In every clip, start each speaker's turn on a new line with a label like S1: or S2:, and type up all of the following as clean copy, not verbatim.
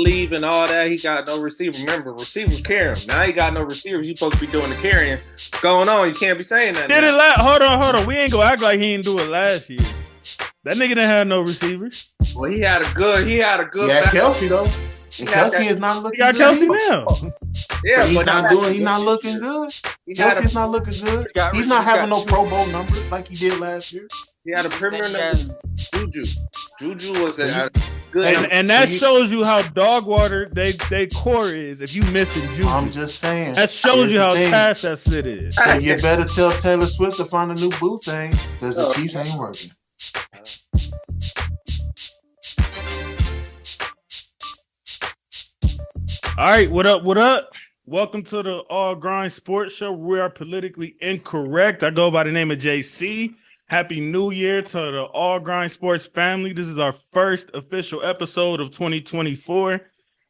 S1: leave and all that. He got no receiver. Remember, receivers carry him. Now he got no receivers. You supposed to be doing the carrying. What's going on? You can't be saying that.
S2: Did it hold on. We ain't gonna act like he didn't do it last year. That nigga didn't have no receivers.
S1: Well, he had a good.
S3: He had Kelsey though. Kelsey is not looking.
S2: He got Kelsey now.
S1: Yeah,
S3: but he's not looking good. Kelsey's not looking good. He's not having no Pro Bowl numbers like he did last year.
S1: He had a premier number. Juju was a good.
S2: And that shows you how dog water they core is. If you missing Juju,
S3: I'm just saying.
S2: That shows you how trash that shit is.
S3: So you better tell Taylor Swift to find a new boo thing because the Chiefs ain't working.
S2: All right, what up? Welcome to the All Grind Sports Show. We are politically incorrect. I go by the name of JC. Happy New Year to the All Grind Sports family. This is our first official episode of 2024. And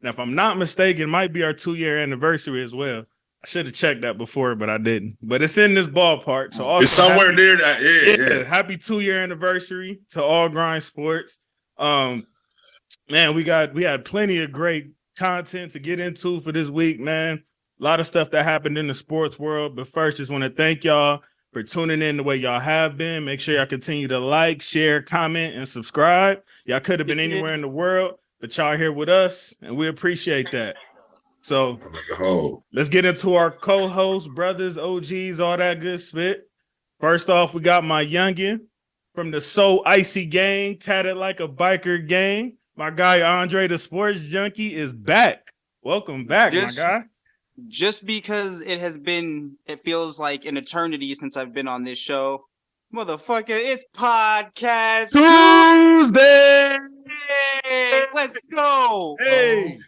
S2: if I'm not mistaken, it might be our 2-year anniversary as well. I should have checked that before, but I didn't. But it's in this ballpark. So also
S4: it's somewhere near that. Yeah.
S2: Happy 2-year anniversary to All Grind Sports. Man, we had plenty of great content to get into for this week, man. A lot of stuff that happened in the sports world. But first, just want to thank y'all for tuning in the way y'all have been. Make sure y'all continue to like, share, comment, and subscribe. Y'all could have been anywhere in the world, but y'all here with us, and we appreciate that. So let's get into our co-hosts, brothers, OGs, all that good spit. First off, we got my youngin' from the So Icy gang, tatted like a biker gang. My guy Andre the Sports Junkie is back. Welcome back, my guy.
S5: Just because it feels like an eternity since I've been on this show. Motherfucker, it's Podcast
S2: Tuesday!
S5: Hey, let's go!
S2: Hey!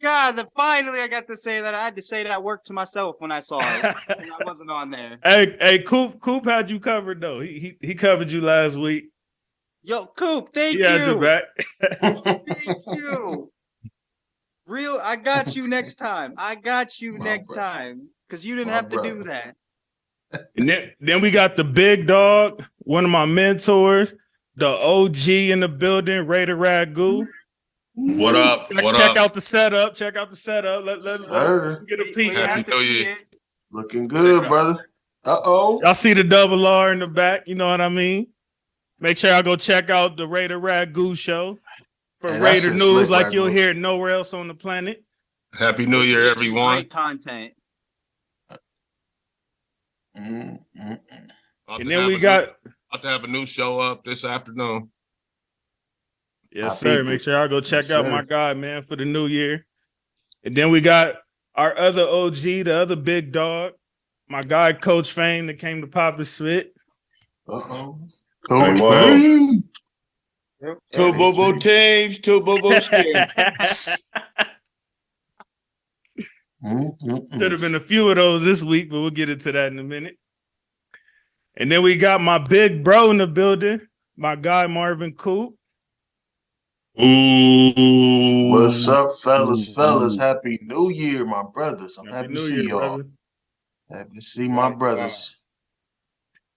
S5: God, finally I got to say that. I had to say that work to myself when I saw it. And I wasn't on there.
S2: Hey, Coop had you covered, though. He covered you last week.
S5: Yo, Coop, thank you.
S2: He had your back.
S5: Thank you. I got you next time. Because you didn't have to do that.
S2: And then we got the big dog, one of my mentors, the OG in the building, Raider Ragu.
S4: What up?
S2: Check out the setup. Let get a peek.
S4: Happy New Year.
S3: Looking good, brother. Uh-oh.
S2: Y'all see the double R in the back. You know what I mean? Make sure y'all go check out the Raider Ragu show. For Raider news like you'll hear it nowhere else on the planet.
S4: Happy New Year, everyone.
S5: Great content.
S2: And then we got
S4: about to have a new show up this afternoon.
S2: Yes, sir. Make sure y'all go check out my guy, man, for the new year. And then we got our other OG, the other big dog, my guy, Coach Fame, that came to Pop and Spit.
S3: Uh-oh.
S4: Coach Fame. Two Bobo teams, two Bobo skins.
S2: Should have been a few of those this week, but we'll get into that in a minute. And then we got my big bro in the building, my guy Marvin Coop.
S4: Ooh.
S3: What's up, fellas? Happy New Year, my brothers. I'm happy to see y'all. Brother. Happy to see my brothers.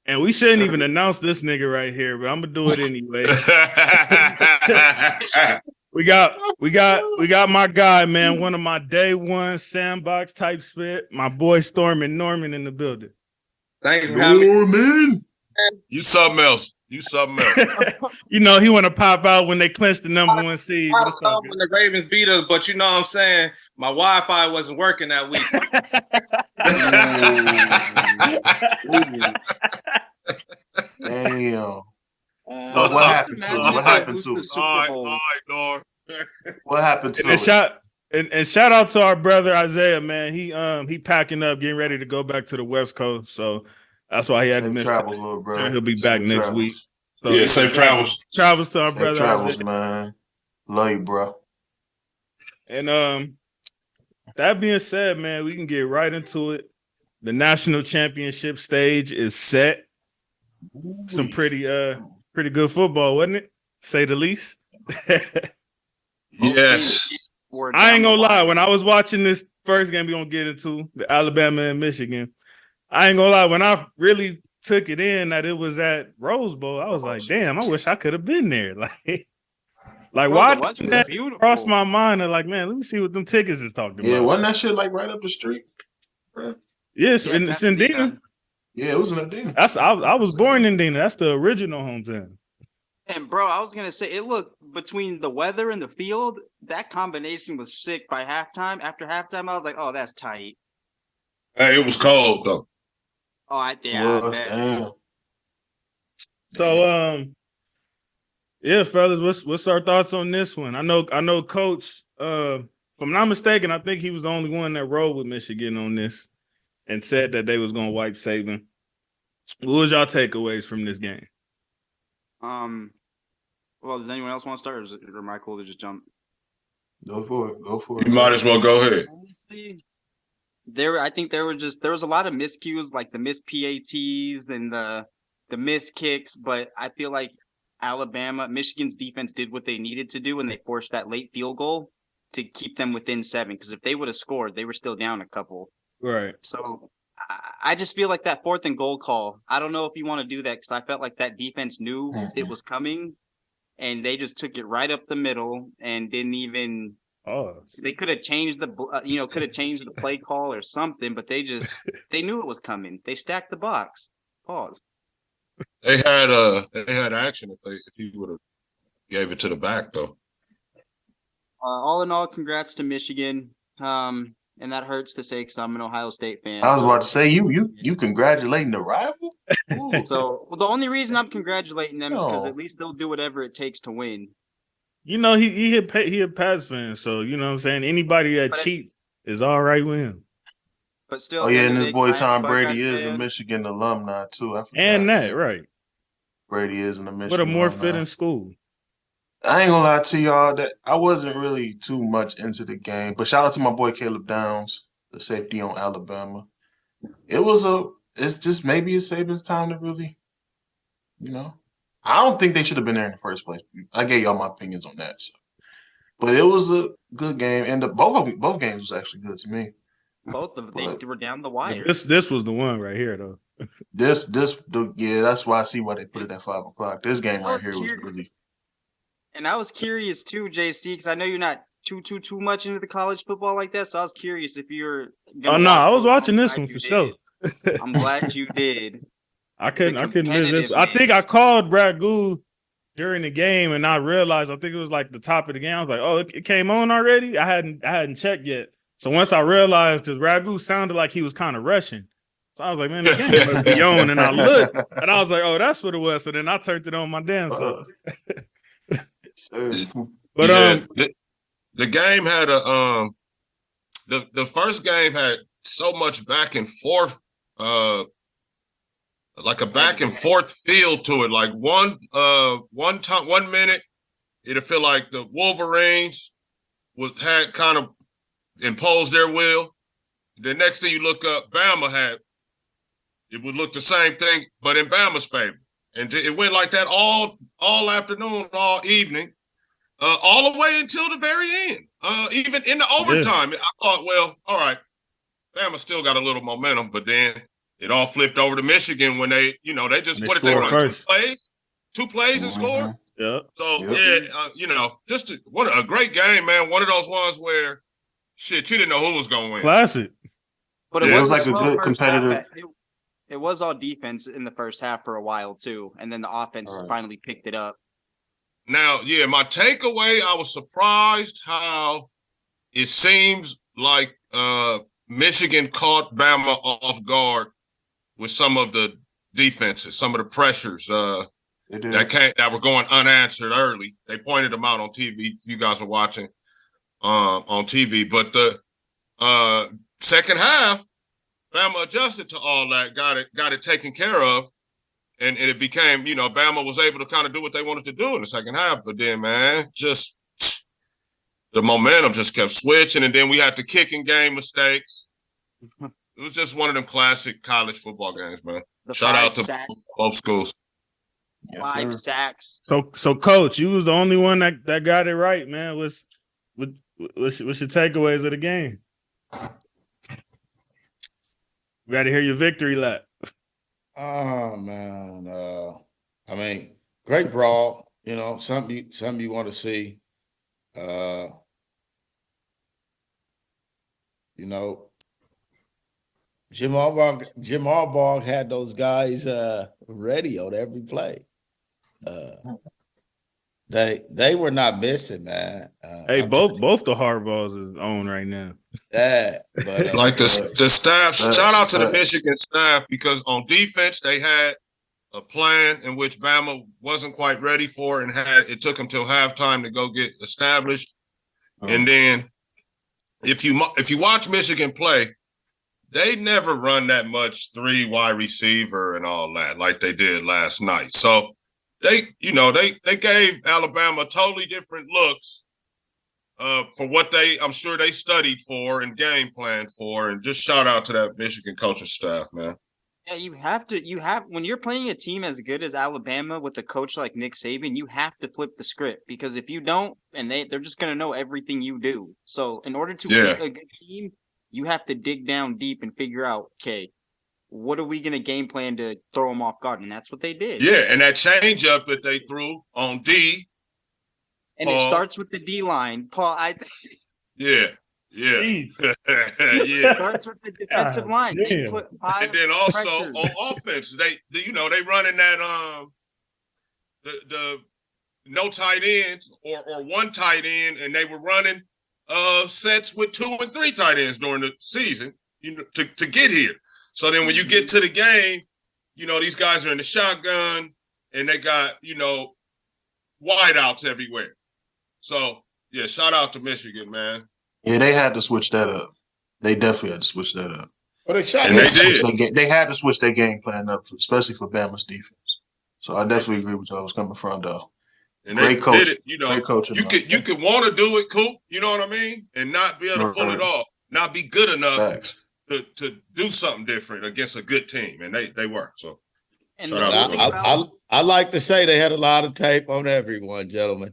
S2: And we shouldn't even announce this nigga right here, but I'm gonna do it anyway. we got my guy, man. One of my day one sandbox type spit. My boy Stormin' Norman in the building.
S1: Thank you for having me.
S4: You something else.
S2: You know, he want to pop out when they clinch the number one seed.
S1: I saw when the Ravens beat us, but you know what I'm saying? My Wi-Fi wasn't working that week.
S3: Damn. What happened to it?
S4: All right, Lord.
S3: What happened to it?
S2: And shout out to our brother Isaiah, man. He packing up, getting ready to go back to the West Coast. So that's why he had to miss
S3: travels, little bro.
S2: He'll be back next week. So
S4: yeah, safe travels.
S2: Travels to our brother
S3: travels,
S2: Isaiah.
S3: Man. Love you, bro.
S2: And that being said, man, we can get right into it. The national championship stage is set. Some pretty good football, wasn't it? Say the least.
S4: Yes.
S2: I ain't gonna lie. When I was watching this first game we're gonna get into, the Alabama and Michigan, I ain't gonna lie. When I really took it in that it was at Rose Bowl, I was like, damn, I wish I could have been there. Like, Like,
S5: Bro,
S2: why
S5: the weather
S2: did
S5: was
S2: that
S5: beautiful.
S2: cross my mind? And like, man, let me see what them tickets is talking about.
S3: Yeah, wasn't that shit like right up the street?
S2: Yes,
S5: Yeah,
S2: in Dina.
S3: Yeah, it was in Adina.
S2: I was born in Dina. That's the original hometown.
S5: And bro, I was gonna say it looked between the weather and the field, that combination was sick by halftime. After halftime, I was like, oh, that's tight.
S4: Hey, it was cold though.
S5: Oh, I bet.
S3: Damn.
S2: So yeah, fellas, what's our thoughts on this one? I know Coach, if I'm not mistaken, I think he was the only one that rolled with Michigan on this and said that they was gonna wipe Saban. What was y'all takeaways from this game?
S5: Well, does anyone else want to start, or am I cool to just jump?
S3: Go for it.
S4: You might as well go ahead.
S5: Honestly, I think there was a lot of miscues, like the missed PATs and the missed kicks, but I feel like Michigan's defense did what they needed to do, and they forced that late field goal to keep them within 7. Because if they would have scored, they were still down a couple.
S2: Right.
S5: So I just feel like that 4th and goal call. I don't know if you want to do that because I felt like that defense knew it was coming, and they just took it right up the middle and didn't even.
S2: Oh,
S5: they could have changed the play call or something, but they knew it was coming. They stacked the box. Pause.
S4: They had action if he would have gave it to the back though.
S5: All in all, congrats to Michigan. And that hurts to say because I'm an Ohio State fan.
S3: I was about to say you congratulating the rival.
S5: So the only reason I'm congratulating them is because at least they'll do whatever it takes to win.
S2: You know, he a Pats fan, so you know what I'm saying. Anybody that cheats is all right with him.
S5: But still,
S3: oh yeah, and this boy Tom Brady is a Michigan alumni too.
S2: And that right.
S3: Brady is in the Michigan.
S2: What a more
S3: alumni.
S2: fitting school.
S3: I ain't gonna lie to y'all that I wasn't really too much into the game, but shout out to my boy Caleb Downs, the safety on Alabama. It's just maybe it's Saban's time to really, I don't think they should have been there in the first place. I gave y'all my opinions on that. So. But it was a good game, and both games was actually good to me.
S5: Both of them were down the wire.
S2: This was the one right here, though.
S3: That's why I see why they put it at 5:00. This game right here was really.
S5: And I was curious too, JC, because I know you're not too much into the college football like that. So I was curious if you're.
S2: Oh no, I was watching this one for sure.
S5: I'm glad you did.
S2: I couldn't miss this. I think I called Brad Gould during the game, and I realized I think it was like the top of the game. I was like, "Oh, it came on already." I hadn't checked yet. So once I realized, because Ragu sounded like he was kind of rushing, so I was like, "Man, the game must be on." And I looked, and I was like, "Oh, that's what it was." So then I turned it on my damn self.
S4: But the game had the first game had so much back and forth, like a back and forth feel to it. Like one minute it'll feel like the Wolverines had kind of imposed their will. The next thing you look up, Bama it would look the same thing, but in Bama's favor. And it went like that all afternoon, all evening, all the way until the very end. Even in the overtime, I thought, well, all right, Bama still got a little momentum, but then it all flipped over to Michigan when they just what did they run? First. Two plays and scored.
S2: Yeah.
S4: So just a great game, man. One of those ones where shit, you didn't know who was gonna win.
S2: Classic.
S5: But it was like a good competitive. It was all defense in the first half for a while too, and then the offense finally picked it up.
S4: Now, my takeaway, I was surprised how it seems like Michigan caught Bama off guard with some of the defenses, some of the pressures that were going unanswered early. They pointed them out on TV. You guys are watching on TV, but the second half, Bama adjusted to all that, got it taken care of, and it became, Bama was able to kind of do what they wanted to do in the second half. But then, man, just the momentum just kept switching, and then we had the kicking game mistakes. It was just one of them classic college football games, man. Shout out to both schools.
S5: 5 sacks.
S2: So, Coach, you was the only one that got it right, man. What's your takeaways of the game? We got to hear your victory lap.
S6: Oh man, I mean, great brawl. Something you want to see. You know, Jim Harbaugh had those guys ready on every play. They were not missing, man.
S2: Hey, both the Hardballs is on right now.
S6: That, but
S4: Like the staff, shout out to the Michigan staff, because on defense they had a plan in which Bama wasn't quite ready for, and it took them till halftime to go get established. And then if you watch Michigan play, they never run that much 3 wide receiver and all that like they did last night. So they gave Alabama totally different looks for what I'm sure they studied for and game planned for. And just shout out to that Michigan coaching staff, man.
S5: Yeah, you have when you're playing a team as good as Alabama with a coach like Nick Saban, you have to flip the script, because if you don't, and they're just gonna know everything you do. So in order to beat a good team, you have to dig down deep and figure out, okay, what are we gonna game plan to throw them off guard? And that's what they did.
S4: Yeah, and that change up that they threw on D.
S5: And Paul, it starts with the D line. Paul,
S4: Yeah.
S5: It starts with the defensive line. They put
S4: and then also on offense, they running that the no tight ends or one tight end, and they were running sets with 2 and 3 tight ends during the season, to get here. So then when you get to the game, these guys are in the shotgun and they got, wideouts everywhere. So yeah, shout out to Michigan, man.
S3: Yeah, they had to switch that up. They definitely had to switch that up.
S6: Well,
S3: they had to switch their game plan up, especially for Bama's defense. So I definitely agree with you. I was coming from, though.
S4: And
S3: great coach.
S4: Did it, great coaching. You could want to do it, Coop. You know what I mean, and not be able to pull it off, not be good enough to do something different against a good team, and they were. So,
S5: and
S6: I like to say they had a lot of tape on everyone, gentlemen.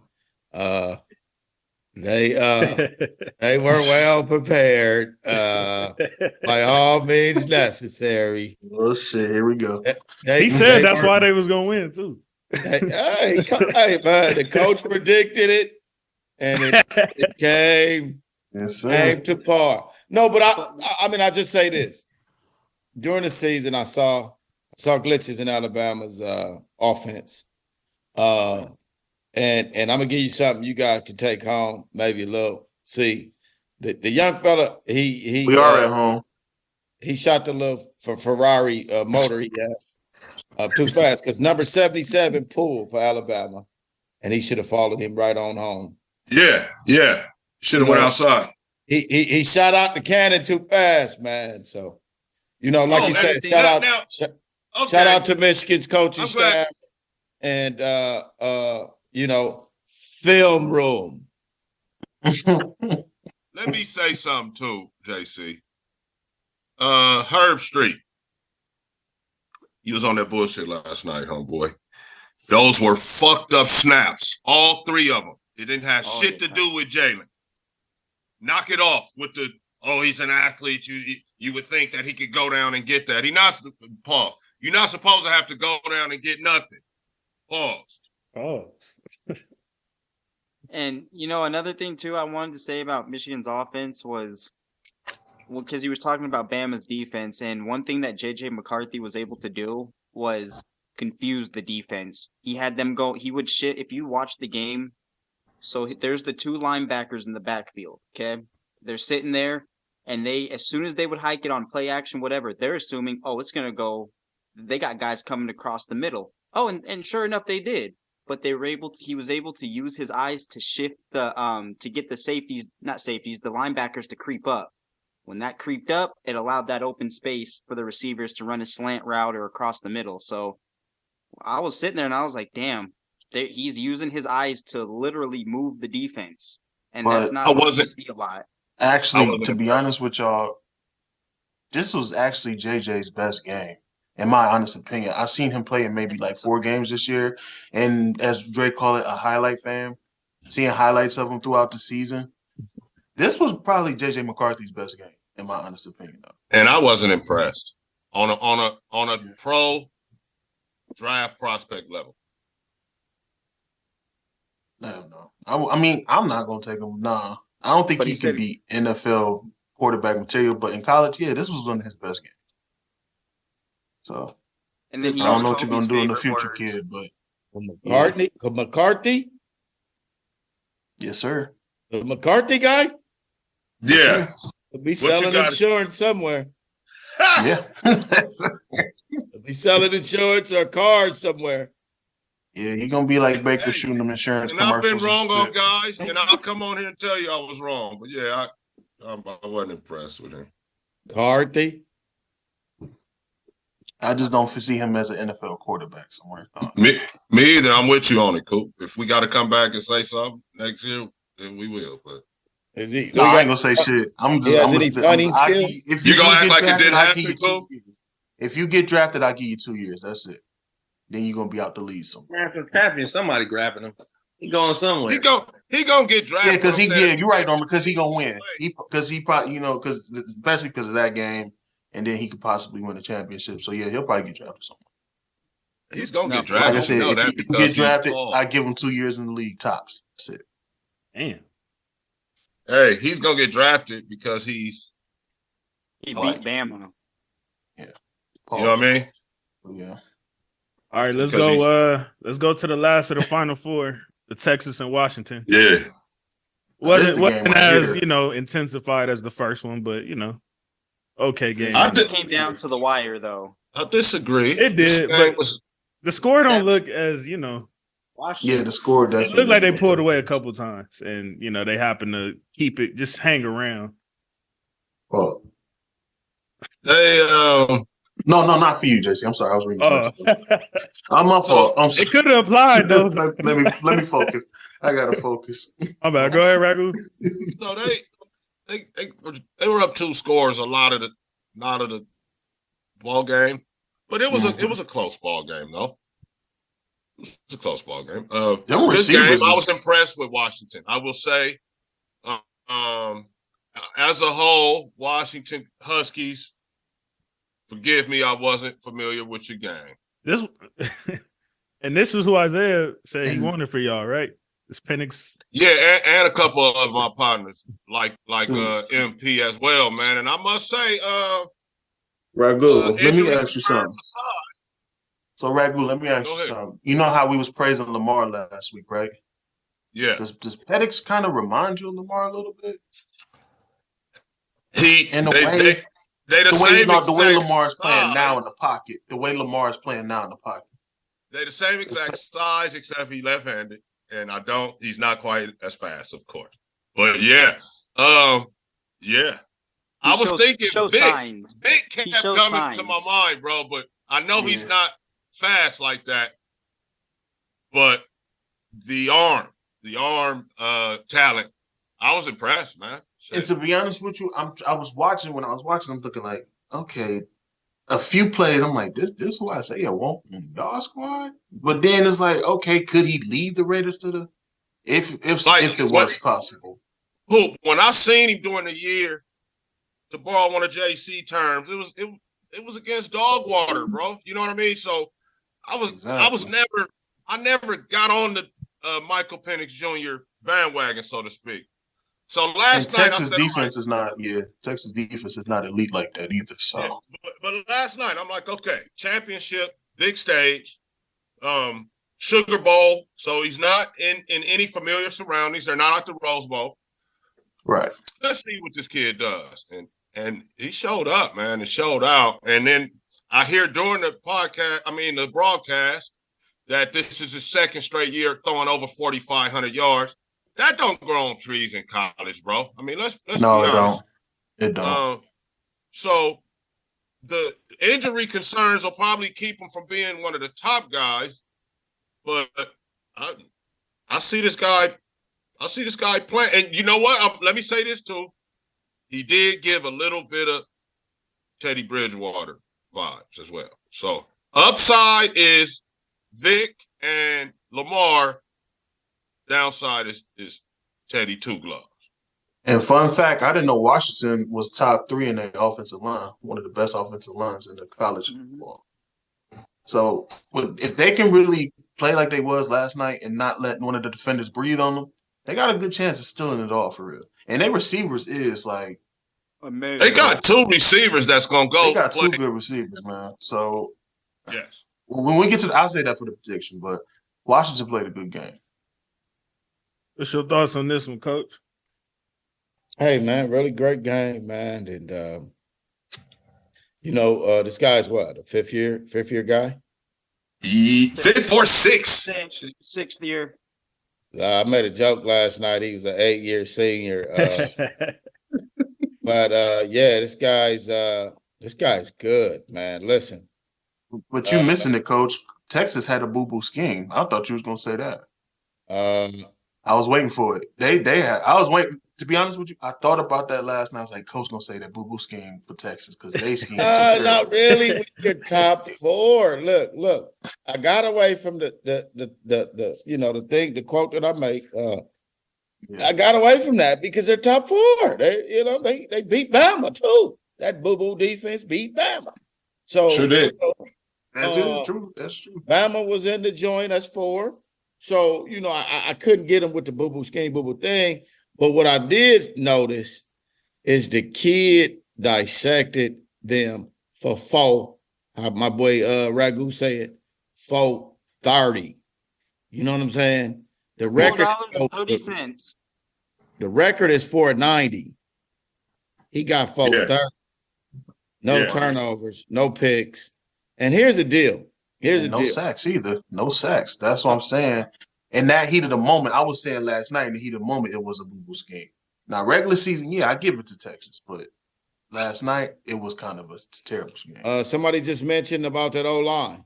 S6: They were well prepared, by all means necessary.
S3: Oh shit! Here we go.
S2: He said that's why they was gonna win too.
S6: Hey, man, the coach predicted it, and it came to par. No, but I just say this: during the season, I saw glitches in Alabama's offense. And I'm gonna give you something you guys to take home, maybe a little. See, the young fella, we
S3: are at home.
S6: He shot the little Ferrari motor he has too fast, because number 77 pulled for Alabama, and he should have followed him right on home.
S4: Yeah, should have went outside.
S6: He shot out the cannon too fast, man. So, like you said, shout out to Michigan's coaching staff and film room.
S4: Let me say something too, JC. Herb Street. You was on that bullshit last night, homeboy. Those were fucked up snaps. All 3 of them. It didn't have shit to do with Jalen. Knock it off with he's an athlete. You would think that he could go down and get that. Pause. You're not supposed to have to go down and get nothing. Pause.
S5: And another thing too I wanted to say about Michigan's offense was, because he was talking about Bama's defense, and one thing that JJ McCarthy was able to do was confuse the defense. He had them go. He would if you watch the game. So there's the 2 linebackers in the backfield. Okay, they're sitting there, and as soon as they would hike it on play action, whatever, they're assuming, it's gonna go. They got guys coming across the middle. And sure enough, they did. But he was able to use his eyes to shift to get the the linebackers to creep up. When that creeped up, it allowed that open space for the receivers to run a slant route or across the middle. So I was sitting there and I was like, damn, he's using his eyes to literally move the defense. And that's not what you see a lot.
S3: Actually, to be honest with y'all, this was actually JJ's best game. In my honest opinion, I've seen him play in maybe like 4 games this year. And as Drake called it, a highlight fan, seeing highlights of him throughout the season. This was probably JJ McCarthy's best game, in my honest opinion.
S4: And I wasn't impressed on a pro draft prospect level.
S3: No. I mean, I'm not gonna take him. Nah, I don't think
S5: But
S3: he
S5: he
S3: could
S5: said-
S3: be NFL quarterback material. But in college, yeah, this was one of his best games. So
S5: And then he
S3: I don't
S5: used
S3: know what you're
S5: Kobe's
S3: gonna do in the
S5: favorite
S3: future,
S5: words.
S3: kid. But
S6: McCarthy,
S3: yes, sir.
S6: the McCarthy guy,
S4: Yeah.
S6: will be
S4: you
S6: selling
S4: got?
S6: insurance somewhere.
S3: Yeah.
S6: He'll be selling insurance or cars somewhere.
S3: Yeah, you're gonna be like Baker shooting them insurance
S4: And I've been
S3: commercials.
S4: wrong on guys, and I'll come on here and tell you I was wrong. But yeah, I wasn't impressed with him.
S6: McCarthy.
S3: I just don't foresee him as an NFL quarterback somewhere.
S4: Me either. I'm with you on it, Coop. If we got to come back and say something next year, then we will. But
S6: Is he?
S3: No, I ain't gonna say shit. I'm just.
S6: He has
S3: I'm
S6: any fighting skills?
S3: If
S4: You gonna
S3: do
S4: act
S3: get
S4: like it
S3: drafted,
S4: didn't
S3: I'll
S4: happen,
S3: give you
S4: Coop?
S3: 2 years. If you get drafted, I'll give you 2 years. That's it. Then you're gonna be out the league somewhere.
S1: Champion, somebody grabbing him. He going somewhere.
S4: he gonna get drafted.
S3: Yeah, because
S4: I'm saying-
S3: you're right, Norman. Because he gonna win. Because he probably, because especially because of that game, and then he could possibly win a championship. So yeah, he'll probably get drafted somewhere.
S4: He's gonna get
S3: Like
S4: drafted.
S3: I said,
S4: You know
S3: if
S4: that
S3: he
S4: because
S3: get
S4: he's
S3: drafted,
S4: tall.
S3: I give him 2 years in the league tops. That's it.
S2: Damn.
S4: Hey, he's gonna get drafted because he's.
S5: He
S3: Like-
S5: beat Bama.
S4: You know what I mean?
S3: Yeah.
S2: All right, let's
S4: Because
S2: go. Let's go to the last of the Final Four, the Texas and Washington.
S4: Yeah.
S3: This the
S2: Wasn't
S3: game right
S2: as
S3: here.
S2: intensified as the first one, but okay game.
S4: I
S5: It
S4: did-
S5: came down to the wire, though.
S4: I disagree.
S2: It
S4: This
S2: did,
S4: game
S2: but
S4: was-
S2: the score don't look as
S3: Yeah, the score
S2: It
S3: definitely.
S2: looked like they pulled away a couple times, and they happened to keep it, just hang around.
S3: Oh.
S4: they
S3: No, not for you, JC. I'm sorry. I was reading.
S2: Oh,
S3: I'm my fault. I'm
S2: it
S3: sorry.
S2: could have applied though.
S3: let me focus. I gotta focus.
S2: My bad. Go ahead, Ragu.
S4: no, they were up 2 scores a lot of the ball game, but it was a close ball game though. It was a close ball game.
S3: Them
S4: This game,
S3: receivers
S4: I was
S3: is-
S4: impressed with Washington. I will say, as a whole, Washington Huskies. Forgive me, I wasn't familiar with your game.
S2: This and this is who Isaiah said he wanted for y'all, right? This Penix.
S4: Yeah, and a couple of my partners, like MP as well, man. And I must say,
S3: Ragu, let me
S4: injury
S3: ask you something.
S4: concerns aside-
S3: So Ragu, let me ask
S4: Go
S3: you
S4: ahead.
S3: something. You know how we was praising Lamar last week, right?
S4: Yeah,
S3: Does Penix kind of remind you of Lamar a little bit?
S4: he
S3: In a
S4: they,
S3: way,
S4: they the
S3: the way
S4: same
S3: the way
S4: exact
S3: Lamar's playing now in
S4: size.
S3: the pocket. The way Lamar's playing now in the pocket.
S4: They the same exact size, except he left-handed, and he's not quite as fast, of course. But yeah. I was thinking
S5: signs.
S4: Vic
S5: He
S4: kept
S5: shows
S4: coming
S5: signs.
S4: to my mind, bro, but I know he's
S3: Yeah.
S4: not fast like that. But the arm talent, I was impressed, man.
S3: And to be honest with you, when I was watching, I'm looking like, okay, a few plays, I'm like, this who I say I want in dog squad. But then it's like, okay, could he lead the Raiders to the if it was possible?
S4: Who when I seen him during the year, to borrow one of JC terms, it was against dog water, bro. You know what I mean? So I never got on the Michael Penix Jr. bandwagon, so to speak. So last night,
S3: Texas defense is not elite like that either. So,
S4: yeah, but last night I'm like, okay, championship, big stage, Sugar Bowl. So he's not in any familiar surroundings. They're not at the Rose Bowl.
S3: right.
S4: Let's see what this kid does. And he showed up, man, and showed out. And then I hear during the broadcast, that this is his second straight year throwing over 4,500 yards. That don't grow on trees in college, bro. I mean, let's be honest.
S3: It don't.
S4: So the injury concerns will probably keep him from being one of the top guys. But I see this guy. I see this guy playing. And you know what? Let me say this too. He did give a little bit of Teddy Bridgewater vibes as well. So upside is Vic and Lamar. Downside is Teddy Two Gloves.
S3: And fun fact, I didn't know Washington was top 3 in their offensive line, one of the best offensive lines in the college football. So if they can really play like they was last night and not letting one of the defenders breathe on them, they got a good chance of stealing it all for real. And their receivers is like
S5: amazing.
S4: They got 2 receivers that's gonna go.
S3: They got
S4: play.
S3: 2 good receivers, man. So
S4: Yes.
S3: when we get to I'll say that for the prediction, but Washington played a good game.
S2: What's your thoughts on this one, Coach?
S6: Hey, man, really great game, man. And, this guy's what, a fifth year guy?
S4: 5th or 6th.
S5: Sixth year.
S6: I made a joke last night. He was an 8-year senior. But this guy's good, man. Listen.
S3: But you missing it, Coach. Texas had a boo-boo scheme. I thought you was gonna say that. I was waiting for it. I was waiting. To be honest with you, I thought about that last night. I was like, Coach gonna say that boo-boo scheme for Texas because they scheme.
S6: Not really with your top 4. Look. I got away from the quote that I make. I got away from that because they're top 4. They beat Bama too. That boo-boo defense beat Bama. So
S4: Sure did.
S3: That's true. That's true.
S6: Bama was in the joint. That's 4. So, I couldn't get them with the boo-boo scheme, boo-boo thing. But what I did notice is the kid dissected them for 4. How my boy Ragu said, 430. You know what I'm saying? The record
S5: $4.30.
S6: The record is 490. He got 430. No turnovers, no picks. And here's the deal.
S3: No sacks either. No sacks. That's what I'm saying. In that heat of the moment, I was saying last night in the heat of the moment, it was a boo-boo scheme. Now, regular season, I give it to Texas, but last night, it was kind of a terrible scheme.
S6: Somebody just mentioned about that O-line.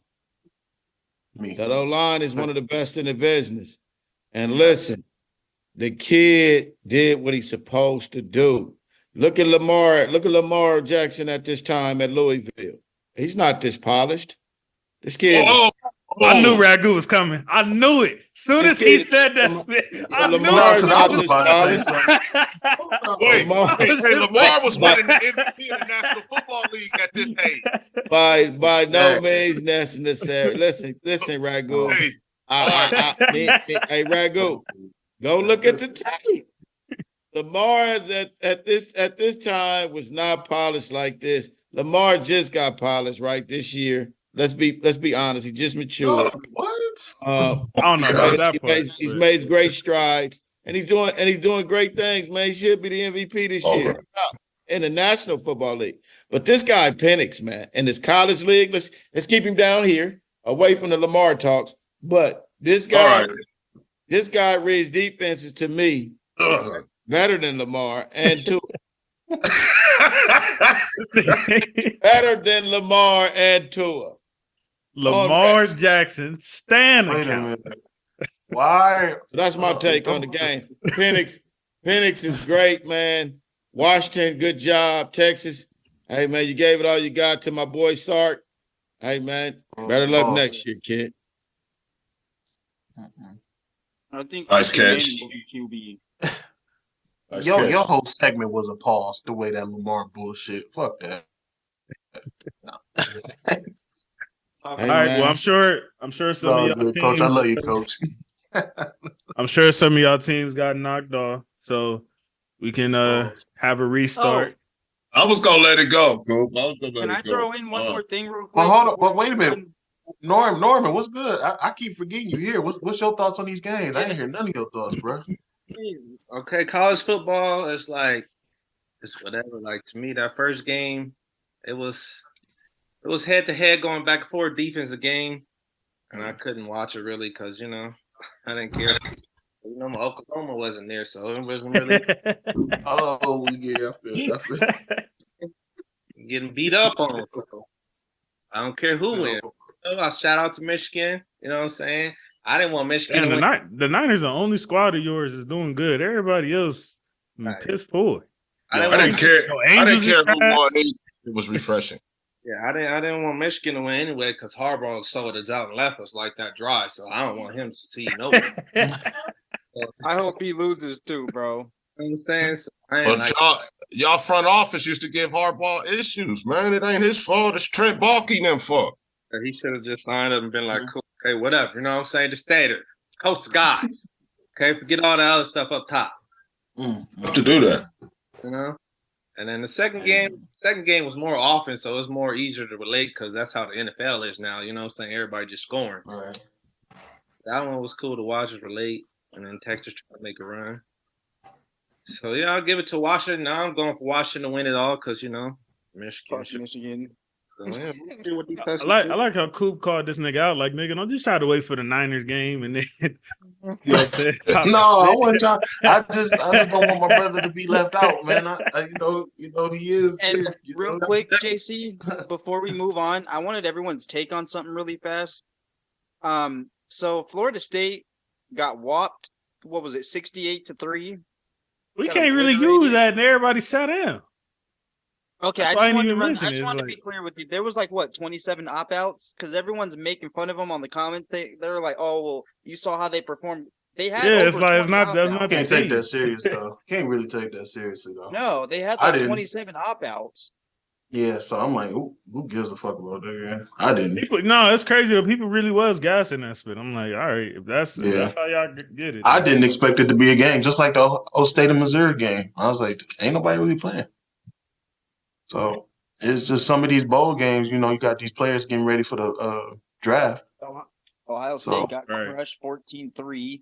S6: That O-line is one of the best in the business. And listen, the kid did what he's supposed to do. Look at Lamar Jackson at this time at Louisville. He's not this polished. This kid.
S2: I knew Ragu was coming. I knew it. Soon as he said that, I knew
S4: it. Lamar was winning the MVP in the National Football League at this age.
S6: By no means necessary. Listen, Ragu. Hey, Ragu, go look at the tape. Lamar is at this time was not polished like this. Lamar just got polished right this year. Let's be honest. He just matured.
S3: What?
S2: I don't know about that part.
S6: He's made great strides, and he's doing great things. Man, he should be the MVP this year in the National Football League. But this guy Penix, man, in this college league, let's keep him down here, away from the Lamar talks. But this guy reads defenses to me better than Lamar and to. Better than Lamar and Tua.
S2: Lamar Jackson, stand account.
S3: Why?
S6: So that's my take on the game. Penix is great, man. Washington, good job. Texas, hey, man, you gave it all you got to my boy Sark. Hey, man, better luck next year, kid.
S5: I think
S4: nice catch.
S5: QB.
S3: Your whole segment was a pause. The way that Lamar bullshit. Fuck that.
S2: All right. Well, I'm sure some of y'all teams,
S3: Coach, I love you, Coach.
S2: I'm sure some of y'all teams got knocked off, so we can have a restart.
S4: I was gonna let it go.
S5: Can I throw in one more thing real quick?
S3: Well, hold on. But wait a minute. Norman, what's good? I keep forgetting you here. What's your thoughts on these games? I didn't hear none of your thoughts, bro.
S1: Okay, college football is like it's whatever. Like to me, that first game, it was head to head going back and forth defensive game, and I couldn't watch it really because I didn't care. Oklahoma wasn't there, so it wasn't really.
S3: Oh yeah, I feel.
S1: Getting beat up on. I don't care who wins. I shout out to Michigan. You know what I'm saying? I didn't want Michigan.
S2: And the Niners, the only squad of yours is doing good. Everybody else, piss poor.
S4: I didn't care. I didn't care who won. It was refreshing.
S1: Yeah, I didn't want Michigan to win anyway because Harbaugh sold us out and left us like that dry. So I don't want him to see no.
S5: I hope he loses too, bro.
S1: You know what I'm saying? So
S4: y'all front office used to give Harbaugh issues, man. It ain't his fault. It's Trent Baalke and them fault.
S1: He should have just signed up and been like, cool, Okay, whatever. You know what I'm saying? Just stay there. Coach the guys. Okay, forget all the other stuff up top.
S4: Have to do that.
S1: You know? And then the second game was more offense, so it was more easier to relate because that's how the NFL is now. You know what I'm saying? Everybody just scoring.
S3: Right.
S1: That one was cool to watch, just relate, and then Texas trying to make a run. So, yeah, I'll give it to Washington. Now I'm going for Washington to win it all because, you know, Michigan. So, yeah, we'll see what these
S2: I like how Coop called this nigga out. Like, nigga, don't just try to wait for the Niners game and then, you know what I'm saying?
S3: No, I wasn't trying. I just don't want my brother to be left out, man. You know he is.
S5: And
S3: you
S5: real
S3: know.
S5: quick, JC, before we move on, I wanted everyone's take on something really fast. So Florida State got whopped. What was it, 68-3?
S2: We can't really use that, and everybody sat down.
S5: Okay,
S2: That's
S5: I
S2: why I
S5: just
S2: ain't
S5: wanted,
S2: even
S5: to, I just
S2: mention it,
S5: wanted to
S2: like-
S5: be clear with you. There was like, what, 27 opt-outs? Because everyone's making fun of them on the comments. They were like, oh, well, you saw how they performed. They had
S2: it's
S5: over
S2: like it's
S5: 20
S2: not that's
S5: opt-outs.
S2: not
S3: Can't
S2: the
S3: take
S2: team.
S3: that serious though. Can't really take that seriously though.
S5: No, they had
S3: I
S5: like
S3: didn't.
S5: 27 opt-outs.
S3: Yeah, so I'm like, who gives a fuck about that? Man? I didn't.
S2: It's crazy though. People really was gassing that spit. I'm like, all right, if that's how y'all get it.
S3: I didn't expect it to be a game, just like the Ohio State of Missouri game. I was like, ain't nobody really playing. So it's just some of these bowl games. You know, you got these players getting ready for the draft.
S5: Ohio State got crushed 14-3.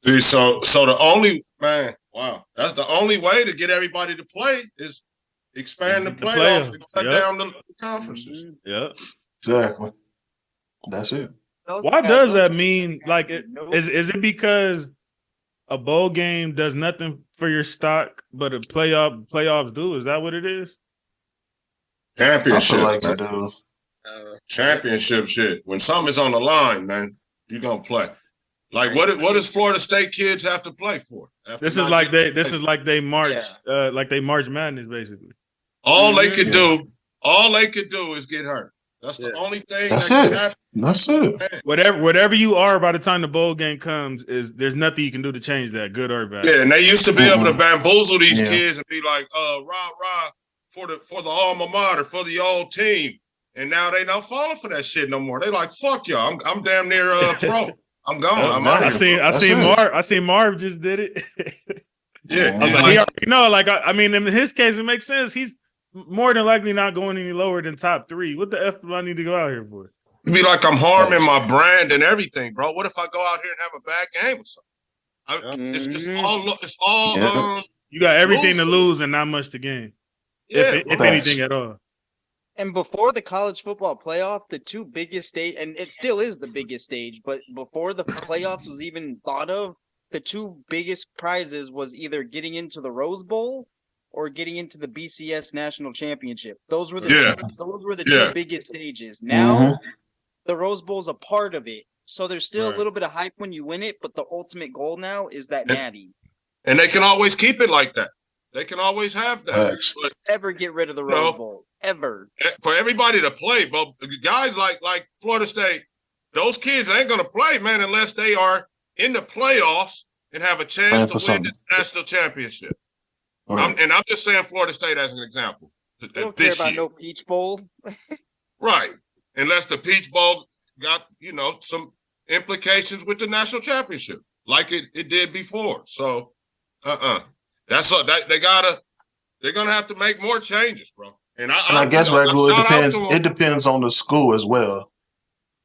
S4: See, so the only that's the only way to get everybody to play is expand the playoffs and cut down the conferences.
S2: Yeah,
S3: exactly. That's it.
S2: Why does that mean? Like, is it because a bowl game does nothing for your stock, but a playoffs do? Is that what it is?
S4: Championship,
S3: I feel like it do.
S4: Championship shit. When something's on the line, man, you gonna play. Like what does Florida State kids have to play for?
S2: This is like they March Madness basically.
S4: All they could do is get hurt. That's the only thing.
S3: That's it. That's it.
S2: Whatever you are by the time the bowl game comes, there's nothing you can do to change that, good or bad.
S4: Yeah, and they used to be able to bamboozle these kids and be like, rah for the alma mater, for the old team. And now they not falling for that shit no more. They like, fuck y'all. I'm damn near pro. I'm gone. I'm out.
S2: I seen Marv just did it.
S4: Yeah.
S2: I was like, he already know. Like, I mean, in his case, it makes sense. He's more than likely not going any lower than top 3. What the F do I need to go out here for?
S4: It'd be like I'm harming my brand and everything, bro. What if I go out here and have a bad game or something? It's just all
S2: you got everything to lose and not much to gain.
S4: Yeah,
S2: if anything at all.
S5: And before the college football playoff, the two biggest stage, and it still is the biggest stage, but before the playoffs was even thought of, the two biggest prizes was either getting into the Rose Bowl or getting into the BCS National Championship. Those were the two biggest stages. Now the Rose Bowl is a part of it, so there's still a little bit of hype when you win it, but the ultimate goal now is that natty.
S4: And they can always keep it like that. They can always have that.
S5: But ever get rid of the Rose Bowl. Ever.
S4: For everybody to play, but guys like Florida State, those kids ain't gonna play, man, unless they are in the playoffs and have a chance to win the national championship. Right. I'm just saying Florida State as an example.
S5: They don't care about no Peach Bowl.
S4: Right. Unless the Peach Bowl got, some implications with the national championship, like it did before. So that's they're gonna have to make more changes, bro. And I guess
S3: it depends on the school as well.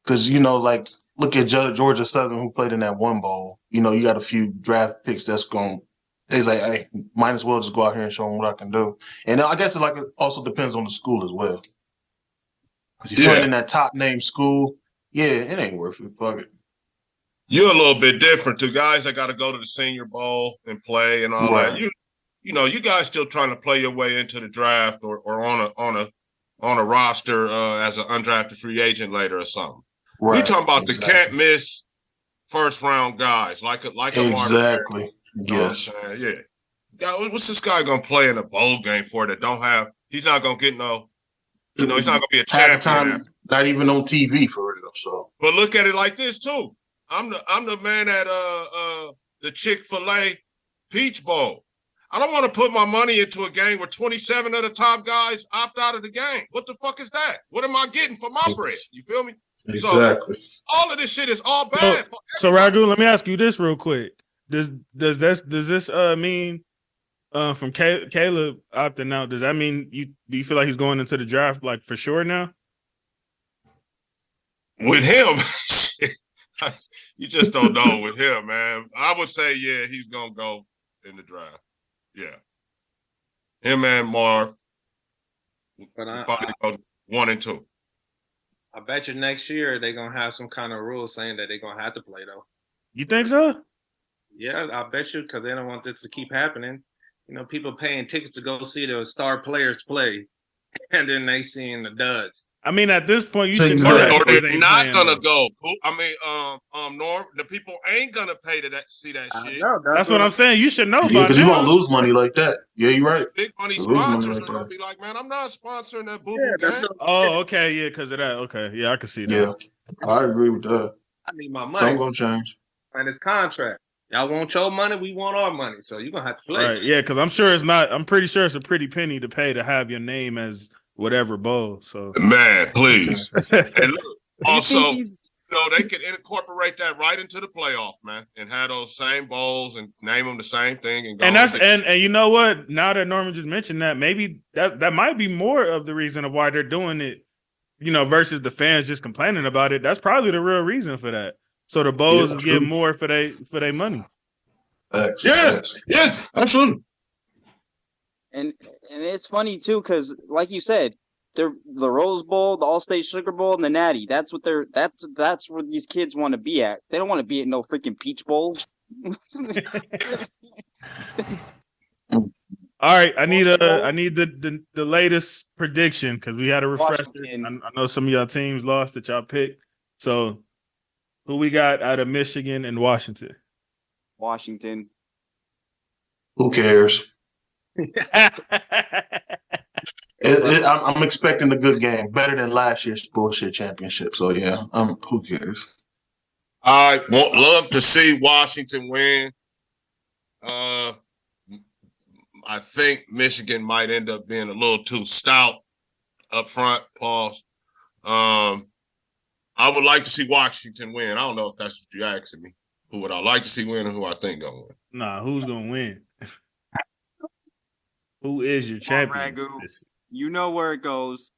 S3: Because, like, look at Georgia Southern, who played in that one bowl. You got a few draft picks they's like, hey, might as well just go out here and show them what I can do. And I guess it also depends on the school as well. Because if you're in that top name school, it ain't worth it. Fuck it.
S4: You're a little bit different to guys that got to go to the Senior Bowl and play and all that. You guys still trying to play your way into the draft or on a roster as an undrafted free agent later or something. Right. We talking about the can't miss first round guys like a
S3: exactly.
S4: Yes. What's this guy gonna play in a bowl game for that don't have? He's not gonna get no. He's not gonna be a champion.
S3: Not even on TV for real. So,
S4: but look at it like this too. I'm the man at the Chick-fil-A Peach Bowl. I don't want to put my money into a game where 27 of the top guys opt out of the game. What the fuck is that? What am I getting for my bread? You feel me?
S3: Exactly.
S4: So all of this shit is all bad.
S2: So Ragu, let me ask you this real quick. Does this mean from Caleb opting out? Does that mean do you feel like he's going into the draft like for sure now?
S4: With him, you just don't know with him, man. I would say, yeah, he's gonna go in the draft. Yeah, him and Marv.
S1: But
S4: probably go 1 and 2.
S1: I bet you next year they're gonna have some kind of rule saying that they're gonna have to play though.
S2: You think so?
S1: Yeah, I bet you, because they don't want this to keep happening. You know, people paying tickets to go see the star players play, and then they seeing the duds.
S2: I mean, at this point, you should
S3: Exactly.
S2: know that
S4: Or
S2: they
S4: they're
S2: ain't
S4: not
S2: playing,
S4: gonna
S2: though.
S4: go. I mean, Norm, the people ain't gonna pay to see that shit.
S1: No,
S2: that's what I'm saying. You should know
S3: Yeah,
S2: by
S3: because you're gonna
S2: now.
S3: lose money like that. Yeah, you're right.
S4: Big money
S3: You lose money
S4: sponsors
S3: like
S4: are gonna
S3: that.
S4: be like, man, I'm not sponsoring that boo
S1: Yeah,
S4: boo game.
S2: Oh, okay, yeah, because of that. Okay, yeah, I can see that.
S3: Yeah, I agree with that.
S1: I need my money.
S3: Something gonna change.
S1: And it's contract. Y'all want your money, we want our money. So you're gonna have to play.
S2: Right, yeah, because I'm pretty sure it's a pretty penny to pay to have your name as whatever bowl. So
S4: Man, please. And look, also,
S5: he's-
S4: they could incorporate that right into the playoff, man, and have those same bowls and name them the same thing. And
S2: that's and you know what? Now that Norman just mentioned that, maybe that might be more of the reason of why they're doing it, versus the fans just complaining about it. That's probably the real reason for that. So the bowls is getting more for their money.
S4: Yeah, absolutely.
S5: And it's funny too, because like you said, the Rose Bowl, the All-State Sugar Bowl, and the Natty. That's where these kids want to be at. They don't want to be at no freaking Peach Bowl.
S2: All right, I need the latest prediction because we had a refresher.
S5: Washington.
S2: I know some of y'all teams lost that y'all picked. So who we got out of Michigan and Washington?
S5: Washington.
S3: Who cares? I'm expecting a good game, better than last year's bullshit championship. So yeah, who cares?
S4: I would love to see Washington win. I think Michigan might end up being a little too stout up front. Pause. I would like to see Washington win. I don't know if that's what you're asking me. Who would I like to see win and who I think gonna win?
S2: Nah, who's gonna win? Who is your champion?
S5: Ragu. You know where it goes.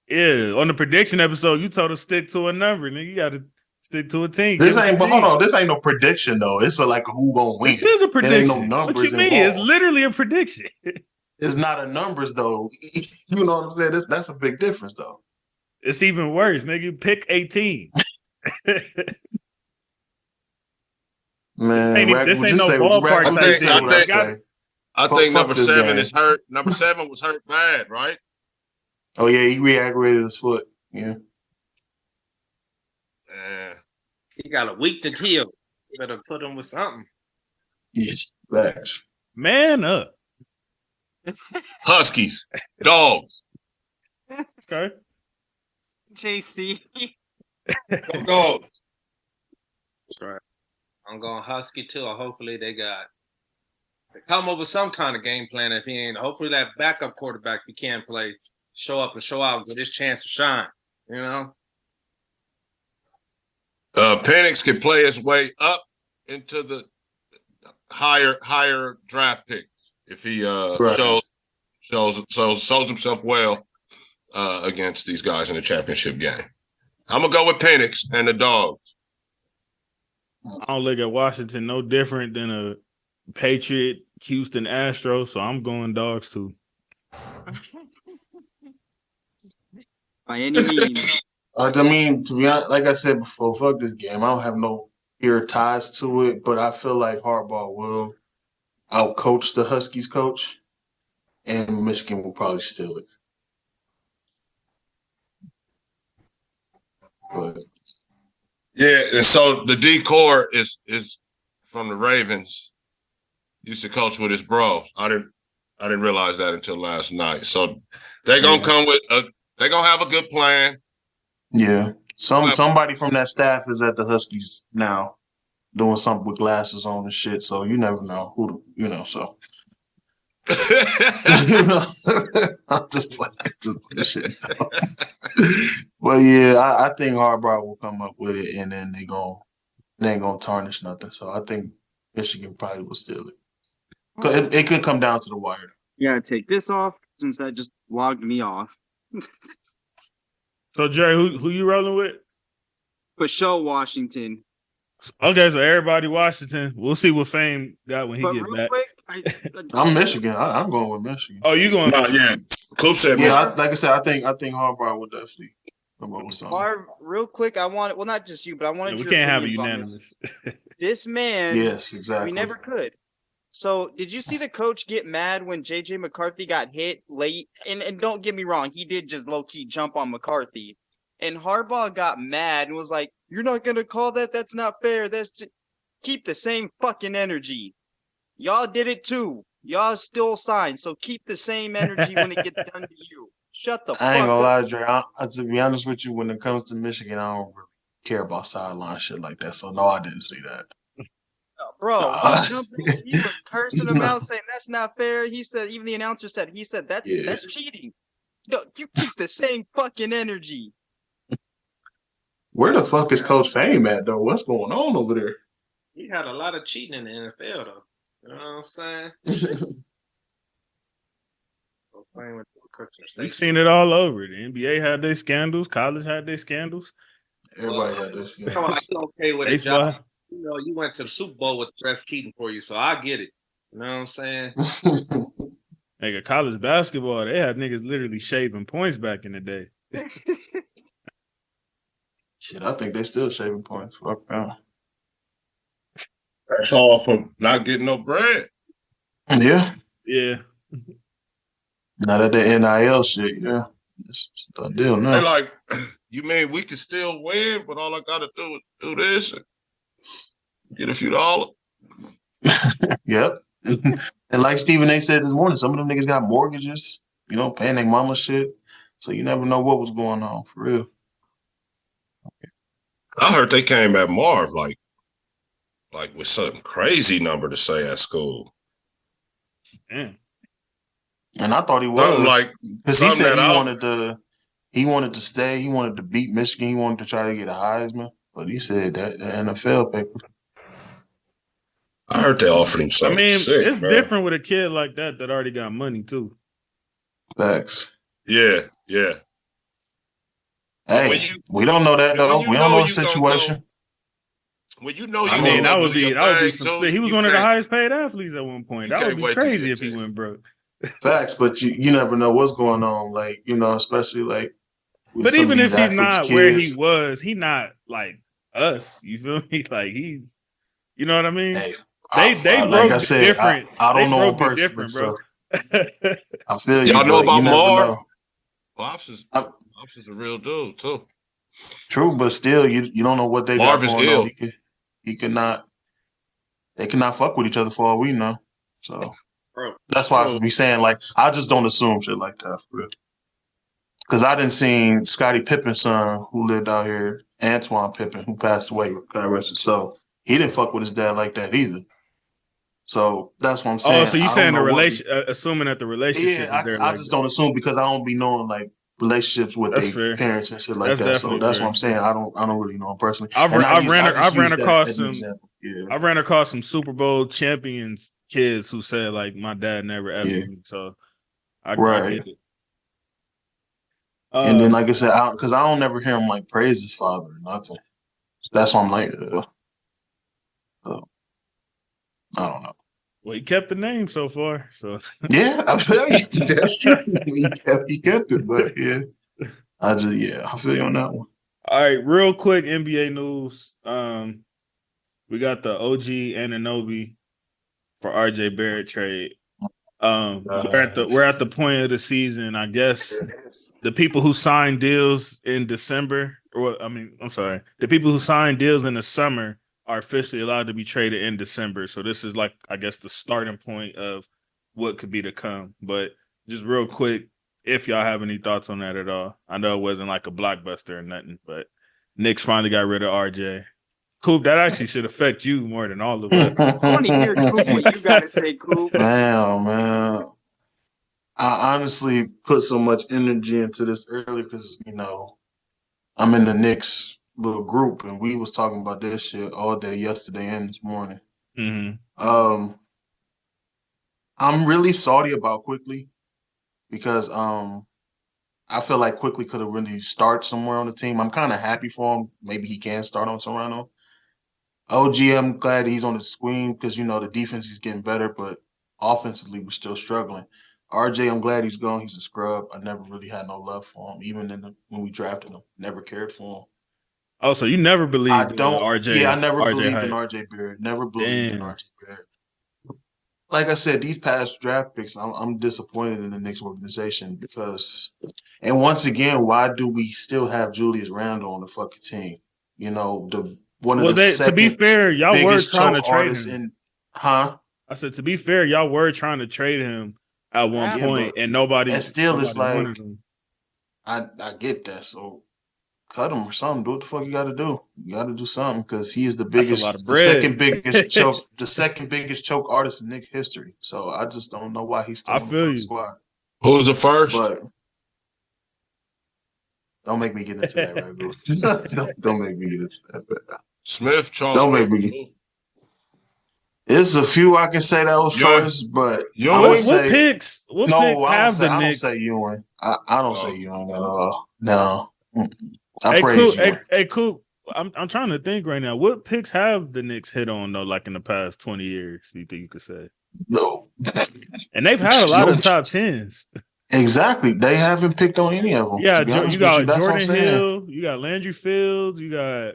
S2: Yeah, on the prediction episode, you told us stick to a number, nigga. You gotta stick to a team.
S3: This ain't no prediction though. It's like who gonna win.
S2: This is a prediction.
S3: There ain't no numbers
S2: what you mean?
S3: involved.
S2: It's literally a prediction.
S3: It's not a numbers though. You know what I'm saying? That's a big difference though.
S2: It's even worse, nigga. Pick a team.
S3: Man,
S2: this ain't no ballpark type thing.
S4: I think number 7 is hurt. Number 7 was hurt bad, right?
S3: Oh yeah, he re-aggravated his foot. Yeah.
S1: He got a week to kill. You better put him with something.
S3: Yes, facts.
S2: Man up.
S4: Huskies, dogs.
S2: Okay.
S5: JC.
S4: Dogs.
S1: Right. I'm going Husky too. Hopefully they come up with some kind of game plan. If he ain't, hopefully that backup quarterback he can play, show up and show out, get his chance to shine. You know.
S4: Penix can play his way up into the higher draft picks if he shows himself well against these guys in the championship game. I'm gonna go with Penix and the Dogs.
S2: I don't look at Washington no different than a Patriot Houston Astros, so I'm going Dogs too.
S5: By any means.
S3: I mean, to be honest, like I said before, fuck this game. I don't have no pure ties to it, but I feel like Harbaugh will outcoach the Huskies coach, and Michigan will probably steal it. But
S4: Yeah, and so the D-core is from the Ravens. Used to coach with his bro. I didn't realize that until last night. So they're gonna come with they're gonna have a good plan.
S3: yeah, somebody from that staff is at the Huskies now, doing something with glasses on and shit. So you never know who, So I'm just playing shit. But yeah, I think Harbaugh will come up with it, and then they ain't gonna tarnish nothing. So I think Michigan probably will steal it. Cause it could come down to the wire.
S5: You gotta take this off since that just logged me off.
S2: So Jerry, who you rolling with?
S5: For show Washington.
S2: Okay, so everybody Washington. We'll see what Fame got when he get back.
S5: Quick,
S3: I'm Michigan. I'm going with Michigan.
S2: Oh, you going?
S4: Yeah. Coop said
S3: Yeah, like I said, I think Harbaugh will definitely come up with something.
S5: Marv, real quick, I want well, not just you, but I wanted
S2: we
S5: your
S2: can't have a
S5: opinions on
S2: unanimous.
S5: this man.
S3: Yes, exactly.
S5: We never could. So, did you see the coach get mad when JJ McCarthy got hit late? And don't get me wrong, he did just low key jump on McCarthy. And Harbaugh got mad and was like, "You're not gonna call that? That's not fair. That's just... Keep the same fucking energy. Y'all did it too. Y'all still signed, so keep the same energy when it gets done to you. Shut the fuck up."
S3: I ain't gonna lie, Dre. To be honest with you, when it comes to Michigan, I don't really care about sideline shit like that. So no, I didn't see that.
S5: Bro, he was cursing him out, saying that's not fair. He said, even the announcer said, that's cheating. No, you keep the same fucking energy.
S3: Where the fuck is Coach Fame at though? What's going on over there?
S1: He had a lot of cheating in the NFL though. You know what I'm saying?
S2: We've seen it all over. The NBA had their scandals. College had their scandals.
S3: Everybody had this.
S1: You okay with it, John? You know, you went to the Super Bowl with the ref cheating for you, so I get it. You know what I'm saying?
S2: Nigga, college basketball, they had niggas literally shaving points back in the day.
S3: Shit, I think they still shaving points. Fuck them.
S4: That's all from not getting no bread.
S3: Yeah.
S2: Yeah.
S3: Now that the NIL shit, yeah. It's a done deal now.
S4: They like, you mean we can still win, but all I gotta do is do this and get a few dollars?
S3: Yep. And like Stephen A said this morning, some of them niggas got mortgages, you know, paying their mama shit. So you never know what was going on, for real.
S4: I heard they came at Marv like with some crazy number to say at school.
S2: Damn.
S3: And I thought he was because he said he wanted to stay, he wanted to beat Michigan, he wanted to try to get a Heisman, but he said that the NFL paper.
S4: I heard they offered him something.
S2: I mean,
S4: sick,
S2: it's
S4: man.
S2: Different with a kid like that already got money too.
S3: Facts.
S4: Yeah.
S3: Hey, we don't know that though. We don't know the situation.
S4: Well, you know,
S2: I mean, that would be some split. He was one of the highest paid athletes at one point. That would be crazy if he went broke.
S3: Facts, but you never know what's going on. Like, you know, especially like.
S2: But even if he's not where he was, he not like us. You feel me? Like he's, you know what I mean?
S3: Hey,
S2: they broke
S3: like I said,
S2: different.
S3: I don't know
S2: broke
S3: personally,
S2: different,
S3: so
S2: bro.
S3: I feel you.
S4: Y'all know about Marv?
S3: Pops
S4: is a real dude too.
S3: True, but still, you don't know what they got going on. He cannot. They cannot fuck with each other for all we know. So that's why I could be saying like I just don't assume shit like that for real. Because I didn't see Scottie Pippen's son who lived out here, Antoine Pippen, who passed away. God rest his soul. He didn't fuck with his dad like that either. So that's what I'm saying.
S2: Oh, so you saying assuming that the relationship is there?
S3: I just don't assume because I don't be knowing like relationships with their parents and shit like that. So that's what I'm saying. I don't really know him personally. I've ran
S2: across some Super Bowl champions kids who said like my dad never ever me. So I get it.
S3: And then like I said, because I don't never hear him like praise his father or nothing. So that's why I'm like, I don't know.
S2: Well, he kept the name so far, so
S3: yeah, I feel you. That's true. He kept it, but yeah, I feel you on that one.
S2: All right, real quick NBA news. We got the OG ANUNOBY for RJ Barrett trade. We're at the point of the season, I guess. The people who signed deals in December, the people who signed deals in the summer are officially allowed to be traded in December. So this is like, I guess, the starting point of what could be to come. But just real quick, if y'all have any thoughts on that at all. I know it wasn't like a blockbuster or nothing, but Knicks finally got rid of RJ. Coop, that actually should affect you more than all of us.
S5: I want to hear, Coop, what you got to say, Coop.
S3: Man. I honestly put so much energy into this early because, you know, I'm in the Knicks little group, and we was talking about this shit all day yesterday and this morning.
S2: Mm-hmm.
S3: I'm really salty about Quickly because I feel like Quickly could have really started somewhere on the team. I'm kind of happy for him. Maybe he can start on Serrano. OG, I'm glad he's on the screen because, the defense is getting better, but offensively, we're still struggling. RJ, I'm glad he's gone. He's a scrub. I never really had no love for him, even when we drafted him. Never cared for him.
S2: Oh, so you never believed in RJ?
S3: Yeah, I never believed
S2: Hyde.
S3: in RJ Barrett. Never believed in
S2: Damn.
S3: RJ Barrett. Like I said, these past draft picks, I'm disappointed in the Knicks organization because, and once again, why do we still have Julius Randle on the fucking team?
S2: To be fair, y'all were trying to trade him.
S3: I
S2: said, to be fair, y'all were trying to trade him at one point, and nobody.
S3: And still, it's like
S2: wanted him.
S3: I get that. So cut him or something. Do what the fuck you got to do. You got to do something because he is the second biggest choke artist in Knicks history. So I just don't know why he's still on the squad.
S4: Who's the first?
S3: But don't make me get into that, right, bro? Don't make me get into that.
S4: Smith, Charles.
S3: Don't make me. There's a few I can say that was first, but
S2: what picks have the Knicks?
S3: I don't say Ewing. I don't say Ewing at all. No.
S2: Hey, Coop. I'm trying to think right now. What picks have the Knicks hit on though? Like in the past 20 years, do you think you could say?
S3: No.
S2: And they've had a lot of top 10s.
S3: Exactly. They haven't picked on any of them.
S2: Yeah, you got Jordan Hill, you got Landry Fields, you got.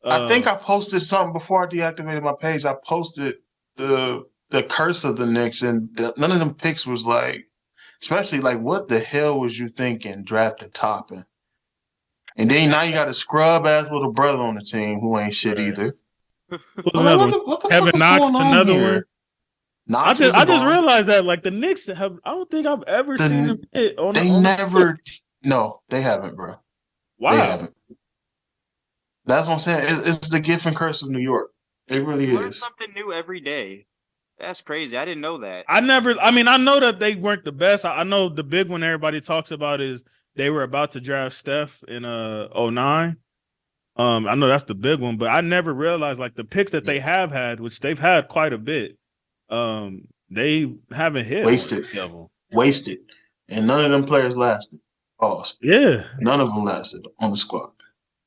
S3: I think I posted something before I deactivated my page. I posted the curse of the Knicks, and none of them picks was like, especially like, what the hell was you thinking drafting Toppin? And then now you got a scrub ass little brother on the team who ain't shit either.
S2: What the Kevin Knox, another one. I just realized that like the Knicks have. I don't think I've ever seen them hit on.
S3: No, they haven't, bro.
S2: Wow.
S3: They haven't. That's what I'm saying. It's the gift and curse of New York. It really is.
S5: Learn something new every day. That's crazy. I didn't know that.
S2: I know that they weren't the best. I know the big one everybody talks about is they were about to draft Steph in 2009. I know that's the big one, but I never realized like the picks that they have had, which they've had quite a bit. They haven't hit.
S3: Wasted. And none of them players lasted. Pause.
S2: Yeah.
S3: None of them lasted on the squad.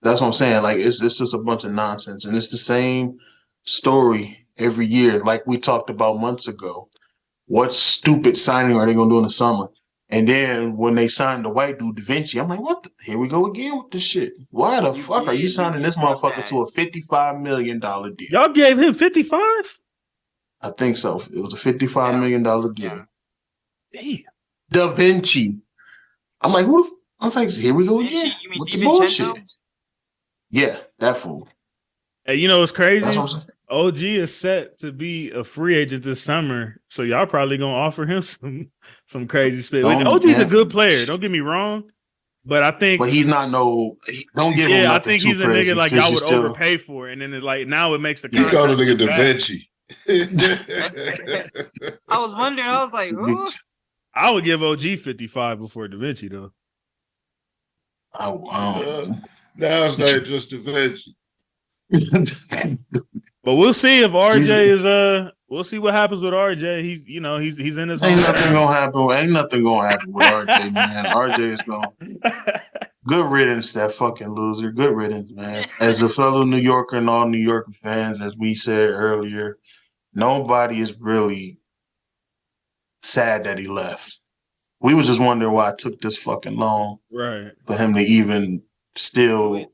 S3: That's what I'm saying. Like, it's just a bunch of nonsense. And it's the same story every year, like we talked about months ago. What stupid signing are they going to do in the summer? And then when they signed the white dude, Da Vinci, I'm like, what? Here we go again with this shit. Why the fuck are you signing this motherfucker to a $55 million deal?
S2: Y'all gave him 55?
S3: I think so. It was a $55 million deal.
S2: Damn.
S3: Da Vinci. I'm like, I was like, here we go again with the bullshit. Yeah, that fool.
S2: Hey, you know what's crazy?
S3: That's what I'm saying.
S2: OG is set to be a free agent this summer, so y'all probably gonna offer him some crazy spit. OG's a good player. Don't get me wrong, but I think,
S3: but he's not don't give him.
S2: I think he's a nigga like y'all would overpay for, and then it's like now it makes the.
S6: You call the nigga Da Vinci.
S5: I was wondering. I was like, who?
S2: I would give OG 55 before Da Vinci though.
S6: Now it's not just Da Vinci.
S2: But we'll see if RJ is we'll see what happens with RJ. He's in his
S3: Ain't nothing gonna happen with RJ, man. RJ is gonna good riddance, that fucking loser. Good riddance, man. As a fellow New Yorker and all New York fans, as we said earlier, nobody is really sad that he left. We was just wondering why it took this fucking long for him to even still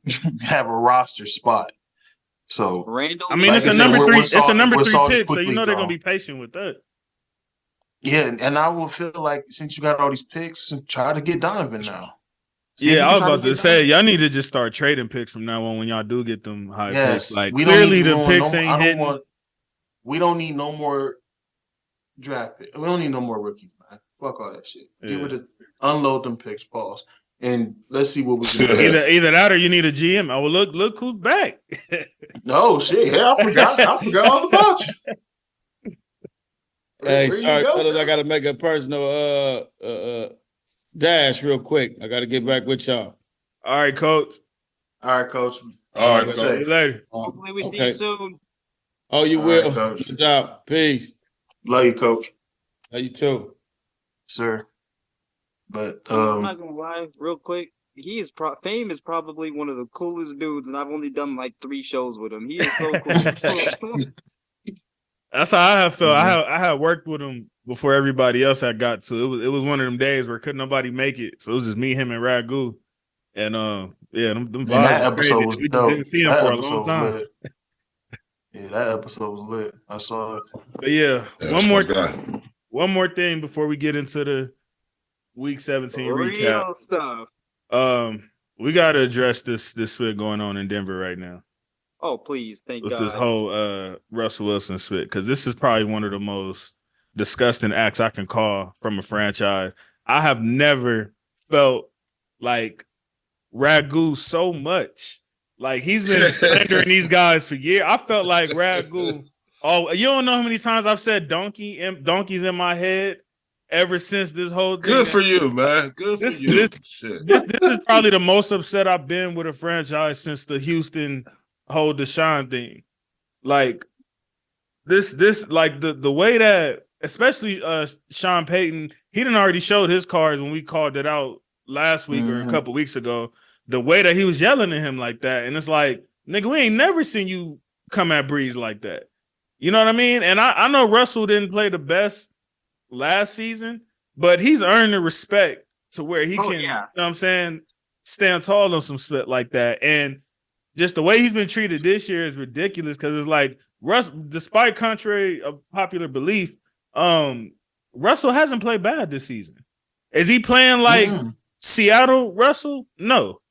S3: have a roster spot. So
S5: Randall,
S2: it's a number three. It's a number 3 pick, so you know they're gonna be patient with that.
S3: Yeah, and I will feel like since you got all these picks, try to get Donovan now.
S2: I was about to say y'all need to just start trading picks from now on when y'all do get them high picks. Like clearly the picks ain't hitting.
S3: We don't need no more draft picks. We don't need no more rookies, man. Fuck all that shit. Get rid of, unload them picks. Pause. And let's see what we can do.
S2: Either that or you need a GM. Oh, look who's back.
S3: No shit. Yeah, I forgot all about you.
S6: Hey, sorry, fellas, I gotta make a personal dash real quick. I gotta get back with y'all.
S2: All right, coach.
S3: All right, Coach.
S4: All right,
S3: Be
S4: Coach.
S2: See you
S3: safe.
S2: later.
S5: Hopefully we see
S6: Okay.
S5: you soon.
S6: Oh, you
S3: All right,
S6: will.
S3: Coach.
S6: Good job. Peace.
S3: Love you, Coach.
S6: Love you too.
S3: Sir. But
S5: I'm not gonna lie, real quick. Fame is probably one of the coolest dudes, and I've only done like 3 shows with him. He is so cool.
S2: That's how I have felt. I had worked with him before everybody else had got to. It was one of them days where couldn't nobody make it, so it was just me, him, and Ragu. And yeah, them
S3: man,
S2: vibes
S3: that
S2: was
S3: episode
S2: crazy.
S3: was
S2: We just
S3: dope.
S2: didn't see him
S3: That
S2: for a
S3: episode
S2: long
S3: was
S2: time.
S3: lit. Yeah, that episode was lit. I saw it.
S2: But yeah,
S4: That's my guy.
S2: one more thing before we get into the Week 17 recap.
S5: Real stuff.
S2: We got to address this split going on in Denver right now
S5: Oh, please, thank
S2: with
S5: God.
S2: this whole Russell Wilson split, because this is probably one of the most disgusting acts I can call from a franchise. I have never felt like Ragu so much. Like, he's been slandering these guys for years. I felt like Ragu. Oh, you don't know how many times I've said donkeys in my head ever since this whole thing.
S4: Good for you, man. Good for you. Shit.
S2: This is probably the most upset I've been with a franchise since the Houston whole Deshaun thing. Like, this like the way that, especially Sean Payton, he done already showed his cards when we called it out last week or a couple weeks ago. The way that he was yelling at him like that, and it's like, nigga, we ain't never seen you come at Breeze like that. You know what I mean? And I know Russell didn't play the best last season, but he's earned the respect to where he can, you know what I'm saying, stand tall on some split like that. And just the way he's been treated this year is ridiculous, because it's like, despite contrary of popular belief, Russell hasn't played bad this season. Is he playing like Seattle Russell? No.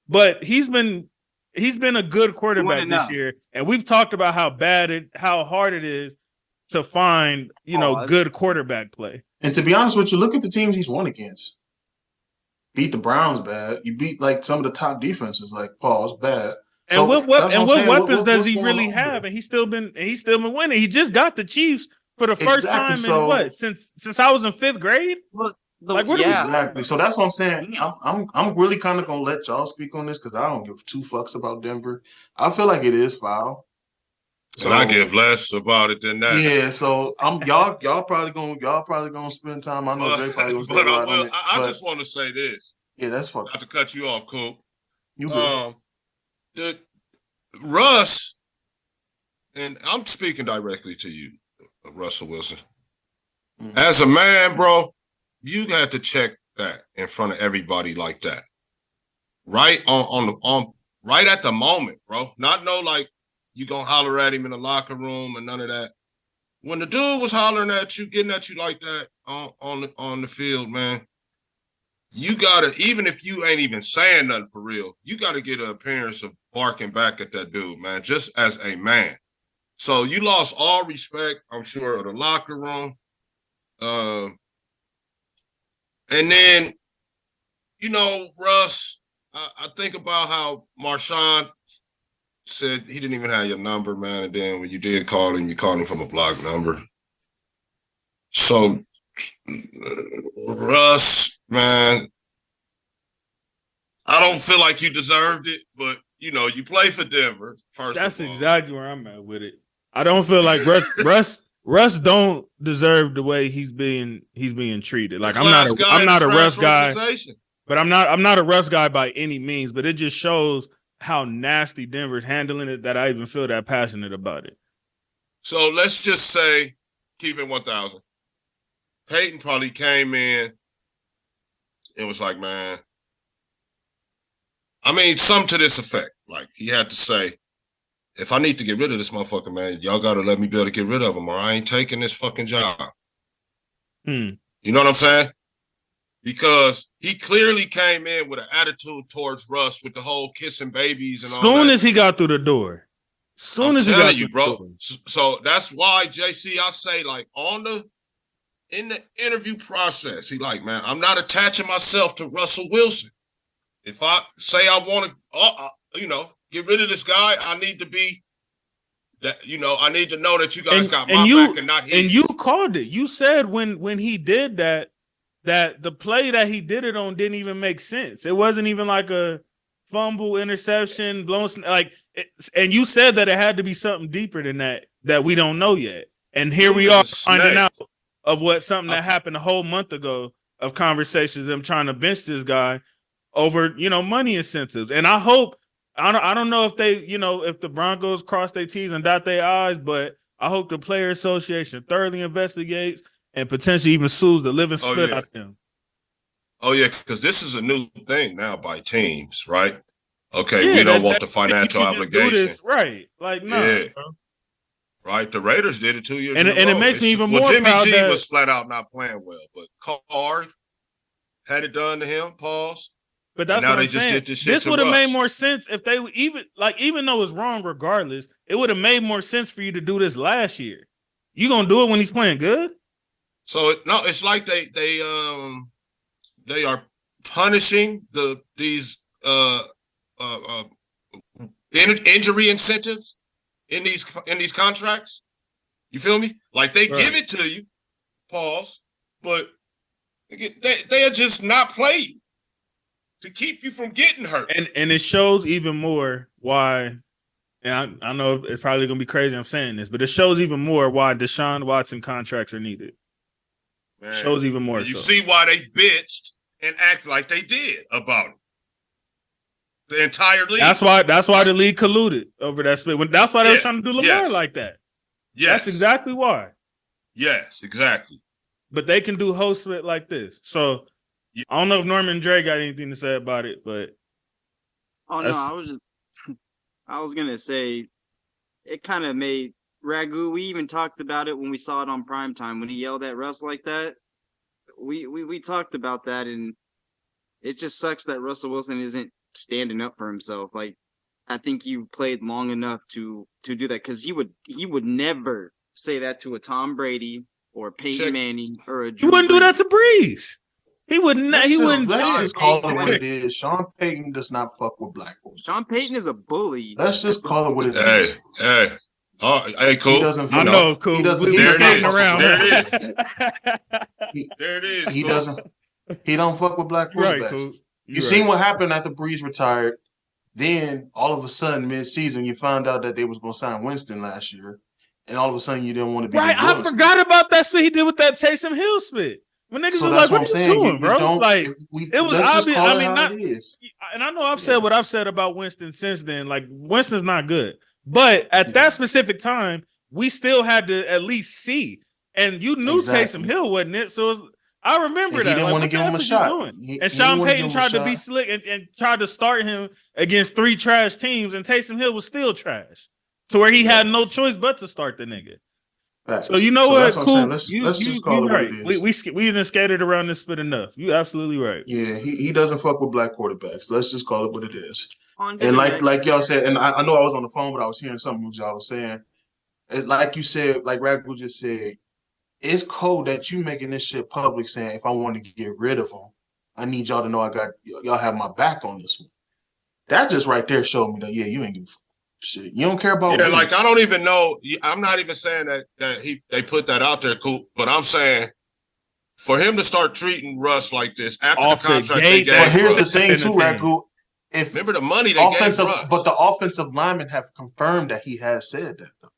S2: But he's been a good quarterback this year, and we've talked about how hard it is to find, good quarterback play.
S3: And to be honest with you, look at the teams he's won against. Beat the Browns bad. You beat like some of the top defenses, like Paul's bad.
S2: And
S3: so
S2: what weapons does he really have? And he's still been winning. He just got the Chiefs for the first time in since I was in 5th grade.
S3: Exactly. So that's what I'm saying. I'm really kind of gonna let y'all speak on this, because I don't give 2 fucks about Denver. I feel like it is foul.
S4: So I give less about it than that.
S3: Yeah. So y'all probably gonna spend time. I know Jay probably gonna stay right on it.
S4: I just want to say this.
S3: Yeah, that's fucking.
S4: Not to cut you off, Coop.
S3: You good.
S4: The Russ, and I'm speaking directly to you, Russell Wilson. As a man, bro, you had to check that in front of everybody like that. Right on right at the moment, bro. Not like you gonna holler at him in the locker room and none of that. When the dude was hollering at you, getting at you like that on the field, man, you gotta, even if you ain't even saying nothing for real, you gotta get an appearance of barking back at that dude, man, just as a man. So you lost all respect, I'm sure, of the locker room. And then, Russ, I think about how Marshawn said he didn't even have your number, man. And then when you did call him, you called him from a blocked number. So, Russ, man, I don't feel like you deserved it, but, you play for Denver, first
S2: That's
S4: of all.
S2: exactly where I'm at with it. I don't feel like Russ don't deserve the way he's being treated. Like, I'm not a Russ guy, but I'm not a Russ guy by any means. But it just shows how nasty Denver's handling it that I even feel that passionate about it.
S4: So let's just say, keep it 1,000. Peyton probably came in and was like, man, something to this effect. Like, he had to say, if I need to get rid of this motherfucker, man, y'all got to let me be able to get rid of him, or I ain't taking this fucking job. You know what I'm saying? Because he clearly came in with an attitude towards Russ with the whole kissing babies and all that.
S2: Soon as he got through the door.
S4: I'm telling you, bro. So that's why, JC, I say, like, in the interview process, he like, man, I'm not attaching myself to Russell Wilson. If I say I want to, get rid of this guy, I need to be that, I need to know that you guys got my back and not his.
S2: And you called it. You said when he did that the play that he did it on didn't even make sense. It wasn't even like a fumble, interception, blown and you said that it had to be something deeper than that we don't know yet. And here we are finding out of something that happened a whole month ago of conversations, them trying to bench this guy over, money incentives. And I hope, I don't know if they, if the Broncos cross their T's and dot their I's, but I hope the Player Association thoroughly investigates and potentially even sues the living spit out of them.
S4: Oh, yeah, because this is a new thing now by teams, right? Okay, we don't want the financial obligation.
S2: Right. Like, no. Yeah.
S4: Right, the Raiders did it 2 years
S2: ago. And it makes me even more
S4: Jimmy
S2: proud
S4: G was flat out not playing well, but Carr had it done to him, pause.
S2: But that's what I'm saying. This would have made more sense if they even though it's wrong regardless, it would have made more sense for you to do this last year. You gonna do it when he's playing good?
S4: So it's like they are punishing these injury incentives in these contracts. You feel me? Like they give it to you, pause, but they are just not playing to keep you from getting hurt.
S2: And it shows even more why, and I know it's probably gonna be crazy I'm saying this, but it shows even more why Deshaun Watson contracts are needed. Man, shows even more.
S4: You see why they bitched and act like they did about it. The entire league.
S2: That's why the league colluded over that split. That's why they were trying to do Lamar like that.
S4: Yes.
S2: That's exactly why.
S4: Yes, exactly.
S2: But they can do host split like this. So I don't know if Norman and Dre got anything to say about it, but
S5: I was gonna say it kind of made Ragu. We even talked about it when we saw it on primetime when he yelled at Russ like that. We talked about that, and it just sucks that Russell Wilson isn't standing up for himself. Like, I think you played long enough to do that, because he would never say that to a Tom Brady or Peyton Manning or a Drew
S2: He wouldn't do that to Breeze. He wouldn't.
S3: Let's just call it what it is. Sean Payton does not fuck with black folks.
S5: Sean Payton is a bully.
S3: Let's just call it what it is.
S4: Hey. Oh, hey, cool.
S3: He doesn't.
S2: I know, cool. He's skating around.
S4: There it is.
S3: He doesn't. He don't fuck with black quarterbacks.
S2: Right, cool.
S3: You seen what happened after Breeze retired? Then all of a sudden, mid-season, you found out that they was going to sign Winston last year, and all of a sudden, you didn't want to be
S2: right. I forgot about that split he did with that Taysom Hill split. When niggas was like, "What are you doing, bro?" Like, it was obvious. I mean, not. And I know I've said what I've said about Winston since then. Like, Winston's not good, but at that specific time, we still had to at least see. And you knew Taysom Hill wasn't it, so I remember that.
S3: He didn't want to give him a shot.
S2: And Sean Payton tried to be slick and tried to start him against 3 trash teams, and Taysom Hill was still trash, to where he had no choice but to start the nigga. Right. So you know what? Cool. Let's just call it right. What it is. We done skated around this spit enough. You absolutely right.
S3: Yeah, he doesn't fuck with black quarterbacks. Let's just call it what it is. And like y'all said, and I know I was on the phone, but I was hearing something y'all was saying. Like you said, like Ragu just said, it's cold that you making this shit public, saying if I want to get rid of him, I need y'all to know y'all have my back on this one. That just right there showed me that you ain't giving shit. You don't care about
S4: me. Like, I don't even know. I'm not even saying that they put that out there, cool. But I'm saying for him to start treating Russ like this after the contract they gave.
S3: But here's the thing too, Ragu.
S4: Remember the money they gave Russ.
S3: But the offensive linemen have confirmed that he has said that though.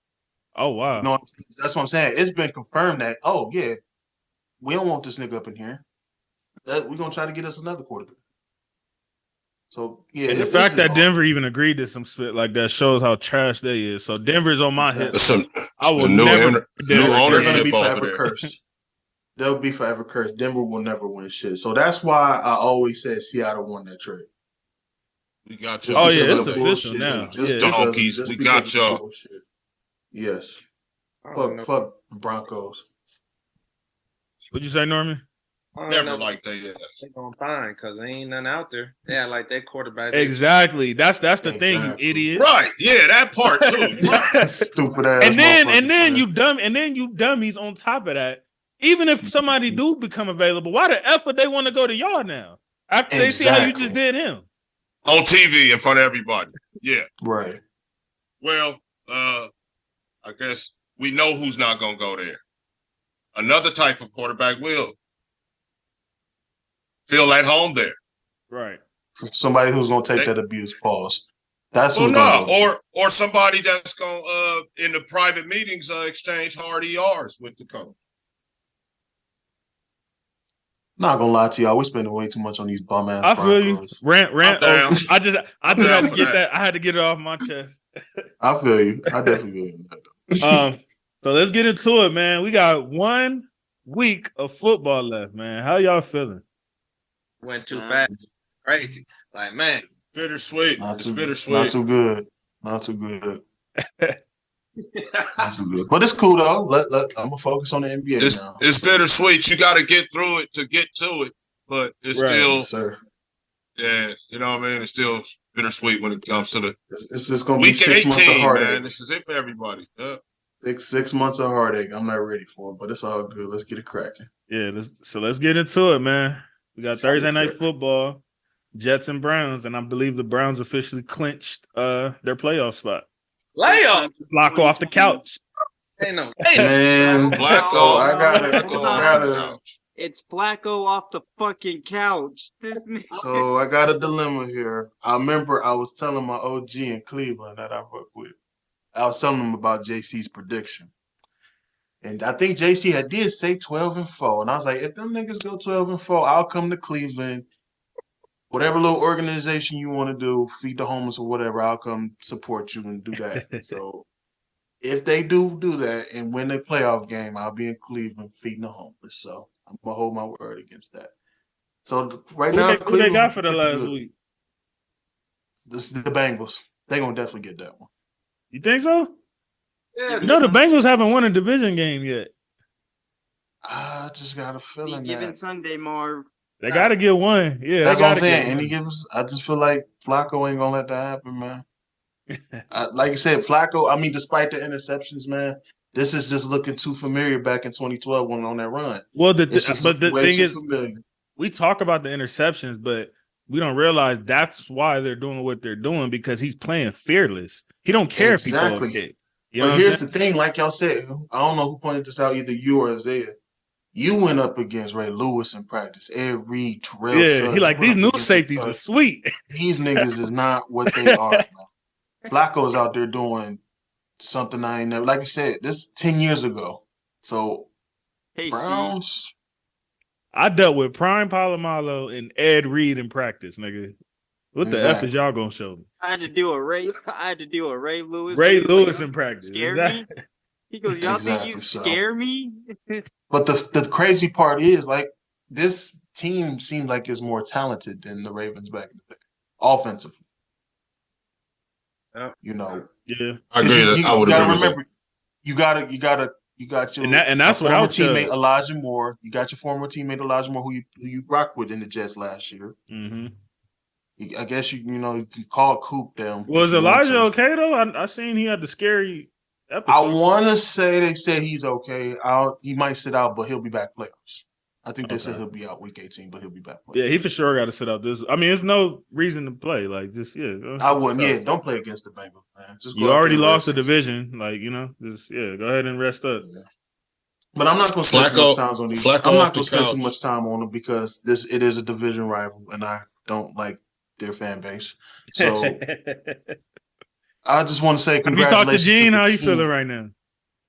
S2: Oh wow.
S3: No, that's what I'm saying. It's been confirmed that we don't want this nigga up in here. We're gonna try to get us another quarterback. So
S2: and the fact that Denver even agreed to some split like that shows how trash they is. So Denver's on my hit. I will never
S4: new ownership over there.
S3: Cursed. They'll be forever cursed. Denver will never win shit. So that's why I always said Seattle won that trade.
S4: We got you.
S2: Oh yeah, it's official now.
S4: Donkeys. We got y'all.
S3: Yes. Fuck Broncos.
S2: What'd you say, Norman?
S4: Never like that.
S1: They're going fine because there ain't nothing out there. Yeah, like that quarterback.
S2: Exactly. That's the thing, you idiot.
S4: Right. Yeah, that part too.
S3: Stupid ass.
S2: And then you dummies on top of that. Even if somebody do become available, why the F would they want to go to y'all now? After they see how you just did him.
S4: On TV in front of everybody. Yeah.
S3: Right.
S4: Well, I guess we know who's not going to go there. Another type of quarterback will feel at home there.
S2: Right.
S3: Somebody who's gonna take that abuse. Pause. That's who's
S4: no,
S3: gonna
S4: or somebody that's gonna in the private meetings exchange hard ERs with the coach.
S3: Not gonna lie to y'all, we're spending way too much on these bum ass.
S2: I feel you. Rant.
S4: I'm down.
S2: I just had to get that. I had to get it off my chest.
S3: I feel you. I definitely feel you.
S2: So let's get into it, man. We got 1 week of football left, man. How y'all feeling?
S1: Went too fast. Crazy. Like, man.
S4: Bittersweet. It's bittersweet.
S3: Not too good. Not too good. Not too good. But it's cool though. I'm gonna focus on the NBA now.
S4: It's bittersweet. You got to get through it to get to it, but it's still,
S3: sir.
S4: Yeah, you know what I mean. It's still bittersweet when it comes to the.
S3: It's just gonna be
S4: week
S3: 6 months of
S4: 18,
S3: heartache.
S4: man. This is it for everybody.
S3: 6 months of heartache. I'm not ready for it, but it's all good. Let's get it cracking.
S2: Yeah, let's get into it, man. We got Thursday night football, Jets and Browns, and I believe the Browns officially clinched their playoff spot.
S1: Playoff.
S2: Flacco off the couch.
S1: Ain't no.
S3: Man,
S4: Flacco.
S3: I gotta.
S5: It's Flacco off the fucking couch.
S3: So I got a dilemma here. I remember I was telling my OG in Cleveland that I work with. I was telling him about JC's prediction. And I think JC did say 12-4. And I was like, if them niggas go 12-4, I'll come to Cleveland. Whatever little organization you want to do, feed the homeless or whatever, I'll come support you and do that. So if they do that and win their playoff game, I'll be in Cleveland feeding the homeless. So I'm going to hold my word against that. So right now,
S2: who they got for the last week?
S3: This is the Bengals. They're going to definitely get that one.
S2: You think so?
S1: Yeah.
S2: No, the Bengals haven't won a division game yet.
S3: I just got a feeling
S5: Given
S3: that
S5: Sunday, Marv.
S2: They got to get one. Yeah,
S3: that's what I'm saying. I just feel like Flacco ain't gonna let that happen, man. Like you said, Flacco. I mean, despite the interceptions, man, this is just looking too familiar back in 2012 when on that run.
S2: Well, the thing is,
S3: familiar.
S2: We talk about the interceptions, but we don't realize that's why they're doing what they're doing because he's playing fearless. He don't care if he throws a kick.
S3: But here's the thing, like y'all said, I don't know who pointed this out, either you or Isaiah. You went up against Ray Lewis in practice. Ed Reed, Terrell Suggs.
S2: He like, these new safeties are sweet.
S3: These niggas is not what they are, man. Flacco's out there doing something I ain't never. Like I said, this 10 years ago. So, Browns.
S2: I dealt with Prime Palomalo and Ed Reed in practice, nigga. What the F is y'all gonna show me?
S5: I had to do a Ray Lewis.
S2: Ray Lewis in practice.
S5: Scare me? He goes, y'all think you scare me?
S3: But the crazy part is, like, this team seems like it's more talented than the Ravens back in the day, offensively. You know,
S2: yeah,
S4: I agree. I would
S3: remember. You got your
S2: and that's what I would
S3: teammate Elijah Moore. You got your former teammate Elijah Moore, who you rocked with in the Jets last year.
S2: Mm-hmm.
S3: I guess you can call Coop them.
S2: Was Elijah okay though? I seen he had the scary episode.
S3: I want to say they said he's okay. He might sit out, but he'll be back playoffs. I think they said he'll be out week 18, but he'll be back.
S2: Yeah, he for sure got to sit out this. I mean, there's no reason to play. Like, just
S3: I wouldn't. Yeah, don't play against the Bengals, man. Just
S2: you already lost the division. Like, just go ahead and rest up.
S3: Yeah. But I'm not going to spend too much time on these. I'm not going to spend too much time on them because it is a division rival, and I don't like their fan base. So I just want to say congratulations.
S2: Have you talked to Gene? How you feeling right now?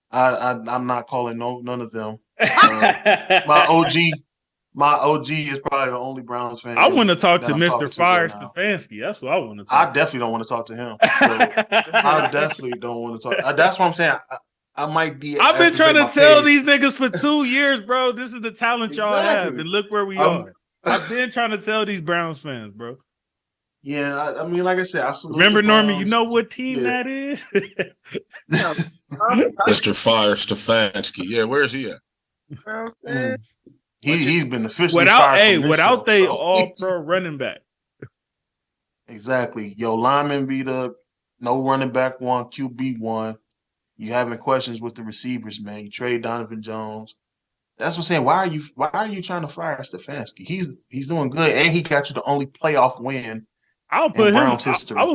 S3: I'm not calling none of them. My OG is probably the only Browns fan.
S2: I want to talk to Mr. Fire Stefanski. That's what I want to talk.
S3: I definitely don't want to talk to him. So I definitely don't want to talk. That's what I'm saying. I might be.
S2: I've been trying to tell these niggas for 2 years, bro. This is the talent y'all have, and look where we are. I've been trying to tell these Browns fans, bro.
S3: Yeah, I mean, like I said, I
S2: remember Norman. You know what team that is?
S4: Mr. Fire Stefanski. Yeah, where's he at?
S3: He's been officially
S2: without they all-pro running back.
S3: Exactly. Yo, lineman beat up. No running back one, QB one. You having questions with the receivers, man. You trade Donovan Jones. That's what I'm saying. Why are you trying to fire Stefanski? He's doing good, and he got you the only playoff win.
S2: I would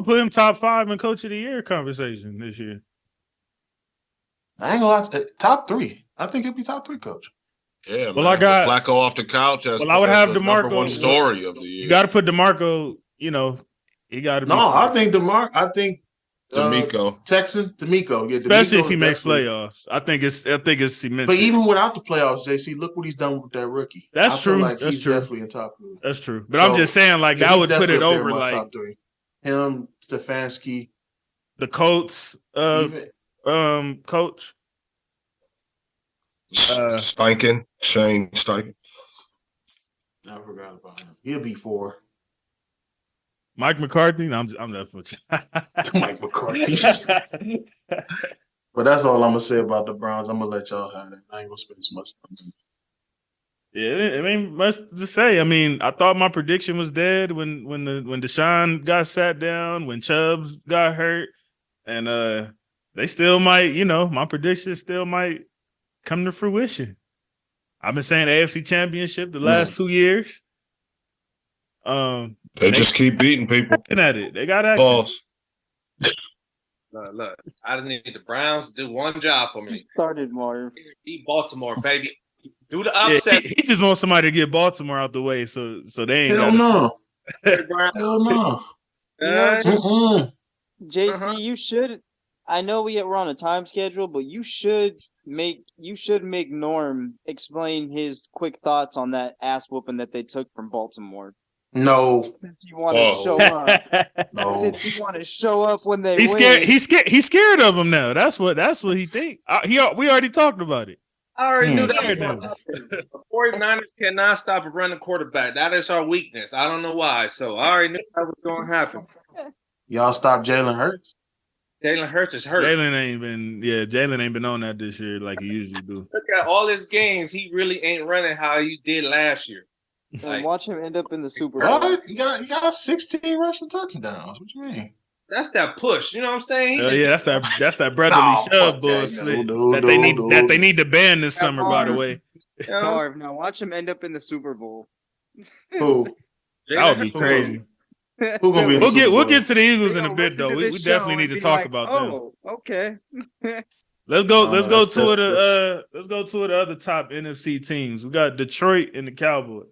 S2: put him top 5 in Coach of the Year conversation this year.
S3: I ain't gonna lie, top 3. I think he'll be top 3 coach.
S4: Yeah, well, I got Flacco off the couch.
S2: I would have DeMarco.
S4: One story of the year.
S2: You got to put DeMarco. you know, he got to be.
S3: No, I
S2: first.
S3: think I think
S4: D'Amico.
S3: Texan D'Amico. Yeah,
S2: Especially
S3: D'Amico
S2: if he makes
S3: definitely.
S2: playoffs. I think it's cemented.
S3: But even without the playoffs, JC, look what he's done with that rookie.
S2: That's
S3: I feel
S2: true.
S3: like
S2: That's
S3: he's
S2: true.
S3: definitely in top 3.
S2: That's true. But I'm just saying, like, that
S3: he's
S2: would put it
S3: definitely up there in
S2: over,
S3: my
S2: like,
S3: top 3. Him, Stefanski,
S2: the Colts coach.
S4: Shane Steichen.
S3: I forgot about him. He'll be 4.
S2: Mike McCarthy. No, I'm left with you.
S3: Mike McCarthy. But that's all I'm gonna say about the Browns. I'm gonna let y'all have it. I ain't gonna spend as much time.
S2: Yeah, I mean, much to say. I mean, I thought my prediction was dead when Deshaun got sat down, when Chubbs got hurt, and they still might, my prediction still might come to fruition. I've been saying AFC Championship the last 2 years.
S4: They just keep beating people.
S2: At it, they got action.
S4: Pause.
S1: Look, I just need the Browns to do one job for me.
S5: Started Marv.
S1: Beat Baltimore, baby. Do the upset.
S2: Yeah, he just wants somebody to get Baltimore out the way, so they ain't.
S3: Hell no.
S1: Hell
S3: no.
S5: JC, you should. I know we're on a time schedule, but you should make Norm explain his quick thoughts on that ass whooping that they took from Baltimore.
S3: No.
S5: Since you want to show up.
S3: No.
S5: Since you want to show up when they
S2: He's
S5: win.
S2: scared. He's scared of him now. That's what he think. We already talked about it.
S1: I already knew that
S2: Scared
S1: was
S2: of
S1: going
S2: him.
S1: to happen. The 49ers cannot stop a running quarterback. That is our weakness. I don't know why. So I already knew that was going to happen.
S3: Y'all stop Jalen Hurts?
S1: Jalen Hurts is hurt.
S2: Jalen ain't been on that this year like he usually do.
S1: Look at all his games. He really ain't running how he did last year.
S5: And watch him end up in the Super Bowl.
S3: What? He got 16 rushing touchdowns. What you mean?
S1: That's that push. You know what I'm saying?
S2: That's that brotherly shove bullshit that they need to ban this summer. By the way,
S5: Marv, now watch him end up in the Super Bowl.
S3: Who?
S2: That would be crazy.
S3: Who gonna be in the Super Bowl?
S2: We'll get to the Eagles in a bit though. We definitely need to talk about them.
S5: Oh, okay.
S2: Let's go to the other top NFC teams. We got Detroit and the Cowboys.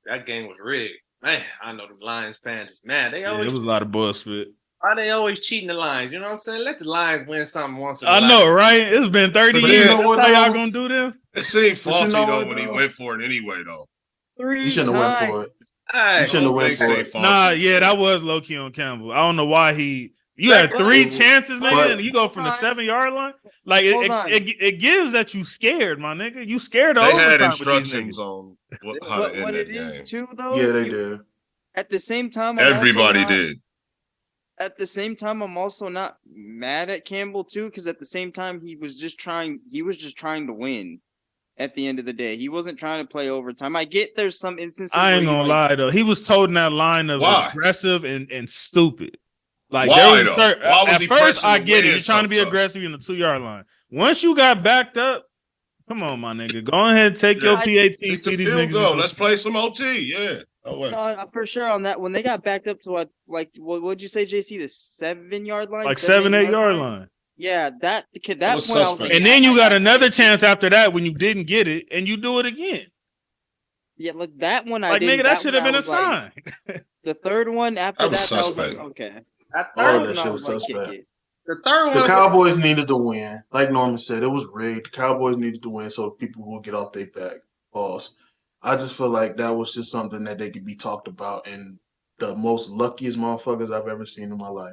S1: That game was rigged. Man, I know the Lions fans is mad. It
S2: was a lot of bullshit.
S1: Why they always cheating the Lions? You know what I'm saying? Let the Lions win something once in a
S2: I
S1: while.
S2: know, right? It's been 30
S3: But
S2: years.
S3: you know what,
S2: That's how y'all
S3: though?
S2: gonna do them?
S4: It seemed faulty
S3: you know
S4: though
S3: what,
S4: when he
S3: though?
S4: went for it anyway though.
S3: You shouldn't have went for it.
S1: Hey,
S3: You shouldn't have went for it.
S2: Nah, yeah, that was low key on Campbell. I don't know why you had 3 chances, nigga, and you go from the 7-yard line. Like it gives that you scared, my nigga. You scared of
S4: They
S2: overtime
S4: had
S2: with these
S4: instructions
S2: niggas.
S4: on how to end
S5: What
S4: that
S5: it is
S4: game.
S5: too, though.
S3: Yeah, they did.
S5: At the same time,
S4: Everybody did.
S5: At the same time, I'm also not mad at Campbell too, because at the same time, he was just trying to win. At the end of the day, he wasn't trying to play overtime. I get there's some instances.
S2: I ain't gonna lie though. He was toting that line of aggressive and stupid. Like
S4: why,
S2: there was certain,
S4: why was
S2: at
S4: he
S2: first
S4: pressing
S2: I
S4: the
S2: get it.
S4: win
S2: You're trying to be
S4: so
S2: aggressive in the 2-yard line. Once you got backed up, come on, my nigga. Go ahead, take your PAT.
S4: It's
S2: See
S4: a
S2: these
S4: field
S2: niggas.
S4: goal. Let's play some OT. Yeah. Oh, wait.
S5: For sure on that. When they got backed up to what would you say, JC? The 7-yard line,
S2: like 7-8-yard line.
S5: Yeah, that point I was like,
S2: and then you got another chance after that when you didn't get it, and you do it again.
S5: Yeah, like that one.
S2: Nigga, that should have been a sign.
S5: The third one after that I was like, okay.
S3: All that shit was suspect.
S1: The third one.
S3: The Cowboys needed to win. Like Norman said, it was rigged. The Cowboys needed to win so people will get off their back. Pause. I just feel like that was just something that they could be talked about, and the most luckiest motherfuckers I've ever seen in my life.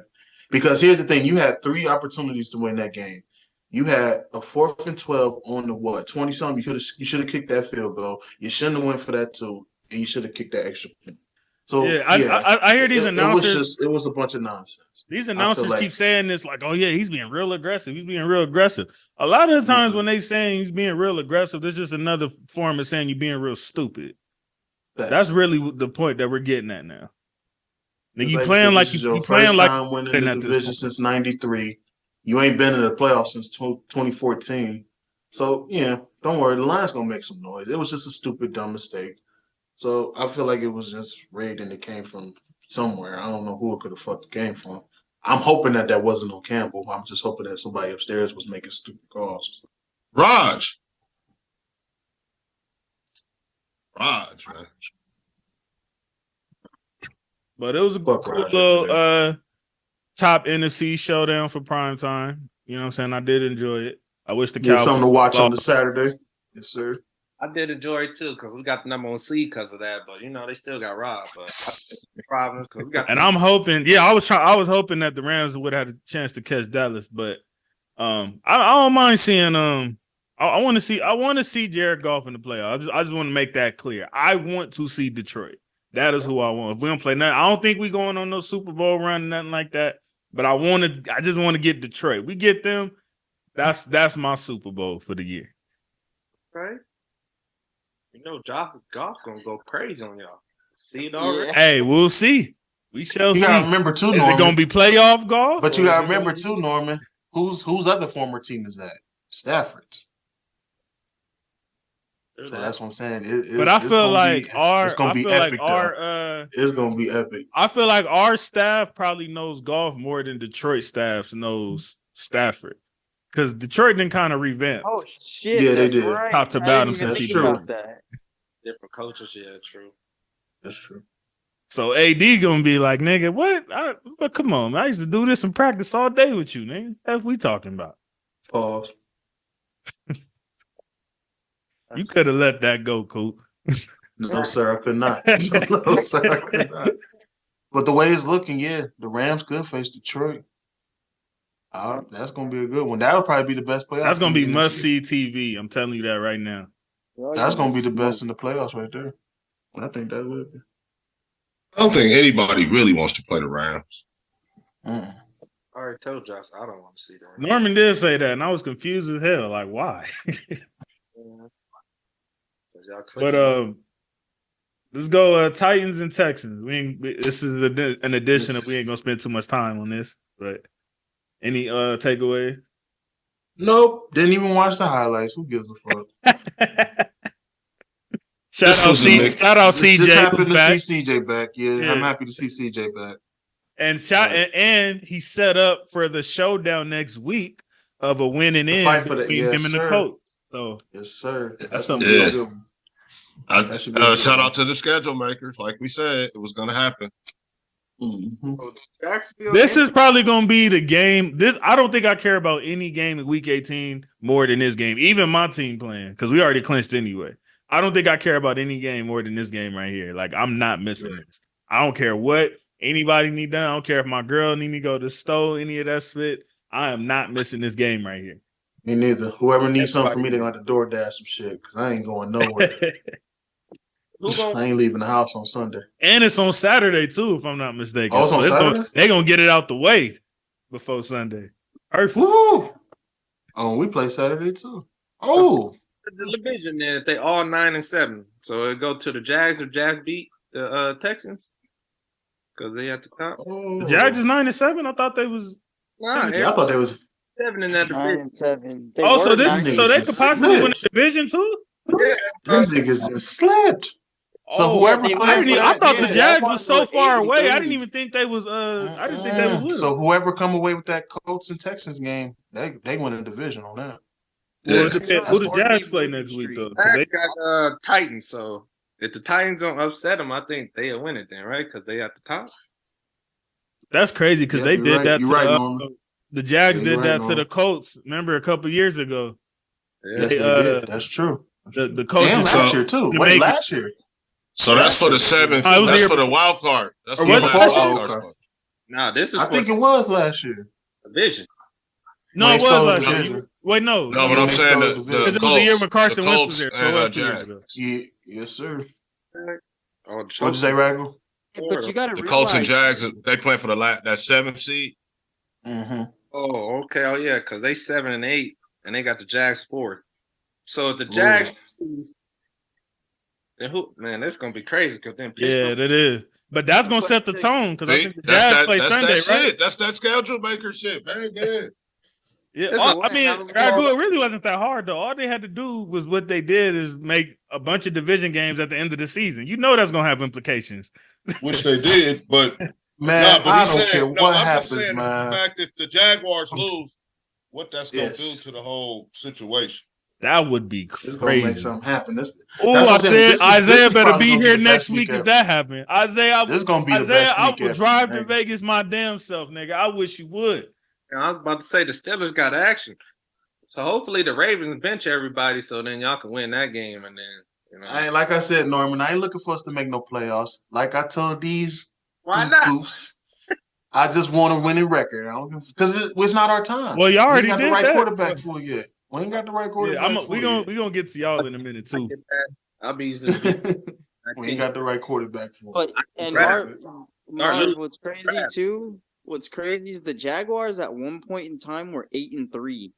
S3: Because here's the thing, you had 3 opportunities to win that game. You had a 4th and 12 on the 20-something. You should have kicked that field goal. You shouldn't have went for that too, and you should have kicked that extra point. So
S2: I hear these announcers.
S3: It was a bunch of nonsense.
S2: These announcers keep saying this like, oh yeah, he's being real aggressive. He's being real aggressive. A lot of the times when they saying he's being real aggressive, there's just another form of saying you're being real stupid. That's really the point that we're getting at now. Nigga, you playing like you playing like
S3: time winning the division since '93. You ain't been in the playoffs since 2014. So yeah, don't worry. The Lions gonna make some noise. It was just a stupid, dumb mistake. So I feel like it was just rigged and it came from somewhere. I don't know who it could have fucked came from. I'm hoping that wasn't on Campbell. I'm just hoping that somebody upstairs was making stupid calls.
S4: Raj, man.
S2: But it was a
S3: Fuck
S2: cool
S3: Roger,
S2: little top NFC showdown for prime time. You know what I'm saying? I did enjoy it. I wish the
S3: Get
S2: Cowboys
S3: something to watch on the
S2: lost.
S3: Saturday. Yes, sir.
S1: I did enjoy it too because we got the number 1 seed because of that. But they still got robbed. But problem because we got.
S2: And I'm hoping, I was hoping that the Rams would have had a chance to catch Dallas, but I don't mind seeing I want to see Jared Goff in the playoffs. I just want to make that clear. I want to see Detroit. That is who I want. If we don't play nothing, I don't think we going on no Super Bowl run, nothing like that. But I just want to get Detroit. We get them. That's my Super Bowl for the year.
S1: Right. Goff gonna go crazy on y'all. See it already.
S2: Hey, we'll see. We shall see.
S3: You gotta remember too, Norman.
S2: Is it gonna be playoff golf?
S3: But you gotta remember too, Norman. Whose other former team is that? Stafford's. So that's what I'm saying.
S2: But I feel like
S3: it's gonna be epic. It's gonna be epic.
S2: I feel like our staff probably knows golf more than Detroit staff knows Stafford. Because Detroit didn't kind of revamp.
S5: Oh shit!
S3: Yeah, they did.
S5: Right.
S2: Top to bottom since he
S3: true.
S1: Different coaches, yeah, true.
S3: That's true.
S2: So AD gonna be like, nigga, what? But come on, man. I used to do this in practice all day with you, nigga. That's what we talking about.
S3: Pause.
S2: You could have let that go, Coop.
S3: No, sir, I could not. No, sir, I could not. But the way it's looking, yeah, the Rams could face Detroit. That's gonna be a good one. That'll probably be the best playoff.
S2: That's gonna be must-see TV. I'm telling you that right now.
S3: That's gonna be the best in the playoffs right there. I think that would be.
S4: I don't think anybody really wants to play the Rams.
S1: I already told Josh I don't want to see that.
S2: Norman did say that, and I was confused as hell. Like, why? But let's go Titans and Texans. This is an addition that we ain't gonna spend too much time on this. But any takeaway?
S3: Nope. Didn't even watch the highlights. Who gives a fuck?
S2: Shout out CJ.
S3: Just happy to see CJ back. Yeah, I'm happy to see CJ back.
S2: And and he set up for the showdown next week of a winning in between him and the Colts. So
S3: yes, sir.
S2: That's something good.
S4: Shout out to the schedule makers. Like we said, it was going to happen.
S3: Mm-hmm.
S2: This is probably going to be the game. I don't think I care about any game in Week 18 more than this game. Even my team playing, because we already clinched anyway. I don't think I care about any game more than this game right here. Like, I'm not missing this. I don't care what anybody need done. I don't care if my girl need me to go to the store, any of that shit. I am not missing this game right here.
S3: Me neither. Whoever needs something from me, they got to DoorDash some shit because I ain't going nowhere. I ain't leaving the house on Sunday.
S2: And it's on Saturday too, if I'm not mistaken.
S3: Oh, it's on Saturday?
S2: They're going to get it out the way before Sunday. Perfect.
S3: Woo! Oh, we play Saturday too. Oh.
S1: The division, man, they all 9-7. So it go to the Jags or Jags beat the Texans because they at the top.
S3: Oh.
S2: The Jags is 9-7. I thought they was.
S1: Nah,
S3: I thought they was
S1: 7 in that division.
S5: 9-7.
S2: So they could possibly win the division too.
S3: Yeah, them niggas just slept. So whoever
S2: I thought the Jags was so far away. I didn't even think they was. I didn't think they was. Winning.
S3: So whoever come away with that Colts and Texans game, they win a division on that.
S2: Well, who the Jags play next week though?
S1: Jags got Titans. So if the Titans don't upset them, I think they'll win it then, right? Because they at the top.
S2: That's crazy because they did that to the Jags did that to the Colts. Remember a couple years ago?
S3: Yes, they did. That's true.
S2: The Colts
S3: last year too. Wait, last year.
S4: So that's for the 7th. That's for the wild card. That's for the wild card.
S1: Nah, this is.
S3: I think it was last year.
S1: Division.
S2: No, it was last year. Wait, no.
S4: No, but I'm saying
S2: because it was the year when Carson Wentz was there. So it was 2 years ago.
S3: Yeah, yes, sir.
S1: What'd
S3: you say, Raggle?
S5: But you got to
S4: the Colts and Jags. They playing for that 7th seed.
S3: Mm-hmm.
S1: Oh, okay. Oh, yeah, because they 7 and 8, and they got the Jags 4th. So if the Jags lose, then man, that's gonna be crazy. Because then
S2: that is. But that's gonna set the tone because I think the Jags play Sunday, right?
S4: That's that schedule maker shit, man.
S2: Yeah, I mean, it really wasn't that hard though. All they had to do was what they did is make a bunch of division games at the end of the season. You know that's gonna have implications.
S4: Which they did, but
S3: man, I don't care what happens, man.
S4: In fact, if the Jaguars lose, what that's gonna do to the whole situation?
S2: That would be
S3: It's gonna make
S2: crazy.
S3: something happen. That's
S2: Oh,
S3: what I'm saying.
S2: Isaiah better
S3: probably
S2: be
S3: gonna
S2: here
S3: the
S2: next
S3: best
S2: week if
S3: ever.
S2: that happened. Isaiah,
S3: This is gonna be the best
S2: I
S3: week
S2: would
S3: ever,
S2: drive to
S3: man.
S2: Vegas my damn self, nigga. I wish you would.
S1: I was about to say the Steelers got action, so hopefully the Ravens bench everybody, so then y'all can win that game, and then
S3: Like I said, Norman, I ain't looking for us to make no playoffs. Like I told these
S1: why not?
S3: goofs, I just want a winning record. Because it's not our time.
S2: Well, y'all already
S3: we ain't got
S2: did
S3: the right
S2: that,
S3: quarterback
S2: so.
S3: for it yet. We ain't got the right
S2: Yeah,
S3: quarterback
S2: we gonna get to y'all in a minute too.
S1: I'll be using the
S3: We ain't got the right quarterback for it.
S5: But and
S1: Right.
S5: Marv, what's crazy too? What's crazy is the Jaguars at one point in time were 8-3.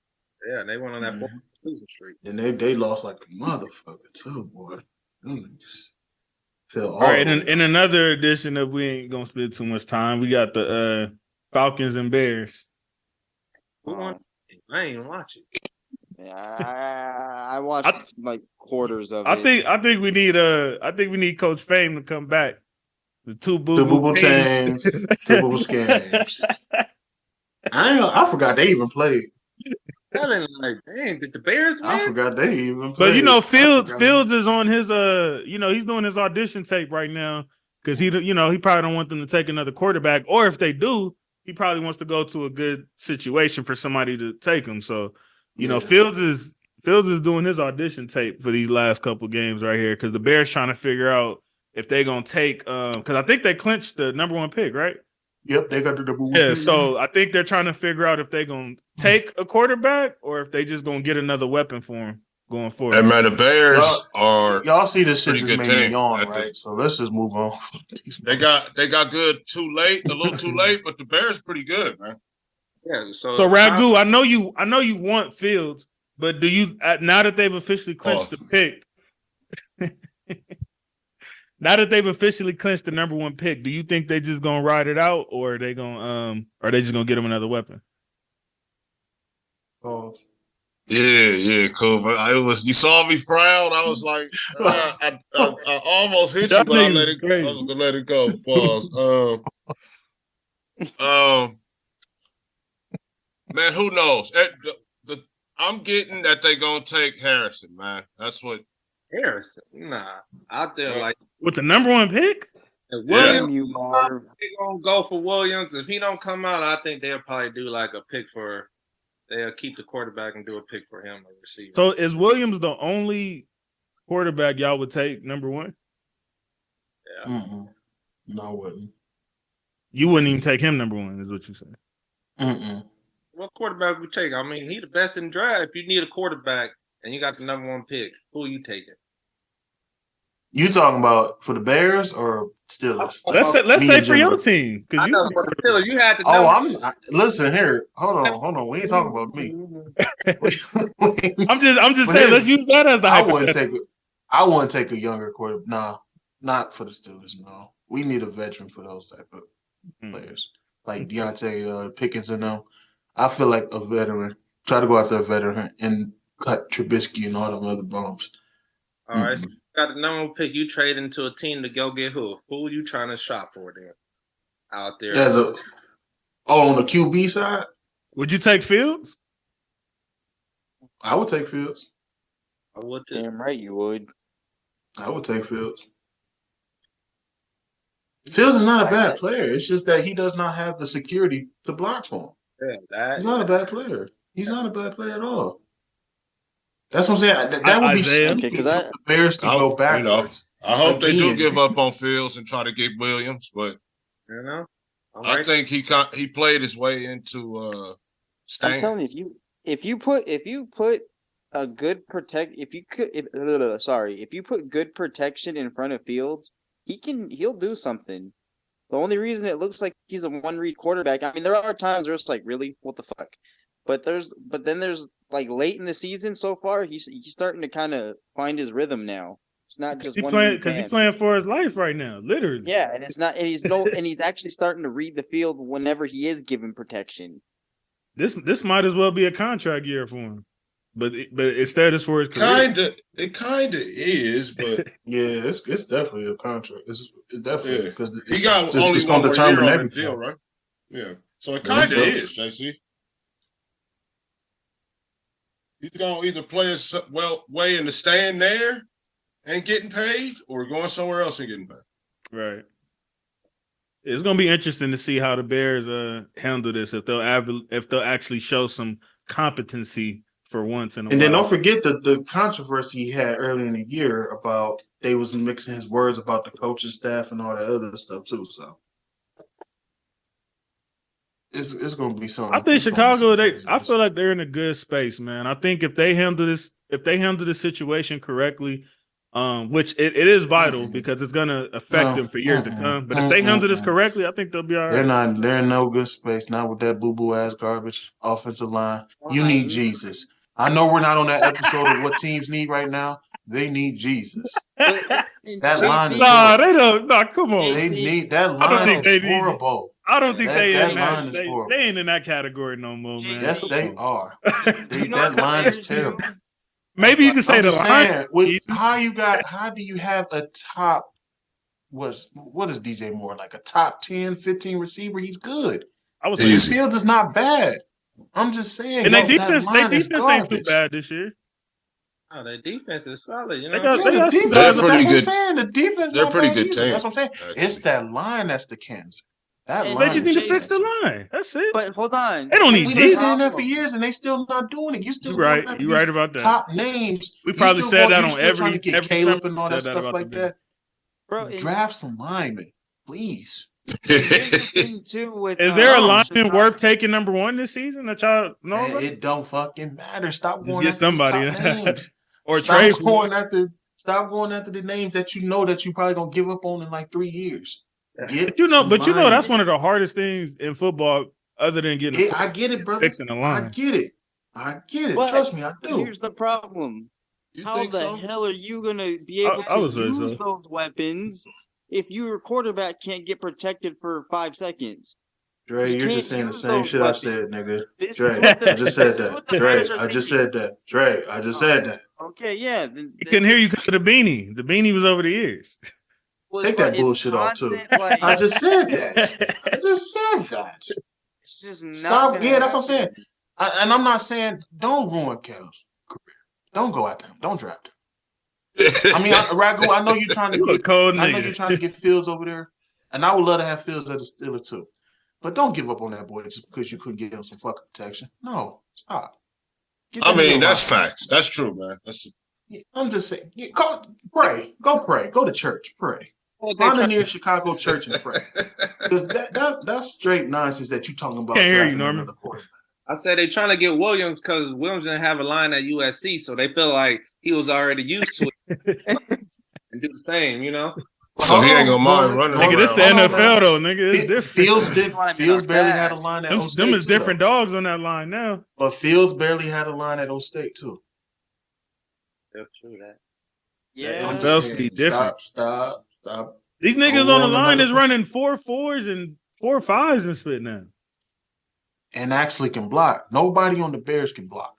S1: Yeah, they went on that losing streak.
S3: And they lost like a motherfucker too, boy.
S2: All right, in another edition of we ain't gonna spend too much time, we got the Falcons and Bears.
S1: Who won? I ain't even watching.
S5: Yeah, I watched like quarters of it.
S2: I think we need Coach Fame to come back. The two boo
S3: teams, two boo scams. I forgot they even played.
S1: Like, dang, did the Bears win?
S3: I forgot they even played.
S2: But you know, Fields is on his he's doing his audition tape right now because he probably don't want them to take another quarterback, or if they do, he probably wants to go to a good situation for somebody to take him. So, you know, Fields is doing his audition tape for these last couple games right here because the Bears trying to figure out if they're gonna take because I think they clinched the number 1 pick, right?
S3: Yep, they got the number 1
S2: pick. Yeah,
S3: pick.
S2: so I think they're trying to figure out if they're gonna take a quarterback or if they just gonna get another weapon for him going forward.
S4: And man, the Bears
S3: y'all see this shit just made me yawn,
S4: right?
S3: So let's just move on.
S4: They got good a little too late, but the Bears pretty good, man.
S1: Yeah. So
S2: Ragu, I know you want Fields, but do you now that they've officially clinched the pick? Now that they've officially clinched the number 1 pick, do you think they just gonna ride it out, or are they just gonna get him another weapon?
S4: Yeah, cool. But you saw me frown. I was like, I almost hit you, but I let it. I was gonna let it go. Pause. Man, who knows? I'm getting that they gonna take Harrison, man. That's what.
S1: Harrison, nah, out there like
S2: with the number 1 pick.
S1: Williams, they gonna go for Williams. If he don't come out, I think they'll probably do like a pick for. They'll keep the quarterback and do a pick for him, a receiver.
S2: So is Williams the only quarterback y'all would take number 1?
S1: Yeah.
S3: Mm-mm. No, I wouldn't.
S2: You wouldn't even take him number 1, is what you're saying.
S3: Mm-mm.
S1: What quarterback would you take? I mean, he the best in the draft. If you need a quarterback and you got the number 1 pick, who are you taking?
S3: You talking about for the Bears or Steelers?
S2: Let's say for your team, because
S1: I know for the Steelers you had to.
S3: Listen here. Hold on. We ain't talking about me.
S2: I'm just saying. Let's use that as the hypothetical.
S3: I wouldn't take a younger quarterback. Nah, not for the Steelers. No, we need a veteran for those type of players, like Deontay Pickens and them. I feel like a veteran. Try to go after a veteran and cut Trubisky and all them other bums.
S1: All right. So got the number 1 pick. You trade into a team to go get who? Who are you trying to shop for then? Out there.
S3: On the QB side?
S2: Would you take Fields?
S3: I would take Fields.
S1: I would too.
S5: Damn right you would.
S3: I would take Fields. Fields is not a bad player. It's just that he does not have the security to block for him.
S1: Yeah,
S3: he's not a bad player. He's not a bad player at all. That's what I'm saying. That would be stupid for the Bears to go backwards.
S4: I hope they do give up on Fields and try to get Williams, but I think he played his way into staying.
S5: I'm telling you, if you put a good if you put good protection in front of Fields, he'll do something. The only reason it looks like he's a 1-read quarterback, I mean, there are times where it's like, really, what the fuck? But then there's like late in the season so far, he's starting to kind of find his rhythm now. It's not just
S2: he's playing for his life right now, literally.
S5: Yeah, and it's not, and he's actually starting to read the field whenever he is given protection.
S2: This might as well be a contract year for him, but instead it's for his career.
S4: It kind of is, but
S3: yeah, it's definitely a contract. It's definitely because
S4: he got only one more year on the deal, right? Yeah, so it kind of is, JC. He's going to either play his way in the stand there and getting paid, or going somewhere else and getting paid.
S2: Right. It's gonna be interesting to see how the Bears handle this, if they'll actually show some competency for once in a while.
S3: And then don't forget the controversy he had earlier in the year about they was mixing his words about the coaching staff and all that other stuff too. So it's gonna be something.
S2: I think Chicago, I feel like they're in a good space, man. I think if they handle the situation correctly, which it is vital because it's gonna affect them for years to come. But if they handle this correctly, I think they'll be all right.
S3: They're in no good space, not with that boo-boo ass garbage offensive line. You need Jesus. I know we're not on that episode of what teams need right now. They need Jesus. That line is
S2: they don't. Nah, come on.
S3: They need that line is horrible.
S2: I don't think they
S3: ain't
S2: in that category no more, man.
S3: Yes, they are. That line is terrible.
S2: Maybe you can say the line.
S3: How do you have a top? What is DJ Moore, like a top 10, 15 receiver? He's good.
S2: I was saying
S3: Fields is not bad. I'm just saying.
S2: And their defense ain't too bad this year.
S1: Oh, their defense is solid. You know,
S3: they're pretty good. The defense,
S4: they're pretty good team.
S3: That's what I'm saying. Actually. It's that line that's the cancer.
S2: They just need to fix the line. That's it.
S5: But hold on,
S2: they don't need Jesus.
S3: We've been saying that for years, and they still not doing it.
S2: You're right about that.
S3: Top names.
S2: We probably said that on every
S3: Caleb and all that stuff like that.
S5: Bro,
S3: draft some linemen, please.
S2: Is there a lineman worth taking number one this season that y'all know about?
S3: It don't fucking matter. Stop going
S2: get somebody or
S3: stop going after the names that you know that you probably gonna give up on in like 3 years.
S2: But you know that's one of the hardest things in football, other than getting.
S3: I get it, brother.
S2: Fixing the line.
S3: I get it. But trust me, I do.
S5: Here's the problem. How the hell are you gonna be able to use those weapons if your quarterback can't get protected for 5 seconds?
S3: Dre, you're just saying the same shit I said, nigga. Dre, I just said that. Dre, I just said that. Dre, I just said that.
S5: Okay, yeah.
S2: You couldn't hear you because of the beanie. The beanie was over the ears.
S3: Take that bullshit off too. I just said that. Stop. Yeah, that's what I'm saying. And I'm not saying don't ruin Cal's career. Don't go at them. Don't draft him. I mean, Ragu, I know you're trying to get. I know you're trying to get Fields over there, and I would love to have Fields as a Steeler too. But don't give up on that boy just because you couldn't get him some fucking protection. No, stop.
S4: That's facts. That's true, man.
S3: I'm just saying. Pray. Go pray. Go to church. Pray. Find a near Chicago church and pray. Because that's straight nonsense that you're talking about.
S2: Can't hear you, Norman.
S1: I said they're trying to get Williams because Williams didn't have a line at USC, so they feel like he was already used to it and do the same, you know?
S4: So he ain't gonna mind running.
S2: Nigga, this the NFL though, nigga. It's
S3: different. Fields barely had a line at O State.
S2: Them is different dogs on that line now.
S3: But Fields barely had a line at O State too.
S1: That's true that.
S5: Yeah.
S2: NFL be different.
S3: Stop.
S2: These niggas on the line is running 4.4s and 4.5s and spit now.
S3: And actually can block. Nobody on the Bears can block.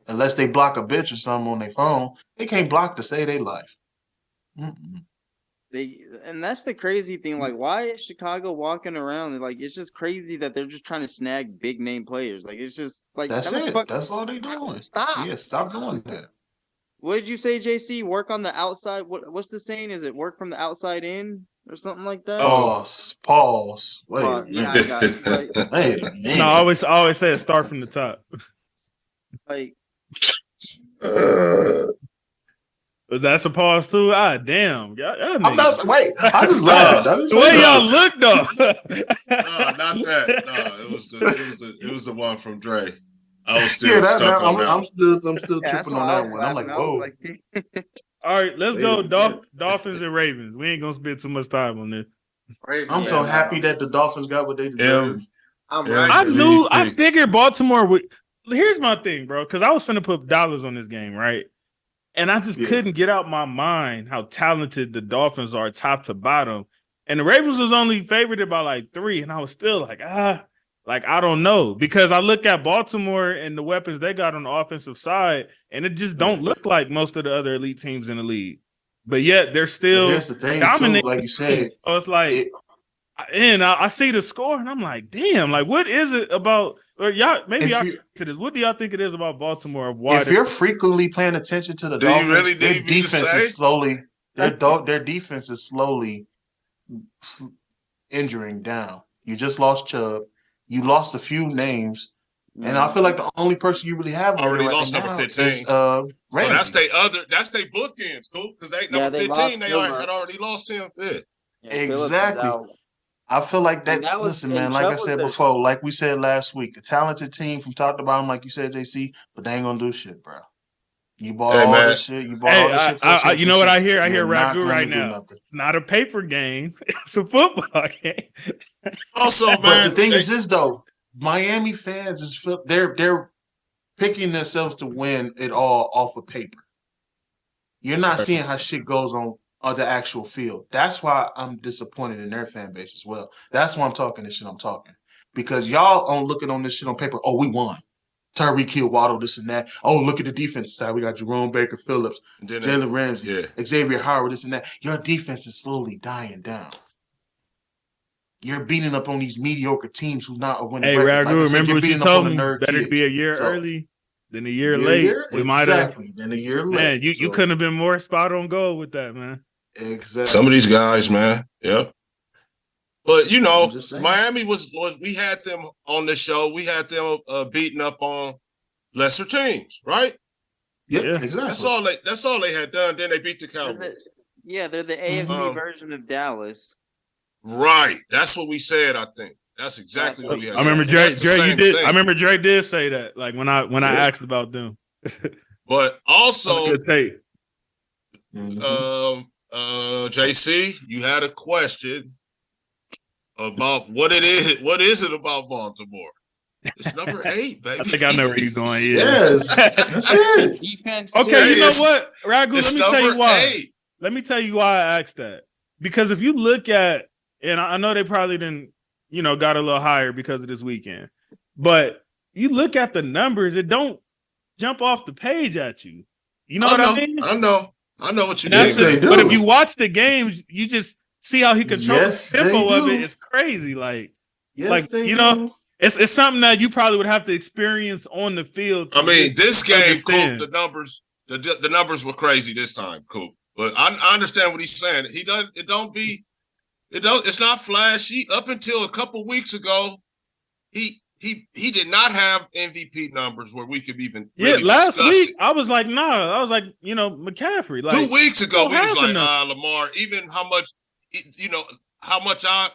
S3: Unless they block a bitch or something on their phone, they can't block to save their life.
S5: And that's the crazy thing. Like, why is Chicago walking around? Like, it's just crazy that they're just trying to snag big name players. Like, it's just like
S3: that's it. That's all they doing.
S5: Stop.
S3: Yeah, stop doing that.
S5: What did you say, JC? Work on the outside. What's the saying? Is it work from the outside in or something like that?
S3: Pause. Wait a minute.
S5: Yeah, I got it.
S3: Wait a minute.
S2: No, I always say start from the top.
S5: Like,
S2: that's a pause too. Damn.
S3: I'm not. Wait. I just laughed.
S2: The way y'all look though.
S4: No, not that. No, it was the one from Dre. I was still stuck on that.
S3: I'm still tripping on that one. I'm like, whoa.
S2: All right, let's go. Dolphins and Ravens. We ain't gonna spend too much time on this.
S3: I'm so happy that the Dolphins got what they deserve.
S2: I figured Baltimore would. Here's my thing, bro, because I was finna put dollars on this game, right? And I just couldn't get out my mind how talented the Dolphins are top to bottom. And the Ravens was only favored by like 3, and I was still like, I don't know. Because I look at Baltimore and the weapons they got on the offensive side, and it just don't look like most of the other elite teams in the league. But yet they're still
S3: here's the thing,
S2: dominating.
S3: too, like you said.
S2: So it's like, And I see the score, and I'm like, damn, like what is it about? Or y'all, maybe y'all to this. What do y'all think it is about Baltimore? Why
S3: if you're frequently paying attention to the
S4: Do you
S3: Dolphins,
S4: really
S3: their
S4: need me to
S3: defense
S4: say?
S3: is slowly their defense is slowly injuring down. You just lost Chubb. You lost a few names. And I feel like the only person you really have
S4: Already
S3: right
S4: lost
S3: now
S4: number 15.
S3: is
S4: So
S3: Ramsey.
S4: that's they bookends, cool. Because they number
S5: they
S4: 15, they
S5: lost
S4: had already lost him. Yeah.
S3: Exactly. I feel like that. Listen, man, like I said before, like we said last week, a talented team from top to bottom, like you said, JC, but they ain't gonna do shit, bro. You bought all this shit. You bought all this shit for a championship.
S2: You know what I hear? I hear
S3: not
S2: Ragu right now. It's not a paper game. It's a football game.
S4: Also, man,
S3: but the thing is this though, Miami fans is they're picking themselves to win it all off of paper. You're not seeing how shit goes on the actual field. That's why I'm disappointed in their fan base as well. That's why I'm talking this shit I'm talking. Because y'all on looking on this shit on paper, oh, we won. Tyreek Hill, Waddle, this and that. Oh, look at the defense side. We got Jerome Baker, Phillips, Jalen Ramsey, Xavier Howard, this and that. Your defense is slowly dying down. You're beating up on these mediocre teams who's not a winning record.
S2: Hey, Ragu, remember what you told me? Better
S3: kids.
S2: be a year early than a year late. We might have
S3: than a year late.
S2: Man, you couldn't have been more spot on goal with that, man.
S3: Exactly.
S4: Some of these guys, man. Yep. But you know, Miami was we had them on this show. We had them beating up on lesser teams, right?
S3: Yeah, exactly.
S4: That's all they had done. Then they beat the Cowboys.
S5: They're the AFC version of Dallas.
S4: Right. That's what we said, I think. That's exactly what we had.
S2: I remember Dre you did. I remember Dre did say that, like when I asked about them.
S4: But also
S2: good tape.
S4: JC, you had a question about what it is. What is it about Baltimore? It's number 8, baby.
S2: I think I know where you're going.
S3: Yes. That's it.
S5: Defense.
S2: Okay, you know what, Ragu? Let me tell you why.
S4: 8.
S2: Let me tell you why I asked that. Because if you look at, and I know they probably didn't, got a little higher because of this weekend, but you look at the numbers, it don't jump off the page at you. You know what I mean?
S4: I know what you mean.
S3: Yes, they do.
S2: But if you watch the games, you just see how he controls the tempo of it. It's crazy. Like, it's something that you probably would have to experience on the field.
S4: I mean, this game, Coop, the numbers were crazy this time, Coop. But I understand what he's saying. It's not flashy. Up until a couple weeks ago, he did not have MVP numbers where we could even really
S2: last week
S4: it.
S2: I was like, nah. I was like, McCaffrey. Like
S4: 2 weeks ago, we was like, Lamar. Even how much I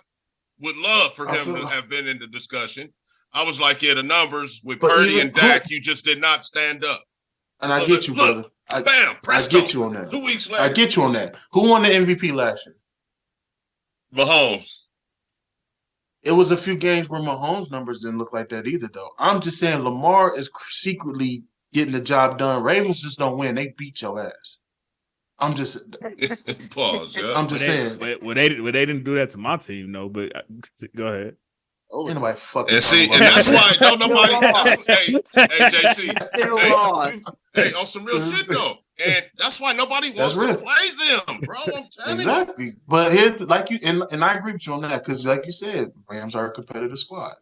S4: would love for him to have been in the discussion. I was like, the numbers with Purdy and Dak, you just did not stand up.
S3: And I get you, brother.
S4: Bam, presto.
S3: I get you on that.
S4: 2 weeks later.
S3: I get you on that. Who won the MVP last year?
S4: Mahomes.
S3: It was a few games where Mahomes' numbers didn't look like that either, though. I'm just saying Lamar is secretly getting the job done. Ravens just don't win. They beat your ass. I'm just
S4: pause. Yeah.
S3: I'm just saying.
S2: They didn't do that to my team, no. But go ahead.
S3: Oh, ain't nobody fucking.
S4: And see, and that's why nobody. Hey, JC. Hey, on some real shit though, and that's why nobody wants to play them, bro. I'm telling you.
S3: Exactly. But here's and I agree with you on that because, like you said, Rams are a competitive squad.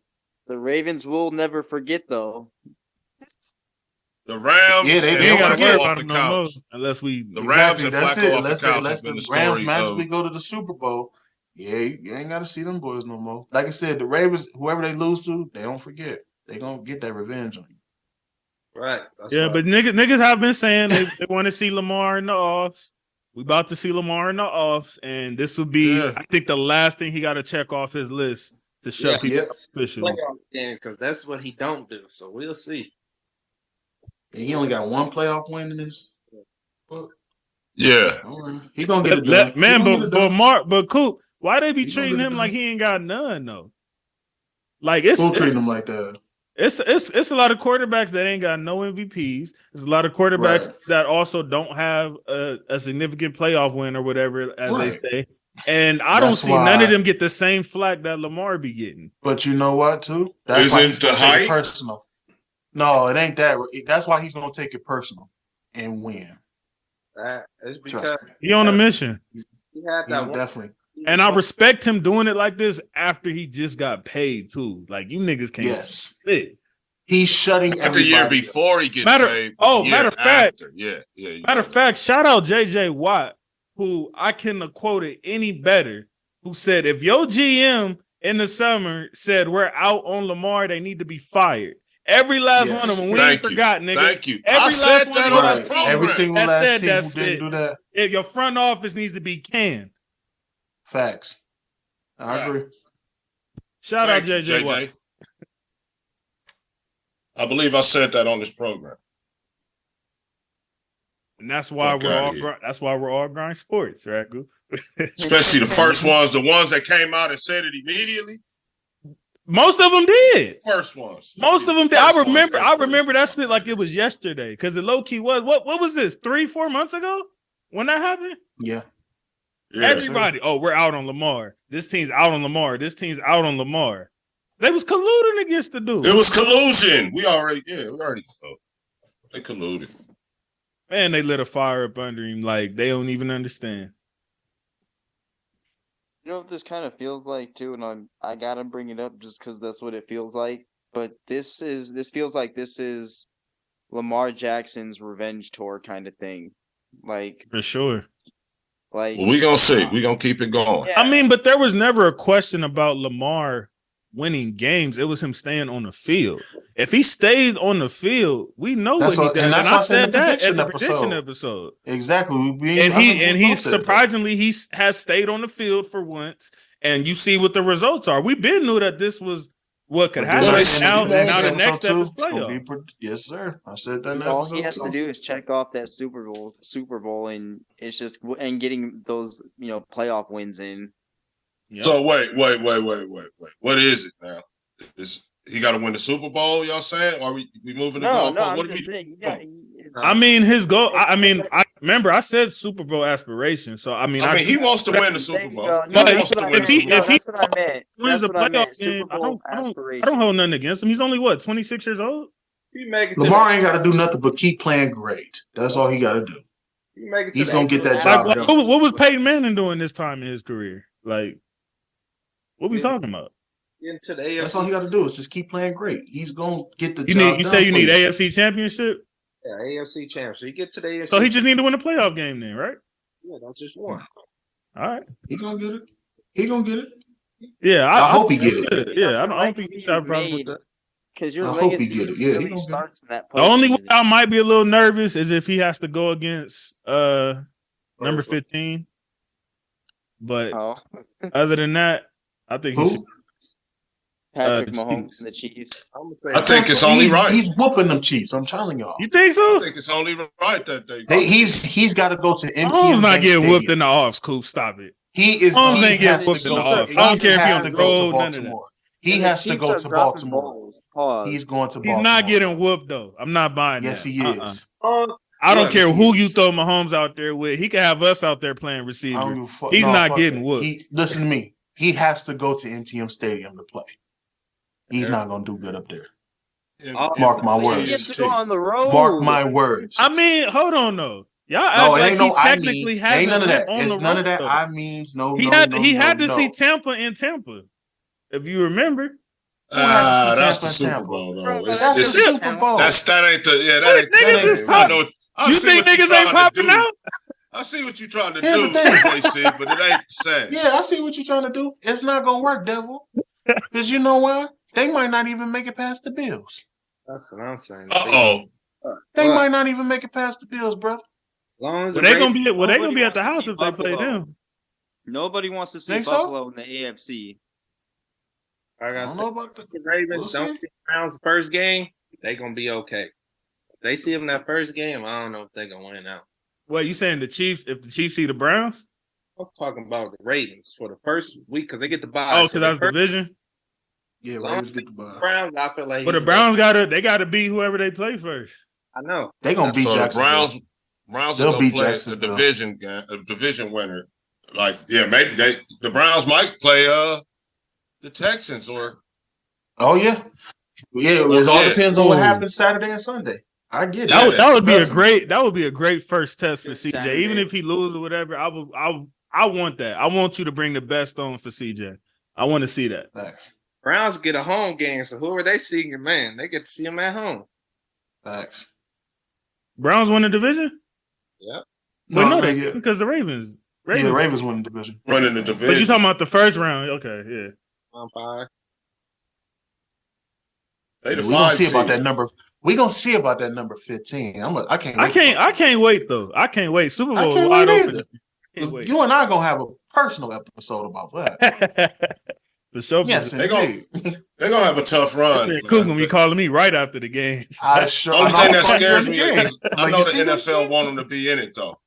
S5: The Ravens will never forget, though.
S4: The Rams,
S2: they ain't got to worry about them no more unless we.
S4: The Rams and Flacco off the couch has been the story.
S3: Rams magically go to the Super Bowl. Yeah, you ain't got to see them boys no more. Like I said, the Ravens, whoever they lose to, they don't forget. They gonna get that revenge on you.
S1: Right.
S2: But niggas have been saying they want to see Lamar in the offs. We about to see Lamar in the offs, and this would be, I think, the last thing he got to check off his list to shut people officially.
S1: Playoff games, because that's what he don't do. So we'll see.
S3: And he only got one playoff win in this. Well, he gonna get it done.
S2: Man, but Coop, why they be treating him like he ain't got none though? Like it's
S3: treating him like that.
S2: It's a lot of quarterbacks that ain't got no MVPs. There's a lot of quarterbacks that also don't have a significant playoff win or whatever, as they say. And I don't see none of them get the same flack that Lamar be getting.
S3: But you know what, too? That's why he's gonna take it personal. No, it ain't that. That's why he's gonna take it personal and win.
S1: It's because
S2: he on a mission.
S1: He had that.
S3: Definitely.
S1: He
S2: And I respect him doing it like this after he just got paid too. Like you niggas can't spit.
S3: He's shutting
S4: Not the
S3: everybody
S4: year
S3: up.
S4: before he gets paid.
S2: Matter of fact,
S4: yeah.
S2: Matter of fact, shout out JJ Watt, who I couldn't have quoted any better, who said, if your GM in the summer said we're out on Lamar, they need to be fired. Every last one of them. We ain't forgot, nigga.
S4: Thank you.
S2: Every
S4: I said that on this program.
S3: Every single
S2: that
S3: last
S2: said
S3: team
S2: that's
S3: who didn't
S2: it.
S3: do that.
S2: If your front office needs to be canned.
S3: Facts. I agree.
S2: Shout out JJ Watt.
S4: I believe I said that on this program.
S2: And that's why we're all grind sports, right?
S4: Especially the first ones, the ones that came out and said it immediately.
S2: Most of them did.
S4: First ones.
S2: Most of them did. I remember that spit like it was yesterday because the low key was what was this 3-4 months ago when that happened?
S3: Yeah.
S2: Everybody, we're out on Lamar. This team's out on Lamar. This team's out on Lamar. They was colluding against the dude.
S4: It was collusion. We already know. They colluded.
S2: Man, they lit a fire up under him like they don't even understand.
S5: You know what this kind of feels like too, and I gotta bring it up just because that's what it feels like. But this feels like this is Lamar Jackson's revenge tour kind of thing, like
S2: for sure.
S5: Like
S4: we gonna see. We gonna keep it going.
S2: Yeah. I mean, but there was never a question about Lamar winning games. It was him staying on the field. If he stays on the field, we know what he does. And I said that at the prediction episode.
S3: Exactly.
S2: And he surprisingly he has stayed on the field for once. And you see what the results are. We been knew that this was what could happen. Now the next step is playoff.
S3: Yes, sir. I said that.
S5: All he has to do is check off that Super Bowl, and it's just getting those playoff wins in.
S4: Yep. So wait. What is it now? He got to win the Super Bowl? Y'all saying? Or are we moving the goal?
S5: No.
S4: What are we?
S2: I mean, his goal. I remember I said Super Bowl aspiration. So I mean,
S4: he wants to win the Super Bowl.
S2: But if he wins the playoff game, I don't hold nothing against him. He's only 26 years old.
S3: Lamar ain't got to do nothing but keep playing great. That's all he got to do. He's gonna get that job done.
S2: What was Peyton Manning doing this time in his career? Like, what we talking about?
S1: Into the AFC.
S3: That's all he got to do is just keep playing great. He's gonna get the job.
S2: You say you need AFC championship?
S1: Yeah, AFC champ. So you get to the AFC.
S2: So he just need to win a playoff game then, right?
S1: Yeah, that's just one.
S2: All right.
S3: He gonna get it.
S2: Yeah,
S3: I hope he get it.
S2: Yeah, I don't think he should have a problem with that.
S5: Because your legacy really starts in that.
S2: The only way I might be a little nervous is if he has to go against number 15. But other than that, I think he should.
S5: Patrick Mahomes and the Chiefs.
S4: I think it's only right.
S3: He's whooping them Chiefs. I'm telling y'all.
S2: You think so?
S4: I think it's only right that
S3: he's got to go to MTM.
S2: Mahomes not getting whooped in the offs. Coop, stop it.
S3: He is.
S2: Mahomes ain't getting whooped in the offs. I don't care if he on the road. None of that.
S3: He has to go to Baltimore. He's going to Baltimore.
S2: He's not getting whooped though. I'm not buying that.
S3: Yes, he is.
S2: I don't care who you throw Mahomes out there with. He can have us out there playing receiver. He's not getting whooped.
S3: Listen to me. He has to go to MTM Stadium to play. He's not gonna do good up there. Mark my words.
S5: He gets to go on the road.
S3: Mark my words.
S2: I mean, hold on though. Y'all act like he technically hasn't
S3: ain't none of that.
S2: on
S3: It's
S2: the
S3: none
S2: road,
S3: of that.
S2: though.
S3: I means no.
S2: He had to see Tampa in Tampa, if you remember.
S4: That's the Super Bowl, though.
S3: That's the Super Bowl.
S4: That ain't the.
S2: You think niggas ain't popping out?
S4: I see what you're trying to do, JC, but it ain't the same.
S3: Yeah, I see what you're trying to do. It's not gonna work, devil. Because you know why? They might not even make it past the Bills.
S1: That's what I'm saying.
S3: They might not even make it past the Bills, brother.
S2: They gonna be at the house if they play them.
S5: Nobody wants to see Buffalo in the AFC.
S1: I don't know about the Ravens. Don't see the Browns first game. They gonna be okay. If they see them in that first game, I don't know if they gonna win out.
S2: What you saying? The Chiefs? If the Chiefs see the Browns?
S1: I'm talking about the Ravens for the first week because they get the bye.
S2: Oh, because that's division.
S3: Yeah, Ravens get the bye.
S1: Browns, I feel like.
S2: But the Browns gotta beat whoever they play first.
S1: I know
S3: they gonna beat Jacksonville.
S4: Browns will beat Jacksonville. A division winner. Like maybe the Browns might play the Texans or.
S3: Oh yeah, it all depends on what happens Saturday and Sunday. I get it.
S2: That would be a great first test for CJ. Even if he loses or whatever, I I want that. I want you to bring the best on for CJ. I want to see that.
S3: Facts.
S1: Browns get a home game, so whoever they see, man, they get to see them at home.
S3: Facts.
S2: Browns win the division?
S1: Yeah.
S2: But no, they
S3: yeah.
S2: didn't because the Ravens.
S3: Yeah, the Ravens win the division.
S4: Running the division.
S2: But you talking about the first round? Okay, yeah.
S4: They the
S3: We're gonna
S4: 5
S3: see about
S4: seed.
S3: that number. We're gonna see about that number 15. I can't wait.
S2: I can't wait though. I can't wait. Super
S3: I
S2: Bowl
S3: can't
S2: wide
S3: wait
S2: open.
S3: either.
S2: Can't wait.
S3: You and I gonna have a personal episode about that.
S2: The show.
S3: Yes,
S4: They gonna have a tough run.
S2: Cook gonna be calling me right after the game.
S3: I sure.
S4: Only thing that
S3: I'm
S4: scares
S3: in
S4: me
S3: the game.
S4: is I
S3: Like,
S4: know
S3: you
S4: the
S3: see what I'm
S4: NFL
S3: saying?
S4: want them to be in it though.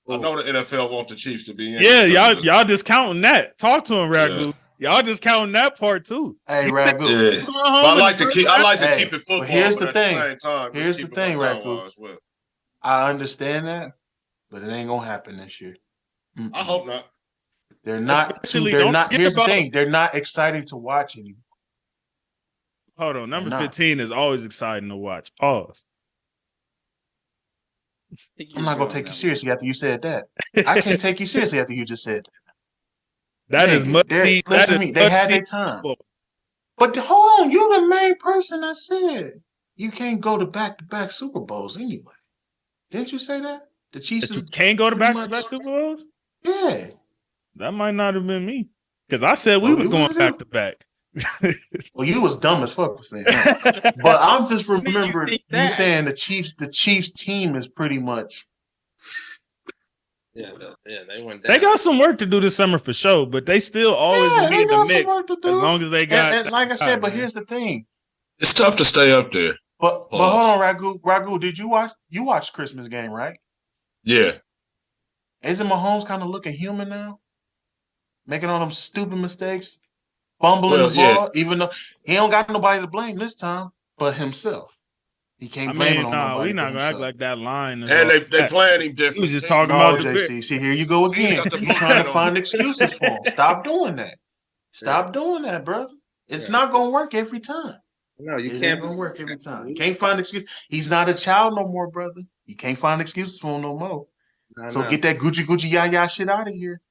S4: I know the NFL want the Chiefs to be in
S2: Yeah,
S4: it.
S2: y'all discounting that. Talk to him, Ragu. Y'all discounting that part too.
S3: Hey, Ragu.
S4: Yeah. But I like to keep it football.
S3: But here's
S4: but
S3: the
S4: at
S3: thing.
S4: the same time,
S3: Here's
S4: keep
S3: the
S4: it
S3: thing,
S4: down
S3: Ragu.
S4: as well.
S3: I understand that, but it ain't gonna happen this year.
S4: I hope not.
S3: They're not.
S2: Especially,
S3: They're
S2: don't
S3: not.
S2: forget
S3: Here's the
S2: about-
S3: thing. They're not exciting to watch anymore.
S2: Hold on, number
S3: They're not.
S2: 15 is always exciting to watch. Pause.
S3: I'm not gonna take you seriously after you said that. I can't take you seriously after you just said that.
S2: That is
S3: Nigga,
S2: must
S3: they're-
S2: be.
S3: listen
S2: that
S3: to
S2: is
S3: me. They had
S2: must-see
S3: their time.
S2: football.
S3: But hold on, you the main person that said you can't go to back-to-back Super Bowls anyway. Didn't you say that? The Chiefs
S2: That you
S3: is
S2: can't go to
S3: pretty
S2: back-to-back
S3: much-
S2: Super Bowls?
S3: Yeah.
S2: That might not have been me. Because I said we
S3: Oh,
S2: were
S3: you
S2: going
S3: was
S2: back-to-back.
S3: Well, you was dumb as fuck for saying that. But I'm just remembering
S5: think
S3: you
S5: that?
S3: saying the Chiefs team is pretty much
S1: Yeah, they went down.
S2: They got some work to do this summer for sure, but they still always gonna be
S3: they
S2: in the
S3: got some
S2: mix
S3: work to do.
S2: as long as they got.
S3: and like I said, but
S2: man.
S3: here's the thing.
S4: It's tough to stay up there.
S3: But hold on, Ragu, did you watch Christmas game, right?
S4: Yeah.
S3: Isn't Mahomes kind of looking human now? Making all them stupid mistakes, fumbling
S4: Well,
S3: the ball, even though he don't got nobody to blame this time but himself. He can't
S2: I
S3: blame it
S2: mean,
S3: on
S2: nah,
S3: nobody
S2: we not
S3: but
S2: gonna act
S3: himself.
S2: like that line. Is
S4: And
S2: all
S4: they
S2: that.
S4: playing him different.
S2: He was just talking
S3: No,
S2: about the
S3: JC. See, here you go
S4: He
S3: again.
S4: got the
S3: You
S4: boot
S3: trying
S4: on.
S3: to find excuses for him. Stop doing that. Stop doing that, brother. It's not gonna work every time.
S1: No, you
S3: It
S1: can't
S3: ain't gonna work every time. You can't find excuse. He's not a child no more, brother. You can't find excuses for him no more. So get that Gucci yah shit out of here.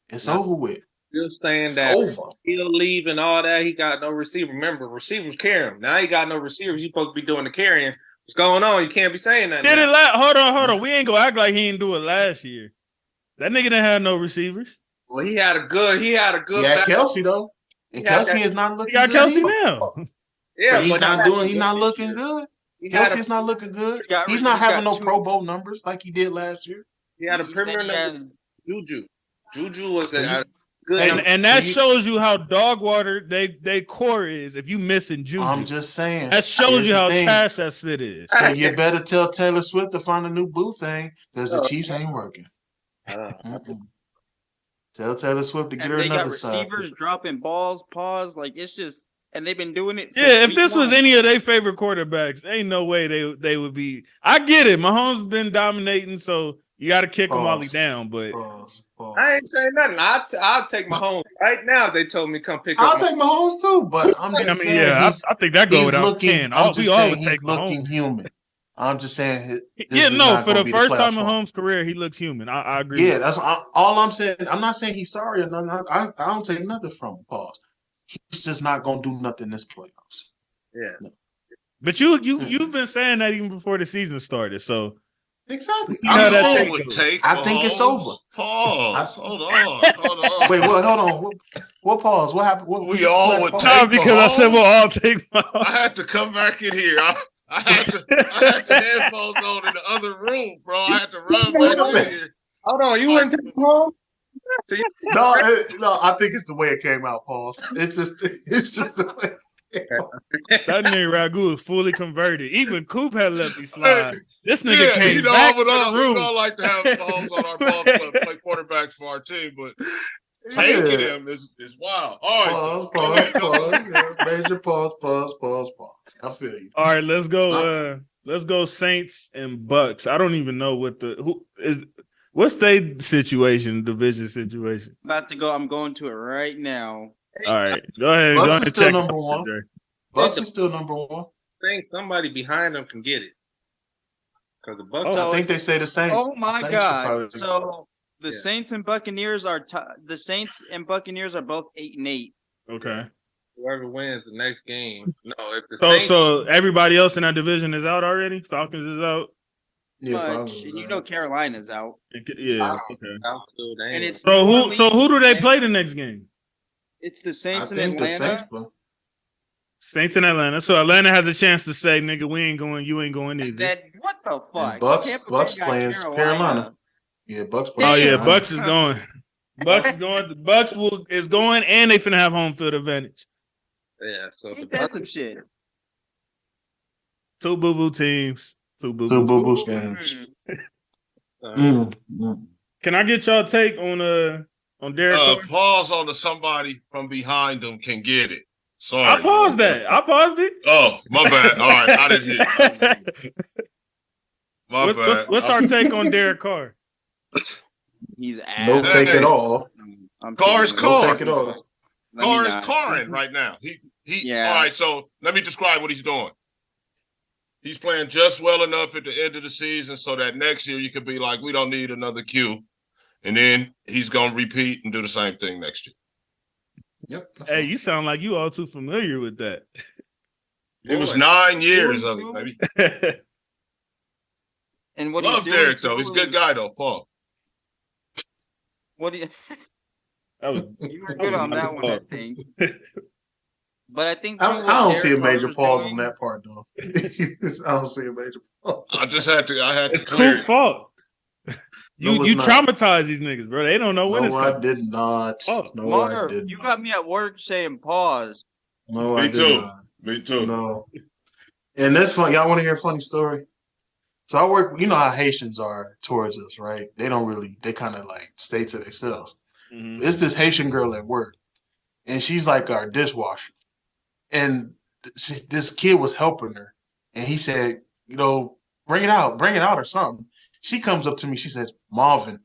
S3: It's over with.
S1: Still saying
S3: It's
S1: that
S3: over.
S1: he'll leave and all that. He got no receiver. Remember, receivers carry him. Now he got no receivers. You supposed to be doing the carrying. What's going on? You can't be saying that.
S2: Did
S1: now.
S2: it hold on. We ain't gonna act like he didn't do it last year. That nigga didn't have no receivers.
S1: Well, he had a good.
S3: He had
S1: back-
S3: Kelsey though. And
S1: He had
S3: Kelsey
S1: that-
S3: is not looking
S2: He got
S3: good.
S2: Kelsey
S3: either.
S2: now.
S1: Yeah,
S3: But he's
S1: but
S3: he's not looking good. Kelsey's not looking good. He's not having no Pro Bowl numbers like he did last year.
S1: He had a perimeter number. Juju. Juju was a good.
S2: And that shows you how dog water they core is if you missing Juju.
S3: I'm just saying.
S2: That shows
S3: Here's
S2: you
S3: the
S2: how
S3: thing.
S2: trash that spit is.
S3: So you better tell Taylor Swift to find a new boo thing because the Chiefs ain't working. Tell Taylor Swift to get
S5: And
S3: her
S5: they got
S3: another side.
S5: receivers dropping balls, pause. Like it's just, and they've been doing it.
S2: Yeah, if this was any of their favorite quarterbacks, ain't no way they would be. I get it. Mahomes been dominating, so you got to kick him while he down. But
S1: I ain't saying nothing. I'll take my home right now. They told me come pick
S3: I'll
S1: up.
S3: take Mahomes too, but I'm just saying.
S2: yeah, I think that go
S3: he's
S2: without
S3: looking.
S2: saying.
S3: I'm just
S2: We all
S3: saying
S2: would
S3: he's
S2: take
S3: looking
S2: Mahomes.
S3: human. I'm just saying.
S2: Yeah, no, for the first time in
S3: home.
S2: Mahomes' career, he looks human. I agree.
S3: Yeah, that's all I'm saying. I'm not saying he's sorry or nothing. I don't take nothing from him. Pause. He's just not gonna do nothing this playoffs.
S1: Yeah.
S3: No.
S2: But you've been saying that even before the season started. So
S3: Exactly.
S2: See how that
S4: I
S2: thing
S4: would
S2: goes.
S4: take
S3: I think it's over.
S4: Pause. Hold on.
S3: Wait, hold on. What pause? What happened?
S4: We all would
S3: pause?
S4: take
S2: because I said we'll all take Mahomes.
S4: I had to come back in here. I had the headphones on in the other room, bro. I had to run back in here.
S1: Hold on, you went to home?
S3: No, I think it's the way it came out, pause. It's just the way.
S2: That nigga Ragu is fully converted. Even Coop had let me slide. This nigga
S4: Yeah,
S2: came
S4: you know,
S2: back
S4: I would
S2: to the room.
S4: like to have Mahomes on our ball club, play quarterbacks for our team, but taking him is wild. All right,
S3: Pause. Yeah, major pause. I feel you.
S2: All right, let's go. Let's go Saints and Bucks. I don't even know what's their situation, division situation.
S5: About to go. I'm going to it right now.
S2: All right, go ahead.
S3: Bucks
S2: Go ahead
S3: is
S2: and
S3: still
S2: check
S3: number one.
S2: Andre.
S3: Bucks is still number one.
S1: Saying somebody behind them can get it. Because the Bucks.
S3: I think they say the Saints.
S5: Oh my
S3: Saints
S5: god!
S3: probably-
S5: So The Saints and Buccaneers are the Saints and Buccaneers are both 8-8.
S2: Okay.
S1: Whoever wins the next game. No, if the
S2: so everybody else in that division is out already. Falcons is out.
S3: Yeah,
S5: You know Carolina's out.
S2: Yeah. Okay.
S1: Out too.
S5: And it's
S2: so who do they play the next game?
S5: It's the Saints in
S3: Atlanta.
S2: Saints in Atlanta. So Atlanta has a chance to say, "Nigga, we ain't going. You ain't going either."
S5: What the fuck?
S3: And Bucks playing Carolina. Yeah, Bucks.
S2: Oh yeah, Bucks is going. Bucks is going. Bucks is going, and they finna have home field advantage.
S1: Yeah, so
S5: that's some shit.
S2: Two boo teams. Two boo
S3: games.
S2: Can I get y'all take on Derek Carr?
S4: Pause on somebody from behind them can get it. Sorry.
S2: I paused that. I paused it.
S4: Oh, my bad. All right, I didn't hear. My bad.
S2: What's our take on Derek Carr?
S5: He's ass.
S3: No take at all.
S4: Carr is Carr.
S3: Take it all.
S4: Carr is Carring right now. He.
S5: Yeah.
S4: All right, so let me describe what he's doing. He's playing just well enough at the end of the season so that next year you could be like, we don't need another Q. And then he's going to repeat and do the same thing next year.
S3: Yep.
S2: Hey, you sound like you all too familiar with that.
S4: It was 9 years of it, baby.
S5: And what
S4: love Derek, though. He's a good guy, though, Paul.
S5: What do you...
S2: You
S5: were good on that one, I think. But I think
S3: I don't see a major pause on that part, though. I don't see a major pause.
S4: I had to
S2: it's
S4: clear
S2: Coop's fault. You traumatize these niggas, bro. They don't know when it's coming.
S3: I did not.
S2: Oh.
S3: No,
S5: Marv,
S3: I did
S5: you
S3: not.
S5: got me at work saying pause.
S3: No,
S4: Me
S3: I did
S4: too.
S3: not.
S4: Me too.
S3: No. And that's fun. Y'all want to hear a funny story? So I work, you know how Haitians are towards us, right? They kind of like stay to themselves.
S2: Mm-hmm.
S3: It's this Haitian girl at work, and she's like our dishwasher. And this kid was helping her, and he said, bring it out or something. She comes up to me, she says, Marvin,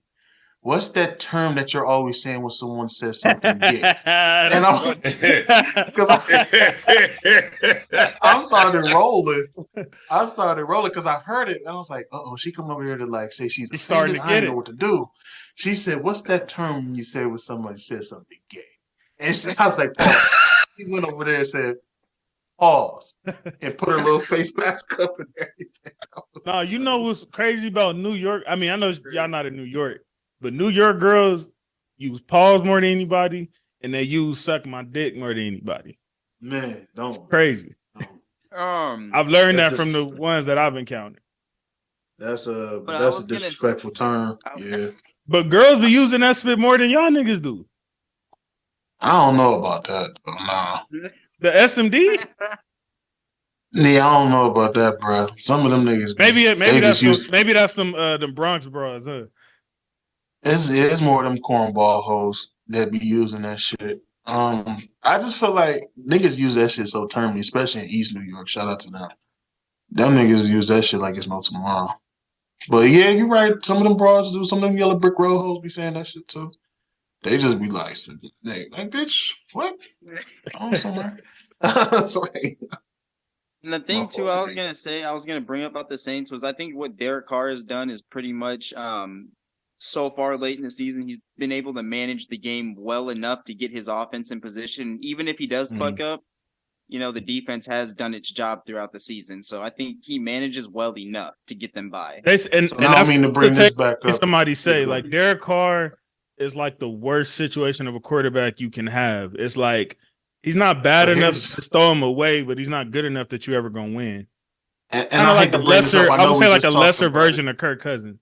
S3: what's that term that you're always saying when someone says something gay? And I started rolling. Because I heard it, and I was like, she coming over here to like say she's
S2: starting to get it.
S3: I didn't know what to do. She said, what's that term when you say when somebody says something gay? And I was like, pause. He went over there and said, pause, and put her little face mask up and everything.
S2: No, you know what's crazy about New York? I mean, I know y'all not in New York, but New York girls use pause more than anybody, and they use suck my dick more than anybody.
S3: Man, don't.
S2: It's crazy.
S3: Don't.
S2: I've learned that from the ones that I've encountered.
S3: That's a disrespectful term. Yeah.
S2: But girls be using that spit more than y'all niggas do.
S3: I don't know about that, but nah.
S2: The SMD?
S3: Yeah, I don't know about that, bro. Some of them niggas.
S2: Maybe that's them Bronx bras, huh?
S3: It's more of them cornball hoes that be using that shit. I just feel like niggas use that shit so termly, especially in East New York. Shout out to them. Them niggas use that shit like it's no tomorrow. But yeah, you're right. Some of them bras do. Some of them yellow brick road hoes be saying that shit too. They just be like, bitch, what? I'm somewhere.
S5: And the thing too, I was gonna bring up about the Saints was I think what Derek Carr has done is pretty much so far late in the season, he's been able to manage the game well enough to get his offense in position. Even if he does fuck up, the defense has done its job throughout the season. So I think he manages well enough to get them by.
S3: I mean to bring this back up.
S2: Somebody say like Derek Carr is like the worst situation of a quarterback you can have. It's like he's not bad enough to throw him away, but he's not good enough that you're ever gonna win.
S3: And I
S2: like
S3: the lesser,
S2: I would say like a lesser version of Kirk Cousins.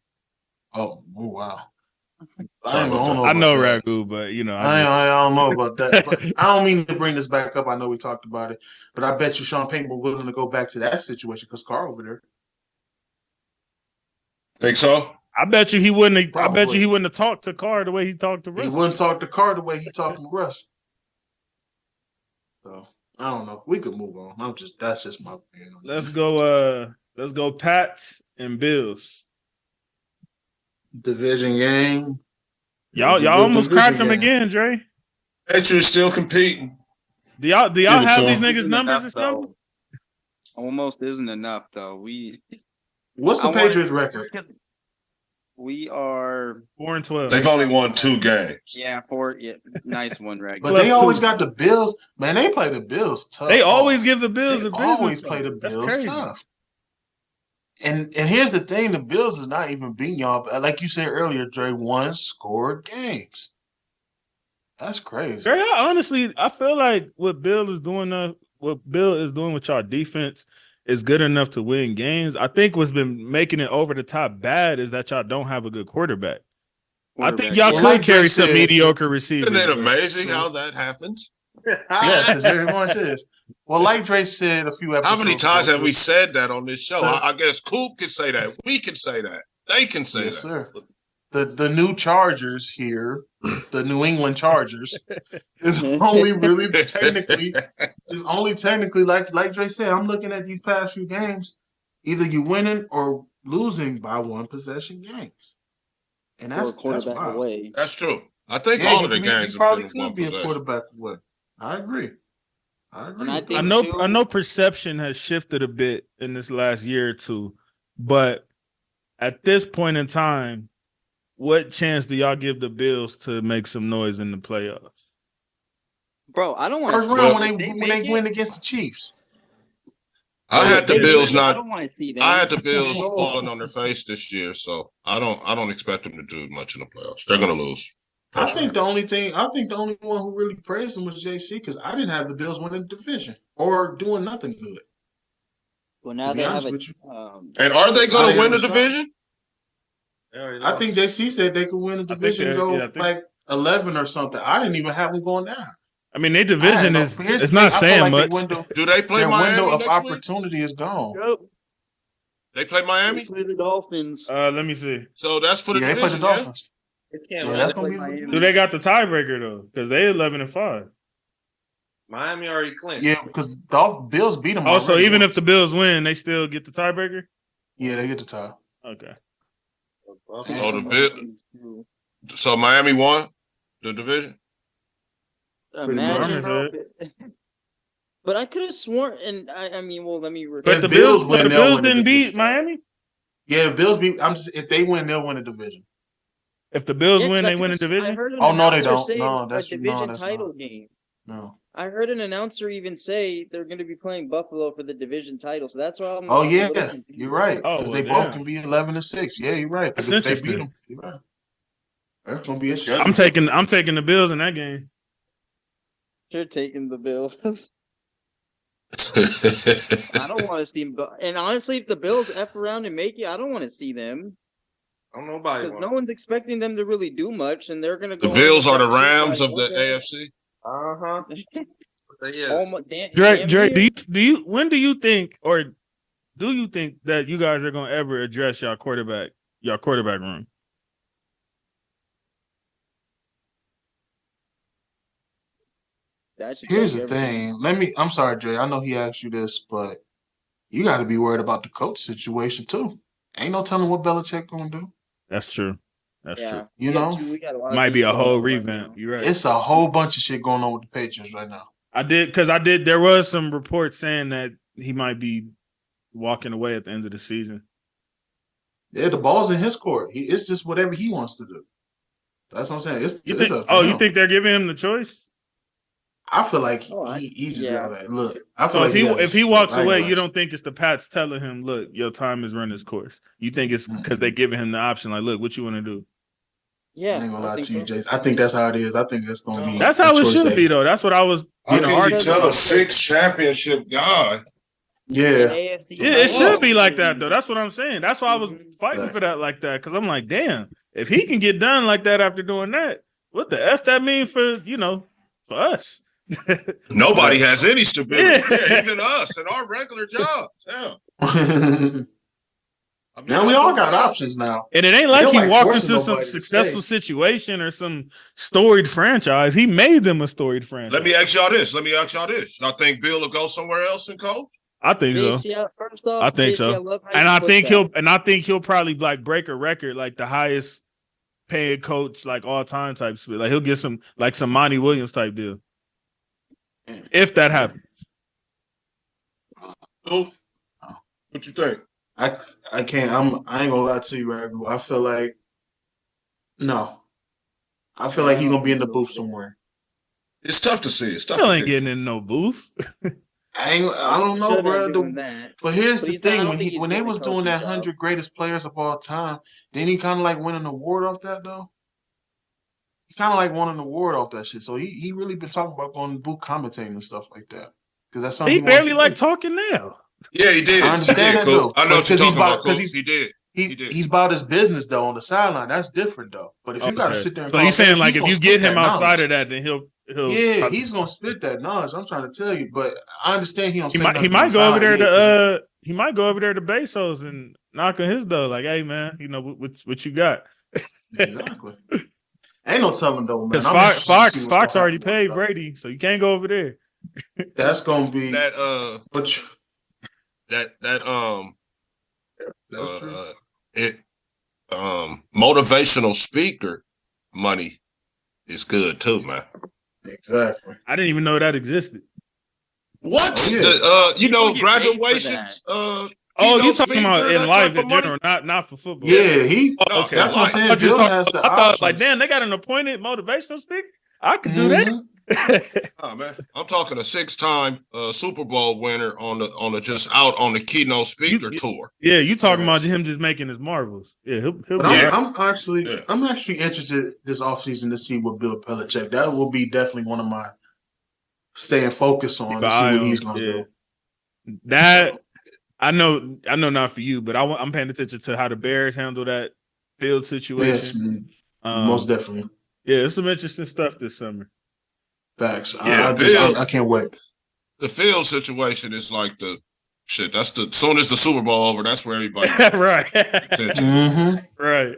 S3: Oh wow!
S2: I know Ragu, but
S3: I don't know about that. But I don't mean to bring this back up. I know we talked about it, but I bet you Sean Payton was willing to go back to that situation because Carr over there.
S4: Think so?
S2: I bet you he wouldn't. I bet you he wouldn't have talked to Carr the way he talked to Russ.
S3: He wouldn't talk to Carr the way he talked to Russ. So I don't know. We could move on. That's just my opinion.
S2: Let's go. Pats and Bills.
S3: Division game.
S2: Y'all almost cracked them again, Dre.
S4: Patriots still competing.
S2: Do y'all have these niggas' numbers and stuff?
S5: Almost isn't enough though.
S3: What's the Patriots record?
S5: We are
S2: 4-12.
S4: They've only won 2 games.
S5: 4. Yeah, nice one, Reg.
S3: But they always got the Bills. Man, they play the Bills tough.
S2: They always give the Bills
S3: They
S2: the business.
S3: always play the
S2: That's
S3: Bills
S2: crazy.
S3: tough. And here's the thing: the Bills is not even beating y'all. Like you said earlier, Dre, 1-score games. That's crazy.
S2: Dre, I feel like what Bill is doing with y'all defense is good enough to win games. I think what's been making it over the top bad is that y'all don't have a good quarterback. I think y'all could carry some mediocre receivers.
S4: Isn't it amazing how that happens?
S3: Yes, it very much is. Well, like Dre said a few episodes
S4: How many times
S3: ago,
S4: have we said that on this show? I guess Coop can say that. We can say that. They can say
S3: yes,
S4: that.
S3: sir. The new Chargers here, the New England Chargers, is only really technically like Dre said. I'm looking at these past few games. Either you winning or losing by 1 possession games, and that's wild.
S7: away.
S4: That's true. I think all of the games
S3: you probably
S4: have been 1
S3: could be a
S4: possession.
S3: quarterback away. I agree.
S5: And I think
S2: I know perception has shifted a bit in this last year or two, but at this point in time, what chance do y'all give the Bills to make some noise in the playoffs?
S5: Bro, I don't want
S3: First
S5: to
S3: round when they win against the Chiefs.
S4: I had the Bills
S5: I don't want to see them.
S4: I had the Bills falling on their face this year, so I don't expect them to do much in the playoffs. They're going to lose.
S3: I think the only one who really praised them was JC because I didn't have the Bills winning the division or doing nothing good.
S7: Well, now they have
S4: And are they going to win the division?
S3: I think JC said they could win the division, like 11 or something. I didn't even have them going down.
S2: I mean, their division it's not saying much.
S4: Do they play
S3: their
S4: Miami
S3: window of
S4: next
S3: opportunity
S4: week?
S3: Is gone.
S7: Yep.
S4: They play Miami?
S7: They play the Dolphins.
S2: Let me see.
S4: So that's for the
S3: They play the
S4: division,
S3: Dolphins.
S1: That's
S3: gonna be
S2: Do they got the tiebreaker though? Because they 11-5.
S1: Miami already clinched.
S3: Yeah, because Bills beat them.
S2: Oh, so even if the Bills win, they still get the tiebreaker?
S3: Yeah, they get the tie.
S2: Okay.
S4: Oh, the Bills. So Miami won the division?
S7: Imagine. But I could have sworn, and I mean, well, let me.
S2: But the Bills didn't beat Miami?
S3: Yeah, the Bills beat. If they win, they'll win the division.
S2: If the Bills win, they win the division?
S3: Oh, no, they don't. No,
S7: that's a division title game.
S3: No.
S7: I heard an announcer even say they're going to be playing Buffalo for the division title. So that's why I'm.
S3: Oh, yeah. You're right.
S2: Oh,
S3: because they both can be 11-6. Yeah, you're right.
S2: That's
S3: if
S2: interesting.
S3: they beat them, you're right. That's going to be interesting.
S2: I'm taking the Bills in that game.
S7: You're taking the Bills. I don't want to see them. And honestly, if the Bills F around and make it, I don't want to see them.
S1: Nobody
S7: because no one's expecting them to really do much, and they're going to go.
S4: The Bills are the Rams of the AFC.
S1: Yes.
S2: Dre, when do you think, or do you think that you guys are going to ever address your quarterback room?
S3: Here's the thing. I'm sorry, Dre. I know he asked you this, but you got to be worried about the coach situation too. Ain't no telling what Belichick gonna do.
S2: That's true. That's true.
S3: You know,
S2: might be a whole revamp. You're right.
S3: It's a whole bunch of shit going on with the Patriots right now.
S2: There was some reports saying that he might be walking away at the end of the season.
S3: Yeah, the ball's in his court. It's just whatever he wants to do. That's what I'm saying.
S2: You think they're giving him the choice?
S3: I feel like he's just got that. Look, I feel
S2: so
S3: like
S2: if he walks away, you don't think it's the Pats telling him, "Look, your time has run its course." You think it's because they're giving him the option, like, "Look, what you want to do?"
S7: Yeah,
S3: I ain't gonna lie to you, Jason. I think that's how it is. I think that's gonna be.
S2: That's how it should be, though. That's what I was.
S4: How can you tell a 6 championship guy?
S3: Yeah,
S2: it should be like that, though. That's what I'm saying. That's why I was fighting for that like that, because I'm like, damn, if he can get done like that after doing that, what the F that mean for for us?
S4: Nobody has any stability. Yeah, even us in our regular jobs. Yeah.
S3: Now we all got options now.
S2: And it ain't like he walked into some successful situation or some storied franchise. He made them a storied franchise.
S4: Let me ask y'all this. Y'all think Bill will go somewhere else in coach?
S2: I think so.
S7: First off,
S2: I think so. And I think he'll probably like break a record, like the highest paid coach like all time type spit. Like he'll get some Monty Williams type deal. If that happens.
S4: What you think?
S3: I can't. I ain't gonna lie to you, Ragu. I feel like No, I feel like he's gonna be in the booth somewhere.
S4: It's tough to see. It's tough
S2: Still
S4: to
S2: ain't
S4: pick.
S2: getting in no booth.
S3: I don't know, bro. But here's
S7: But
S3: the
S7: he's not- I
S3: thing:
S7: don't think he's
S3: when they
S7: doing
S3: was
S7: the
S3: doing
S7: coaching
S3: that
S7: job.
S3: 100 greatest players of all time, didn't he kind of like win an award off that though? He kind of like won an award off that shit. So he really been talking about going to booth commentating and stuff like that because that's something
S2: He
S3: he wants
S2: barely
S3: to
S2: like
S3: do.
S2: talking now.
S4: Yeah, he did.
S3: I understand that
S4: Cool.
S3: though.
S4: I know what you're talking about, Cool.
S3: Because
S4: He did. He did.
S3: he's about his business though on the sideline. That's different though. But if you got to sit there and
S2: So
S3: call
S2: he's saying
S3: games,
S2: like
S3: he's
S2: if
S3: gonna
S2: you
S3: spit
S2: get him
S3: that
S2: outside
S3: knowledge.
S2: of that, then he'll
S3: Yeah, he's gonna spit that knowledge. I'm trying to tell you, but I understand he don't say
S2: he
S3: nothing
S2: might
S3: on the
S2: go over there
S3: sideline.
S2: to he might go over there to Bezos and knock on his door like, hey man, you know what you got.
S3: Exactly. Ain't no telling though, man.
S2: Because
S3: I'm interested to see what's
S2: Fox
S3: gonna
S2: already
S3: happen
S2: paid
S3: with
S2: Brady, so you can't go over there.
S3: that's gonna be
S4: That
S3: but that's true.
S4: it motivational speaker money is good too, man.
S3: Exactly.
S2: I didn't even know that existed.
S4: What?
S3: Oh, yeah.
S4: You know,
S5: People get paid for
S4: graduations,
S2: Oh,
S4: keynote
S2: you talking about
S4: speaker,
S2: in
S4: that
S2: life
S4: type of
S2: in
S4: money?
S2: general, not for football.
S3: Yeah,
S2: Oh, okay.
S3: that's what I'm saying.
S2: I just
S3: Bill has the
S2: I thought like,
S3: options.
S2: damn, they got an appointed motivational speaker. I could do that.
S4: Oh man, I'm talking a 6-time Super Bowl winner on the just out on the keynote speaker tour.
S2: Yeah, you talking
S3: Right.
S2: about him just making his marbles. Yeah, he'll
S3: But
S2: be right.
S3: I'm actually interested this offseason to see what Bill Belichick. That will be definitely one of my staying focused on to see what he's gonna do.
S2: That I know not for you, but I'm paying attention to how the Bears handle that field situation.
S3: Yes, most definitely.
S2: Yeah, it's some interesting stuff this summer.
S3: Facts.
S4: Yeah,
S3: I can't wait.
S4: The field situation is like the shit. That's the soon as the Super Bowl over, that's where everybody
S2: right.
S3: Right.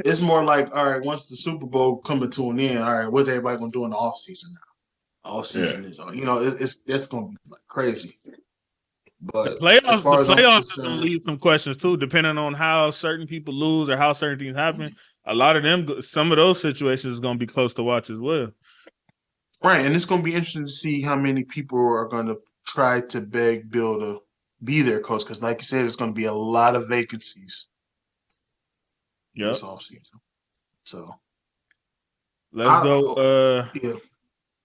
S3: It's more like, all right, once the Super Bowl coming to an end, all right, what's everybody gonna do in the offseason now? Offseason is it's gonna be like crazy. But
S2: the
S3: as far as I'm
S2: playoffs
S3: concerned,
S2: gonna leave some questions too, depending on how certain people lose or how certain things happen. A lot of them, some of those situations is gonna be close to watch as well.
S3: right, and it's going to be interesting to see how many people are going to try to beg Bill to be their coach because, like you said, there's going to be a lot of vacancies this offseason. So
S2: let's go.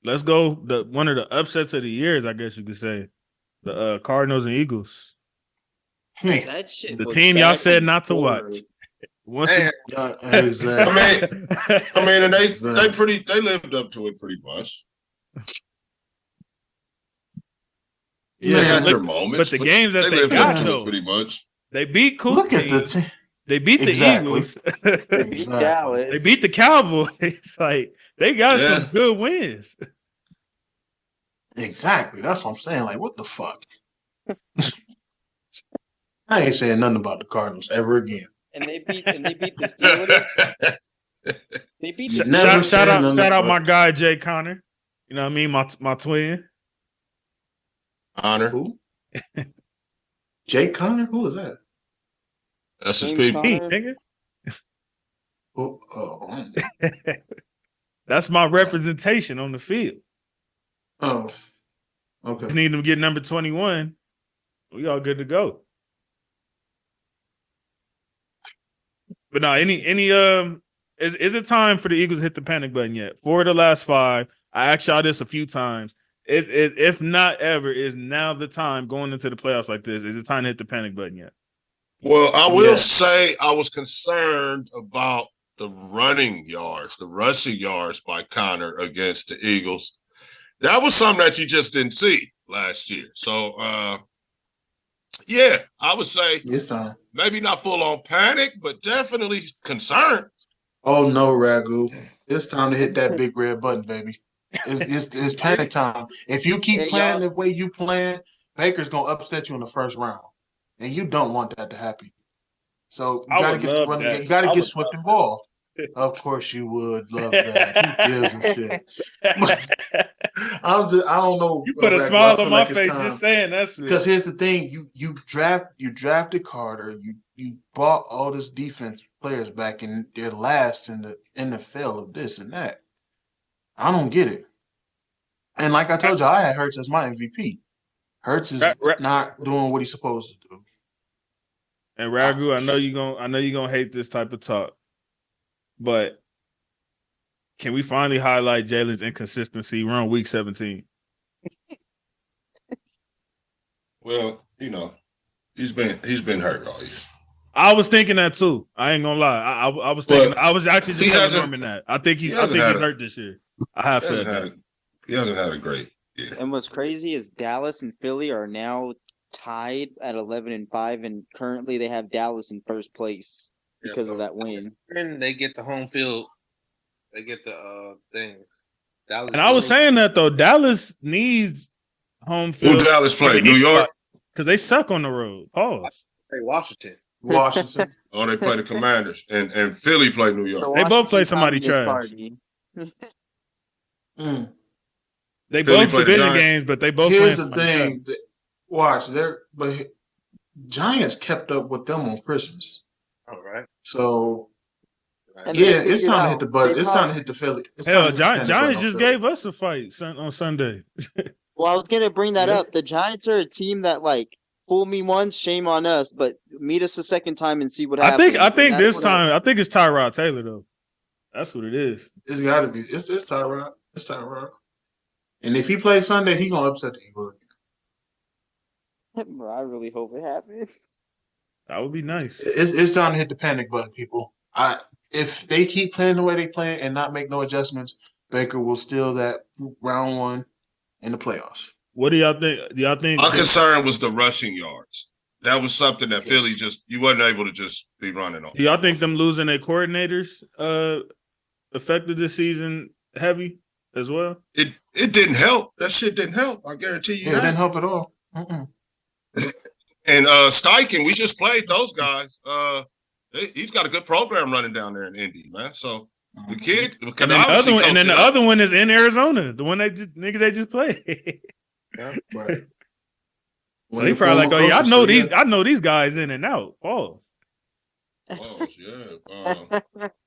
S2: Let's go. One of the upsets of the years, I guess you could say, the Cardinals and Eagles.
S7: That shit.
S2: The team y'all said not to watch.
S3: Exactly.
S4: I mean, and they lived up to it pretty much.
S2: Yeah,
S4: they had their moments,
S2: but the games that they
S4: lived
S2: got
S4: up to
S2: though,
S4: it pretty much.
S2: They beat cool
S3: Look at
S2: teams.
S3: the team.
S2: They beat the Eagles.
S7: They beat Dallas.
S2: They beat the Cowboys. Like they got some good wins.
S3: Exactly. That's what I'm saying. Like, what the fuck? I ain't saying nothing about the Cardinals ever again.
S7: And they beat the Steelers. They beat
S3: the
S2: shout out my guy Jay Connor. You know what I mean? My twin.
S4: Connor.
S3: Who? Jake Connor? Who is that?
S4: That's his people.
S2: Nigga.
S3: Oh.
S2: That's my representation on the field.
S3: Oh. Okay.
S2: Just need them to get number 21. We all good to go. But no, is it time for the Eagles to hit the panic button yet? For the last 5, I asked y'all this a few times. If not ever, is now the time going into the playoffs like this? Is it time to hit the panic button yet?
S4: Well, I will say I was concerned about the rushing yards by Connor against the Eagles. That was something that you just didn't see last year. So, yeah, I would say
S3: this time.
S4: Maybe not full on panic, but definitely concerned.
S3: Oh no, Ragu! It's time to hit that big red button, baby. It's panic time. If you keep playing the way you playing, Baker's gonna upset you in the first round, and you don't want that to happen. So you gotta get the running game. You gotta get Swift involved. Of course you would love that. Who gives a shit? I don't know.
S2: You put a smile on my face just saying that's
S3: because here's the thing: you drafted Carter. You bought all this defense players back, and they're last in the NFL of this and that. I don't get it. And like I told you, I had Hurts as my MVP. Hurts is not doing what he's supposed to do.
S2: And Ragu, I know you're gonna hate this type of talk, but Can we finally highlight Jalen's inconsistency? We're on week 17.
S4: Well, he's been hurt all year.
S2: I was thinking that too. I ain't gonna lie. I was thinking. I was actually just confirming that. I think he's hurt this year. I have said that.
S4: He hasn't had a great year.
S7: And what's crazy is Dallas and Philly are now tied at 11-5, and currently they have Dallas in first place because of that win.
S1: And they get the home field. They get the things.
S2: Dallas and I was saying that though, Dallas needs home field.
S4: Who Dallas play? New York?
S2: Because they suck on the road. Pause.
S1: Hey, Washington.
S4: Oh, they play the Commanders. And Philly play New York.
S2: They both play somebody trash. They both division games, but they both.
S3: Here's the thing. Watch, but Giants kept up with them on Christmas.
S1: All right.
S3: So it's time to hit the button. It's time to hit the Philly.
S2: Hell, Giants just gave us a fight on Sunday.
S7: Well, I was gonna bring that up. The Giants are a team that fool me once, shame on us, but meet us a second time and see what happens.
S2: I think this time, I think it's Tyrod Taylor though. That's what it is.
S3: It's got to be. It's Tyrod. It's Tyrod. And if he plays Sunday, he's gonna upset the Eagles again.
S7: Bro, I really hope it happens.
S2: That would be nice.
S3: It's time to hit the panic button, people. If they keep playing the way they play and not make no adjustments, Baker will steal that round one in the playoffs.
S2: What do y'all think? Do y'all think
S4: my concern was the rushing yards? That was something that Philly you wasn't able to just be running on.
S2: Do y'all think them losing their coordinators affected this season heavy as well?
S4: It didn't help. That shit didn't help. I guarantee you.
S3: It didn't help at all. Mm-mm.
S4: And Steichen, we just played those guys. He's got a good program running down there in Indy, man. So the kid,
S2: and then the other one is in Arizona, the one they just played.
S3: Yeah, right.
S2: So he probably like, oh yeah, I know these guys in and out. Pause.
S4: Yeah.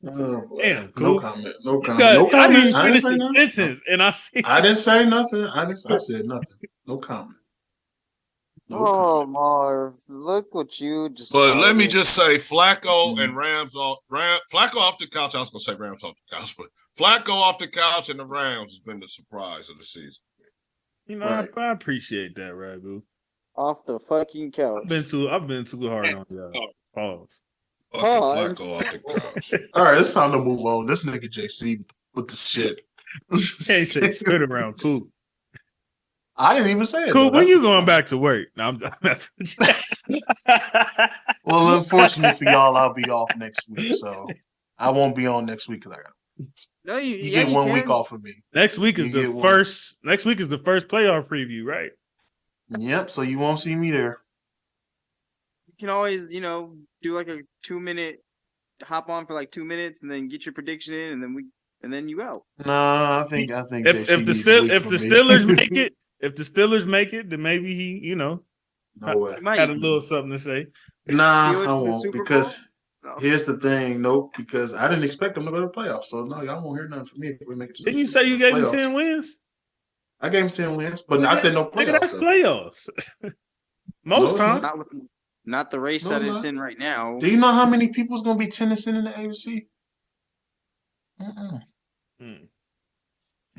S2: Damn, cool.
S3: No comment. No comment.
S2: I didn't even finish the sentence, and
S3: I didn't say nothing. I said nothing. No comment.
S7: Marv, look what you just.
S4: But let me just say, Flacco and Flacco off the couch. I was gonna say Rams off the couch, but Flacco off the couch and the Rams has been the surprise of the season.
S2: Right. I appreciate that, right, boo?
S7: Off the fucking couch.
S2: I've been too hard on y'all. Pause.
S4: Flacco off the couch.
S3: All right, it's time to move on. This nigga JC with the shit.
S2: Hey, say spit around, cool.
S3: I didn't even say it.
S2: Cool. When you going back to work? No,
S3: well, unfortunately for y'all, I'll be off next week, so I won't be on next week because you get 1 week off of me.
S2: Next week is the first. Next week is the first playoff preview, right?
S3: Yep. So you won't see me there.
S5: You can always, do like a 2-minute hop on for 2 minutes and then get your prediction in, and then you out.
S3: No, I think
S2: if the Steelers make it. If the Steelers make it, then maybe he,
S3: no way.
S2: Had a little something to say.
S3: Nah, I won't because here's the thing. Nope, because I didn't expect them to go to the playoffs. So no, y'all won't hear nothing from me if we make it to
S2: Didn't you say you gave him 10 wins?
S3: I gave him 10 wins, but I said no playoffs.
S2: Nigga, that's playoffs. Most times.
S5: Not the race that it's in right now.
S3: Do you know how many people's going to be 10-0 in the AFC?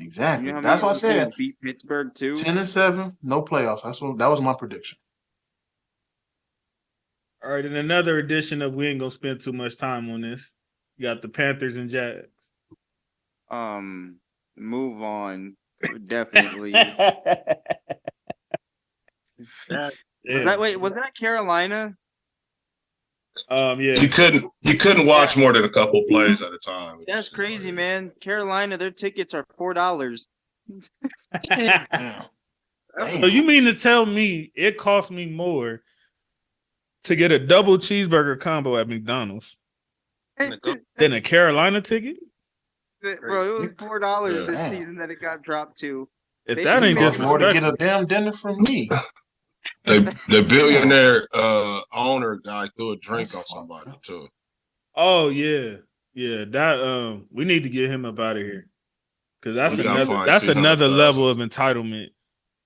S3: Exactly. That's what I said.
S5: Beat Pittsburgh too.
S3: 10-7, no playoffs. That was my prediction.
S2: All right, and another edition of we ain't gonna spend too much time on this. You got the Panthers and Jags.
S5: Move on. Definitely. Was that Carolina?
S2: Yeah.
S4: You couldn't watch more than a couple plays at a time.
S5: That's crazy, man. Carolina, their tickets are $4.
S2: So you mean to tell me it cost me more to get a double cheeseburger combo at McDonald's than a Carolina ticket?
S5: Bro, it was $4 this season that it got dropped to.
S2: If that ain't disrespectful,
S3: to get a damn dinner from me.
S4: The billionaire owner guy threw a drink on somebody too.
S2: Oh yeah. That we need to get him up out of here because that's another level of entitlement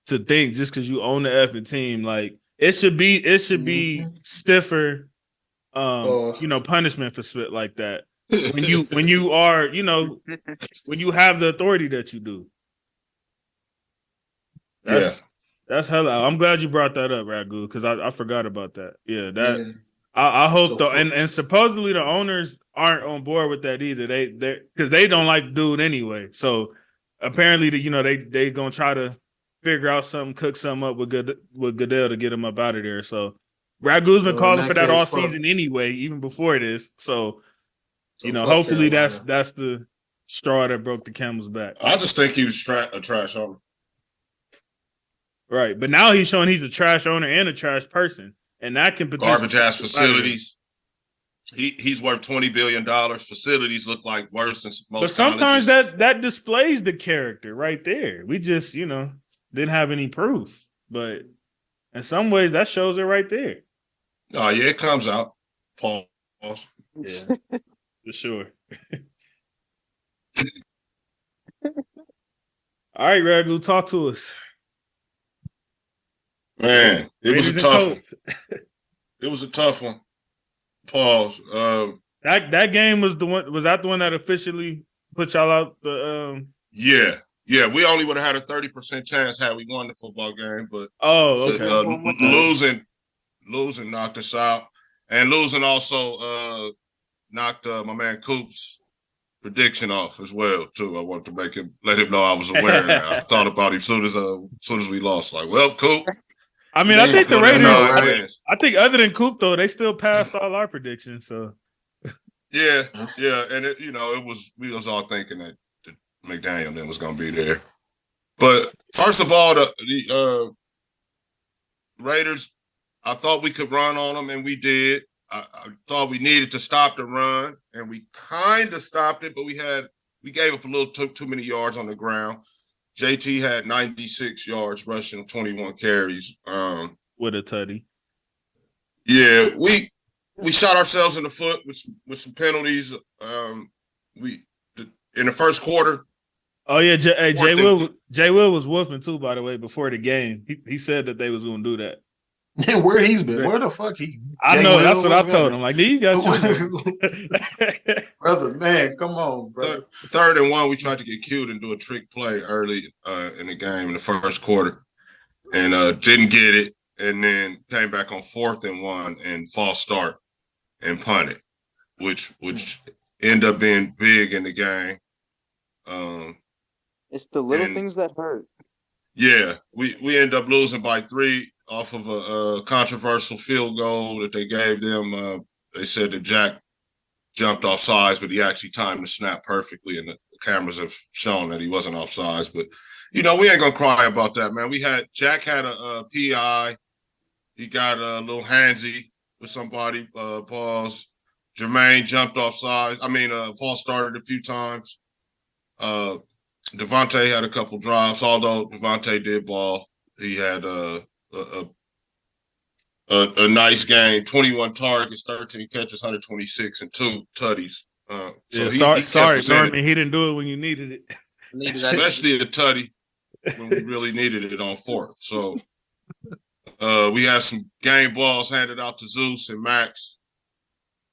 S2: to think just because you own the effing team. Like it should be stiffer, punishment for spit like that. when you are, when you have the authority that you do. That's hella. I'm glad you brought that up, Ragu, because I forgot about that. Yeah, I hope though, and supposedly the owners aren't on board with that either. They because they don't like dude anyway. So apparently, they gonna try to figure out something, cook something up with Goodell to get him up out of there. So Ragu's been calling for that all season anyway, even before this. So hopefully that's the straw that broke the camel's back.
S4: I just think he was a trash owner.
S2: Right, but now he's showing he's a trash owner and a trash person, and that can potentially
S4: garbage ass facilities. He's worth $20 billion. Facilities look like worse than most.
S2: But sometimes that displays the character right there. We just didn't have any proof, but in some ways that shows it right there.
S4: Oh yeah, it comes out. Pause.
S2: Yeah, for sure. All right, Ragu, talk to us.
S4: Man, it was a tough one. It was a tough one. Pause.
S2: That game was the one. Was that the one that officially put y'all out?
S4: Yeah. We only would have had a 30% chance had we won the football game, but losing knocked us out, and losing also knocked my man Coop's prediction off as well too. I wanted to let him know I was aware of that. I thought about him as soon as we lost. Like, well, Coop.
S2: I mean, I think the Raiders. I think other than Coop though, they still passed all our predictions. So
S4: yeah, and we was all thinking that McDaniel then was going to be there. But first of all, the Raiders, I thought we could run on them, and we did. I thought we needed to stop the run, and we kind of stopped it, but we gave up a little too many yards on the ground. JT had 96 yards rushing, 21 carries.
S2: With a tutty.
S4: Yeah, we shot ourselves in the foot with some penalties. In the first quarter.
S2: Oh yeah, Jay Will was woofing too. By the way, before the game, he said that they was going to do that.
S3: And where he's been? Where the fuck
S2: I know. That's what I told him. Like, you got
S3: brother, man, come on, brother.
S4: 3rd and 1, we tried to get cute and do a trick play early in the game in the first quarter, and didn't get it, and then came back on 4th and 1 and false start and punted, which ended up being big in the game.
S7: It's the little things that hurt.
S4: Yeah, we end up losing by 3 off of a controversial field goal that they gave them. They said that Jack jumped off sides, but he actually timed the snap perfectly, and the cameras have shown that he wasn't off sides. But we ain't gonna cry about that, man. Jack had a PI. He got a little handsy with somebody. Pause. Jermaine jumped off sides. False started a few times. Devontae had a couple drops, although Devontae did ball. He had a nice game, 21 targets, 13 catches, 126, and 2 tutties.
S2: Sorry, man. He didn't do it when you needed it.
S4: Especially a tutty when we really needed it on 4th. So we had some game balls handed out to Zeus and Max.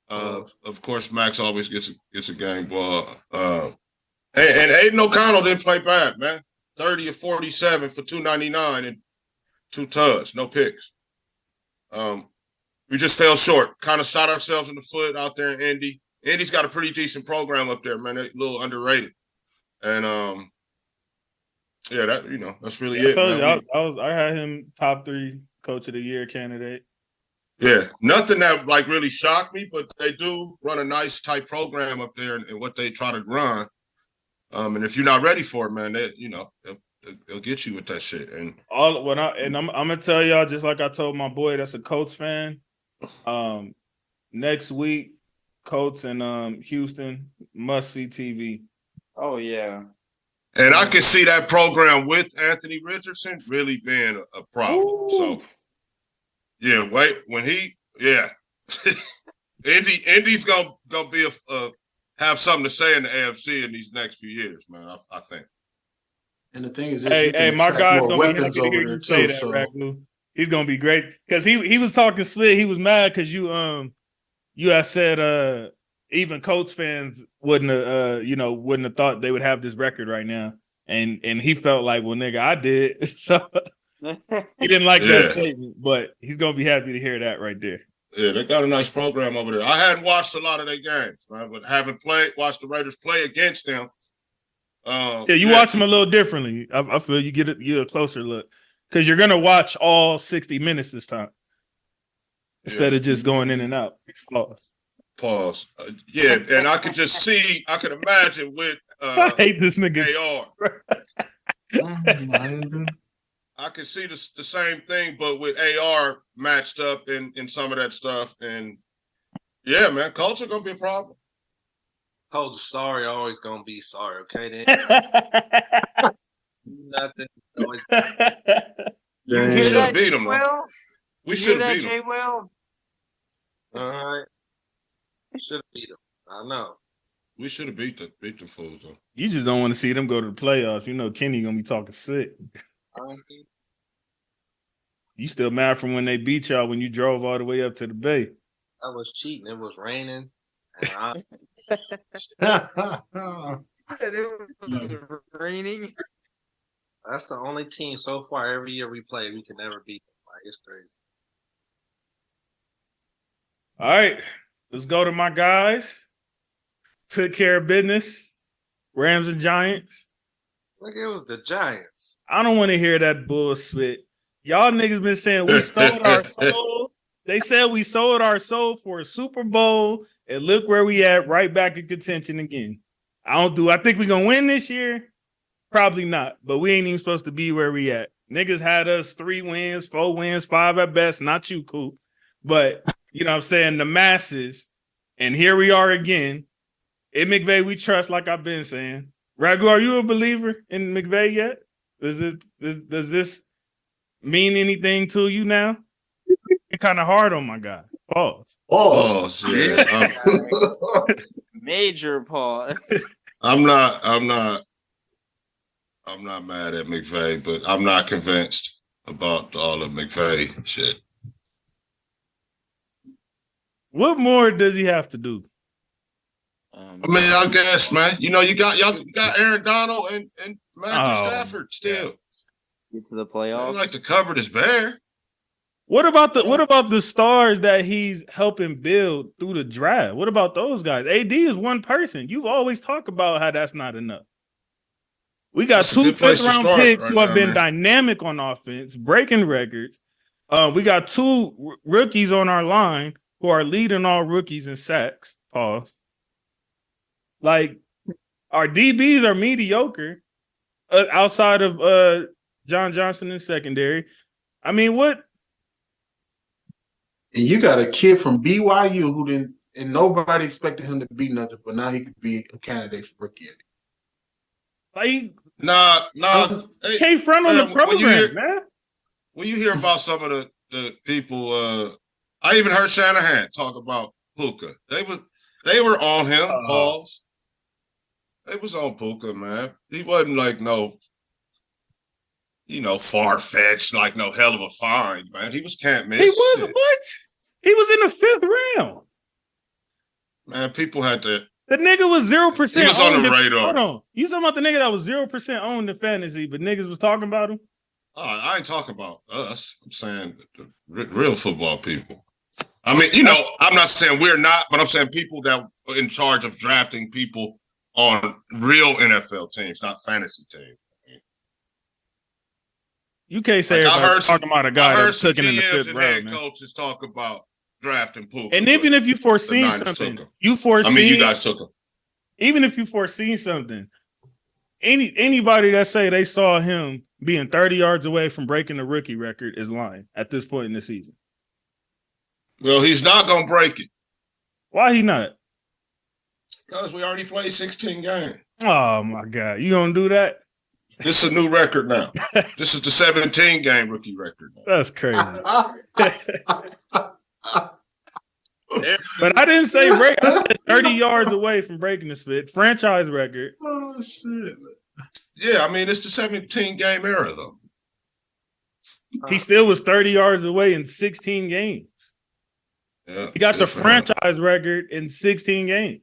S4: Of course, Max always gets a game ball. And Aiden O'Connell didn't play bad, man. 30 or 47 for 299 and 2 tuds, no picks. We just fell short. Kind of shot ourselves in the foot out there in Indy. Indy's got a pretty decent program up there, man. They're a little underrated. And that's really it.
S2: I had him top 3 coach of the year candidate.
S4: Yeah, nothing that really shocked me, but they do run a nice tight program up there and what they try to run. And if you're not ready for it, man, they'll get you with that shit. And
S2: I'm gonna tell y'all, just like I told my boy that's a Colts fan. Next week, Colts and Houston must see TV.
S5: Oh yeah.
S4: And I can see that program with Anthony Richardson really being a problem. Ooh. So yeah, Indy's gonna be have something to say in the AFC in these next few years, man. I think.
S3: And the thing is,
S2: hey, my guy's gonna be happy to hear you say that, Ragu. He's gonna be great because he was talking slick. He was mad because you had said even Colts fans wouldn't have, wouldn't have thought they would have this record right now. And he felt like, well, nigga, I did. So he didn't like that statement, but he's gonna be happy to hear that right there.
S4: Yeah, they got a nice program over there. I hadn't watched a lot of their games, right? But having watched the Raiders play against them.
S2: You watch them a little differently. I feel you get a closer look because you're gonna watch all 60 minutes this time instead of just going in and out.
S4: Pause. Yeah, and I could just see, I could imagine with
S2: I hate this nigga.
S4: AR. I could see the same thing, but with AR matched up in some of that stuff. And yeah, man, culture gonna be a problem.
S1: Coach, sorry, always gonna be sorry. Okay, then. Nothing. Always.
S4: We should have beat them. We should have beat them.
S1: All right. Should have beat them. I know.
S4: We should have beat them fools though.
S2: You just don't want to see them go to the playoffs. You know Kenny gonna be talking slick. You still mad from when they beat y'all when you drove all the way up to the Bay?
S1: I was cheating. It was raining. And
S7: It was raining.
S1: that's the only team so far every year we play. We can never beat them. Like, it's crazy.
S2: All right, let's go to my guys. Took care of business. Rams and Giants.
S1: Like, it was the Giants.
S2: I don't want to hear that bullshit. Y'all niggas been saying we sold our soul. They said we sold our soul for a Super Bowl, and look where we at, right back in contention again. I think we're going to win this year. Probably not, but we ain't even supposed to be where we at. Niggas had us 3 wins, 4 wins, 5 at best. Not you, Coop. But, you know what I'm saying, the masses, and here we are again. In McVay, we trust, like I've been saying. Ragu, are you a believer in McVay yet? Does this mean anything to you now? You're kind of hard on my guy. Pause.
S4: Yeah.
S7: Major pause.
S4: I'm not mad at McVay, but I'm not convinced about all of McVay shit.
S2: What more does he have to do?
S4: I mean, I guess, man. You know, you got Aaron Donald and Matthew Stafford still.
S7: Get to the playoffs.
S4: They like the cupboard is bare.
S2: What about the stars that he's helping build through the draft? What about those guys? AD is one person. You've always talked about how that's not enough. We got 2 first-round picks who have been dynamic on offense, breaking records. We got 2 rookies on our line who are leading all rookies in sacks. Pause. Like, our DBs are mediocre outside of John Johnson in secondary. I mean, what?
S3: And you got a kid from BYU who didn't, and nobody expected him to be nothing, but now he could be a candidate for rookie.
S2: Like,
S4: nah.
S2: Can't front on the program, man.
S4: When you hear about some of the people, I even heard Shanahan talk about Puka. They were on him, Pauls. They was on Puka, man. He wasn't like no, far-fetched, like no hell of a find, man. He was can't miss.
S2: He was what? He was in the 5th round.
S4: Man, people had to.
S2: The nigga was 0%.
S4: He was on the radar.
S2: Hold on. You talking about the nigga that was 0% owned in fantasy, but niggas was talking about him?
S4: Oh, I ain't talking about us. I'm saying the real football people. I mean, I'm not saying we're not, but I'm saying people that are in charge of drafting people on real NFL teams, not fantasy teams.
S2: You can't say everybody's talking about a guy that took it in the 5th round, man.
S4: Coaches talk about drafting Puka.
S2: And even if you foresee something, you guys took him. Even if you foresee something, anybody that say they saw him being 30 yards away from breaking the rookie record is lying at this point in the season.
S4: Well, he's not going to break it.
S2: Why he not?
S4: Because we already played 16 games.
S2: Oh, my God. You going to do that?
S4: This is a new record now. This is the 17-game rookie record now.
S2: That's crazy. But I didn't say break. I said 30 yards away from breaking the spit. Franchise record.
S3: Oh, shit.
S4: Yeah, I mean, it's the 17-game era, though.
S2: He still was 30 yards away in 16 games.
S4: Yeah,
S2: He got the
S4: good for him.
S2: franchise record in 16 games.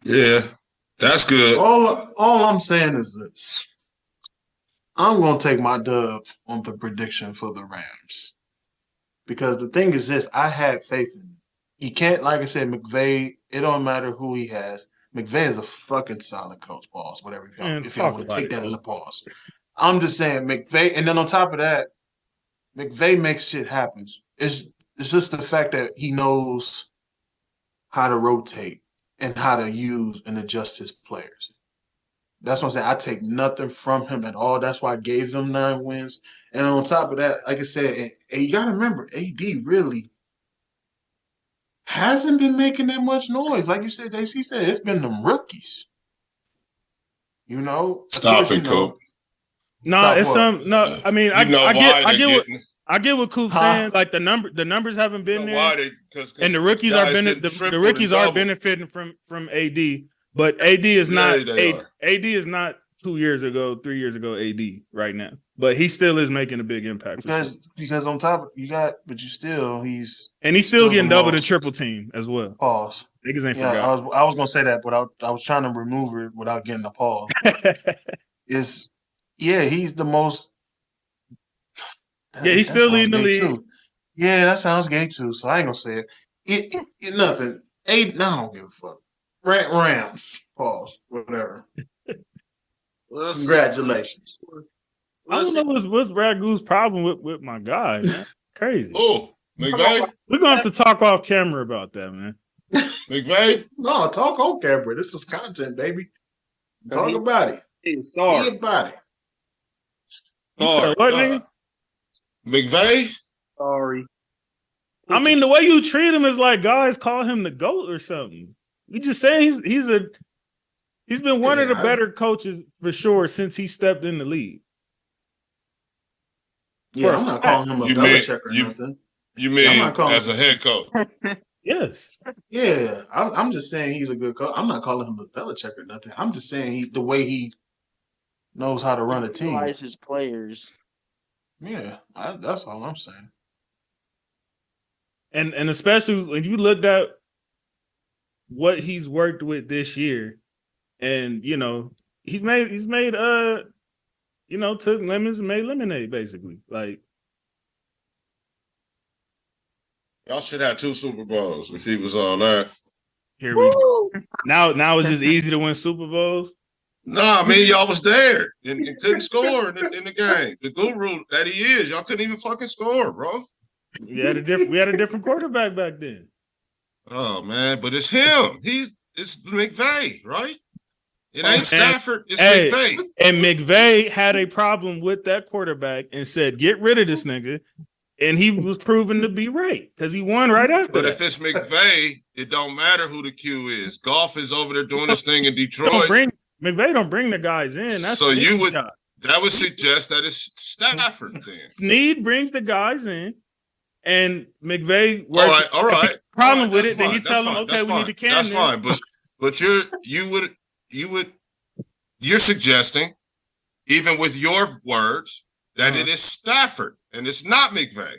S4: Yeah, that's good.
S3: All I'm saying is this. I'm gonna take my dub on the prediction for the Rams. Because the thing is this, I had faith in him. You can't, like I said, McVay, it don't matter who he has. McVay is a fucking solid coach, pause, whatever, if y'all want to take that as a pause. I'm just saying, McVay, and then on top of that, McVay makes shit happen. It's just the fact that he knows how to rotate and how to use and adjust his players. That's what I'm saying. I take nothing from him at all. That's why I gave them 9 wins. And on top of that, like I said, and you got to remember, AD really hasn't been making that much noise. Like you said, JC said, it's been them rookies. You know?
S4: Stop it, Coop.
S2: No, it's some. No, I mean, I get what Coop's saying. Like the numbers haven't been there, and the rookies are the rookies are benefiting from AD. But AD is not. AD is not 2 years ago, 3 years ago. AD right now, but he still is making a big impact
S3: because on top of he's still
S2: getting double and triple team as well.
S3: Pause.
S2: Niggas ain't forgot.
S3: I was gonna say that, but I was trying to remove it without getting a pause. He's the most.
S2: He's still leading the league.
S3: Too. Yeah, that sounds gay too. So I ain't gonna say it. It nothing. I don't give a fuck. Rams. Pause. Whatever. Congratulations.
S2: I don't know what's Ragu's problem with my guy, man. Crazy.
S4: Oh, McVay.
S2: We're gonna have to talk off camera about that, man.
S4: McVay?
S3: No, talk on camera. This is content, baby. Talk about it.
S1: He's sorry.
S3: Be about it.
S2: You said what, nigga?
S4: McVay?
S1: Sorry.
S2: I mean, the way you treat him is like guys call him the GOAT or something. We just saying he's been one of the better coaches for sure since he stepped in the league.
S3: Yeah, I'm not calling him a Belichick or nothing.
S4: You mean as a head coach?
S2: Yes.
S3: Yeah, I'm just saying he's a good coach. I'm not calling him a Belichick or nothing. I'm just saying the way he knows how to run a team.
S7: His players.
S3: Yeah, that's all I'm saying.
S2: And especially when you looked at what he's worked with this year, and he's made took lemons and made lemonade basically. Like
S4: y'all should have 2 Super Bowls if he was all that.
S2: Here we go. Now it's just easy to win Super Bowls.
S4: Nah, I mean y'all was there and couldn't score in the game. The guru that he is, y'all couldn't even fucking score, bro.
S2: We had a different quarterback back then.
S4: Oh man, but it's him. It's McVay, right? It ain't Stafford. It's McVay.
S2: And McVay had a problem with that quarterback and said, "Get rid of this nigga." And he was proven to be right because he won right after.
S4: But if it's McVay, it don't matter who the Q is. Goff is over there doing this thing in Detroit.
S2: McVay don't bring the guys in. That's
S4: so that would suggest that it's Stafford then.
S2: Snead brings the guys in, and McVay.
S4: All right.
S2: Problem with it, then he tell them, okay, we need to can this.
S4: That's fine, but you're suggesting, even with your words, that it is Stafford and it's not McVay.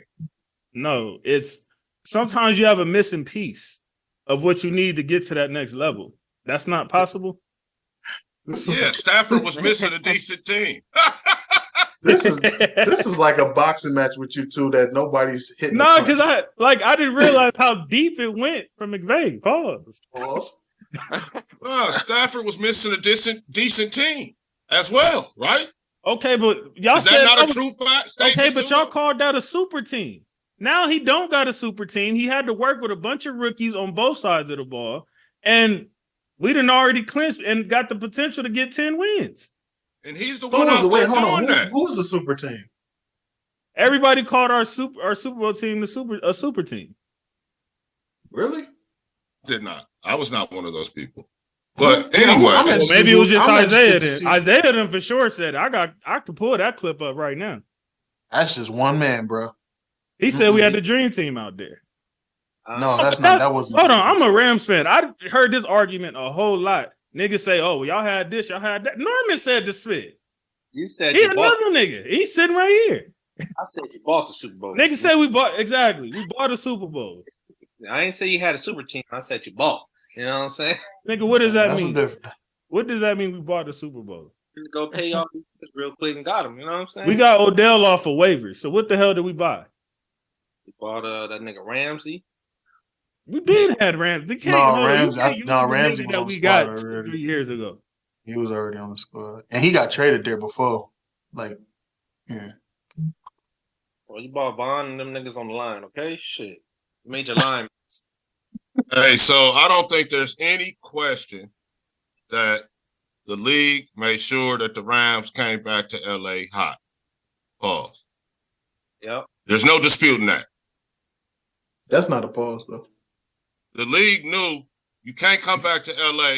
S2: No, it's sometimes you have a missing piece of what you need to get to that next level. That's not possible.
S3: Yeah,
S4: Stafford was missing a decent team.
S3: This is like a boxing match with you two that nobody's hitting.
S2: No, because I didn't realize how deep it went from McVay. Pause.
S4: Stafford was missing a decent team as well, right?
S2: Okay, but y'all
S4: is
S2: said
S4: that not a true fact?
S2: Okay, but y'all called that a super team. Now he don't got a super team. He had to work with a bunch of rookies on both sides of the ball, and we done already clinched and got the potential to get 10 wins.
S4: And he's the one out there doing that.
S3: Who was the super team?
S2: Everybody called our Super Bowl team a super team.
S3: Really?
S4: Did not. I was not one of those people. But anyway,
S2: maybe it was just Isaiah. Then Isaiah then for sure said, "I could pull that clip up right now."
S3: That's just one man, bro.
S2: He said we had the dream team out there.
S3: No, that's not. That wasn't.
S2: Hold on, I'm a Rams fan. I heard this argument a whole lot. Niggas say, "Oh, y'all had this, y'all had that." Norman said the spit.
S1: You said
S2: he another nigga. He's sitting right here.
S1: I said you bought the Super Bowl.
S2: Niggas say we bought We bought a Super Bowl.
S1: I ain't say you had a super team. I said you bought. You know what I'm saying?
S2: Nigga, what does that
S3: That's
S2: mean? What does that mean? We bought the Super Bowl.
S1: Just go pay off real quick and got him. You know what I'm saying?
S2: We got Odell off of waivers. So what the hell did we buy?
S1: We bought that nigga Ramsey.
S2: We did have Ramsey.
S3: Ramsey.
S2: Ramsey that we got
S3: already.
S2: 3 years ago.
S3: He was already on the squad, and he got traded there before. Like, yeah.
S1: Well, you bought Bond and them niggas on the line, okay? Shit. Major line.
S4: Hey, so I don't think there's any question that the league made sure that the Rams came back to LA hot. Pause.
S1: Yep.
S4: There's no disputing that.
S3: That's not a pause, though.
S4: The league knew you can't come back to LA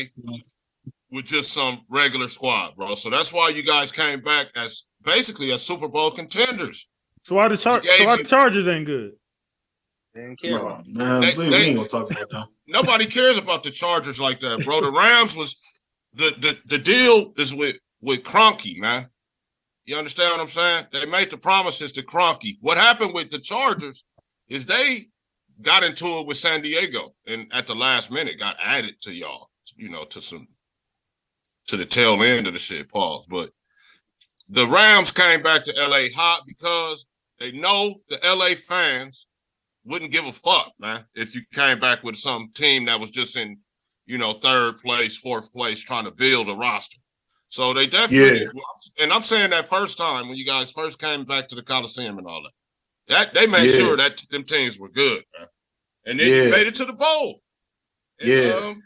S4: with just some regular squad, bro. So that's why you guys came back as basically as Super Bowl contenders.
S2: So why the Chargers ain't good?
S1: They didn't care about
S3: we ain't gonna talk about that.
S4: Nobody cares about the Chargers like that, bro. The Rams was the deal is with Kroenke, man. You understand what I'm saying? They made the promises to Kroenke. What happened with the Chargers is they got into it with San Diego, and at the last minute got added to y'all, to the tail end of the shit, pause. But the Rams came back to LA hot because they know the LA fans wouldn't give a fuck, man, if you came back with some team that was just in, third place, fourth place, trying to build a roster. So they definitely, and I'm saying that first time when you guys first came back to the Coliseum and all that they made sure that them teams were good, man. And then you made it to the bowl. And,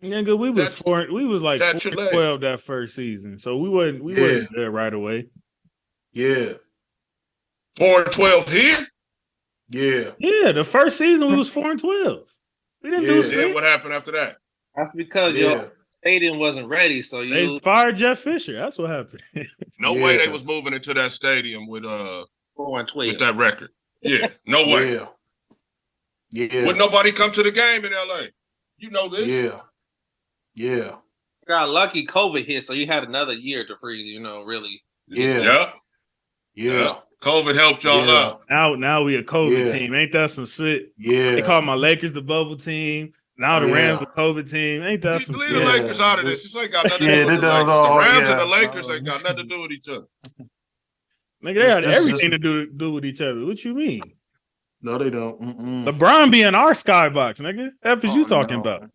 S2: nigga, we was like 4-12 that first season, so we wasn't there right away.
S3: Yeah.
S4: 4-12 here.
S2: Yeah, the first season we was 4-12. We didn't do shit.
S4: Then what happened after that?
S1: That's because your stadium wasn't ready, so
S2: they fired Jeff Fisher. That's what happened.
S4: No way they was moving into that stadium with
S1: 4-12
S4: with that record. Yeah, no way. Would nobody come to the game in LA? You know this.
S3: Yeah.
S1: Got lucky COVID hit, so you had another year to freeze, really.
S3: Yeah.
S4: COVID helped y'all out.
S2: Now we a COVID team. Ain't that some shit?
S3: Yeah.
S2: They call my Lakers the bubble team. Now the Rams the COVID team. Ain't that some shit?
S4: Leave the Lakers out of this. This ain't got nothing to do with the Lakers. The Rams and the Lakers ain't got nothing to do with each other.
S2: Nigga, they had everything to do with each other. What you mean?
S3: No, they don't.
S2: LeBron be in our skybox, nigga. What is you talking about?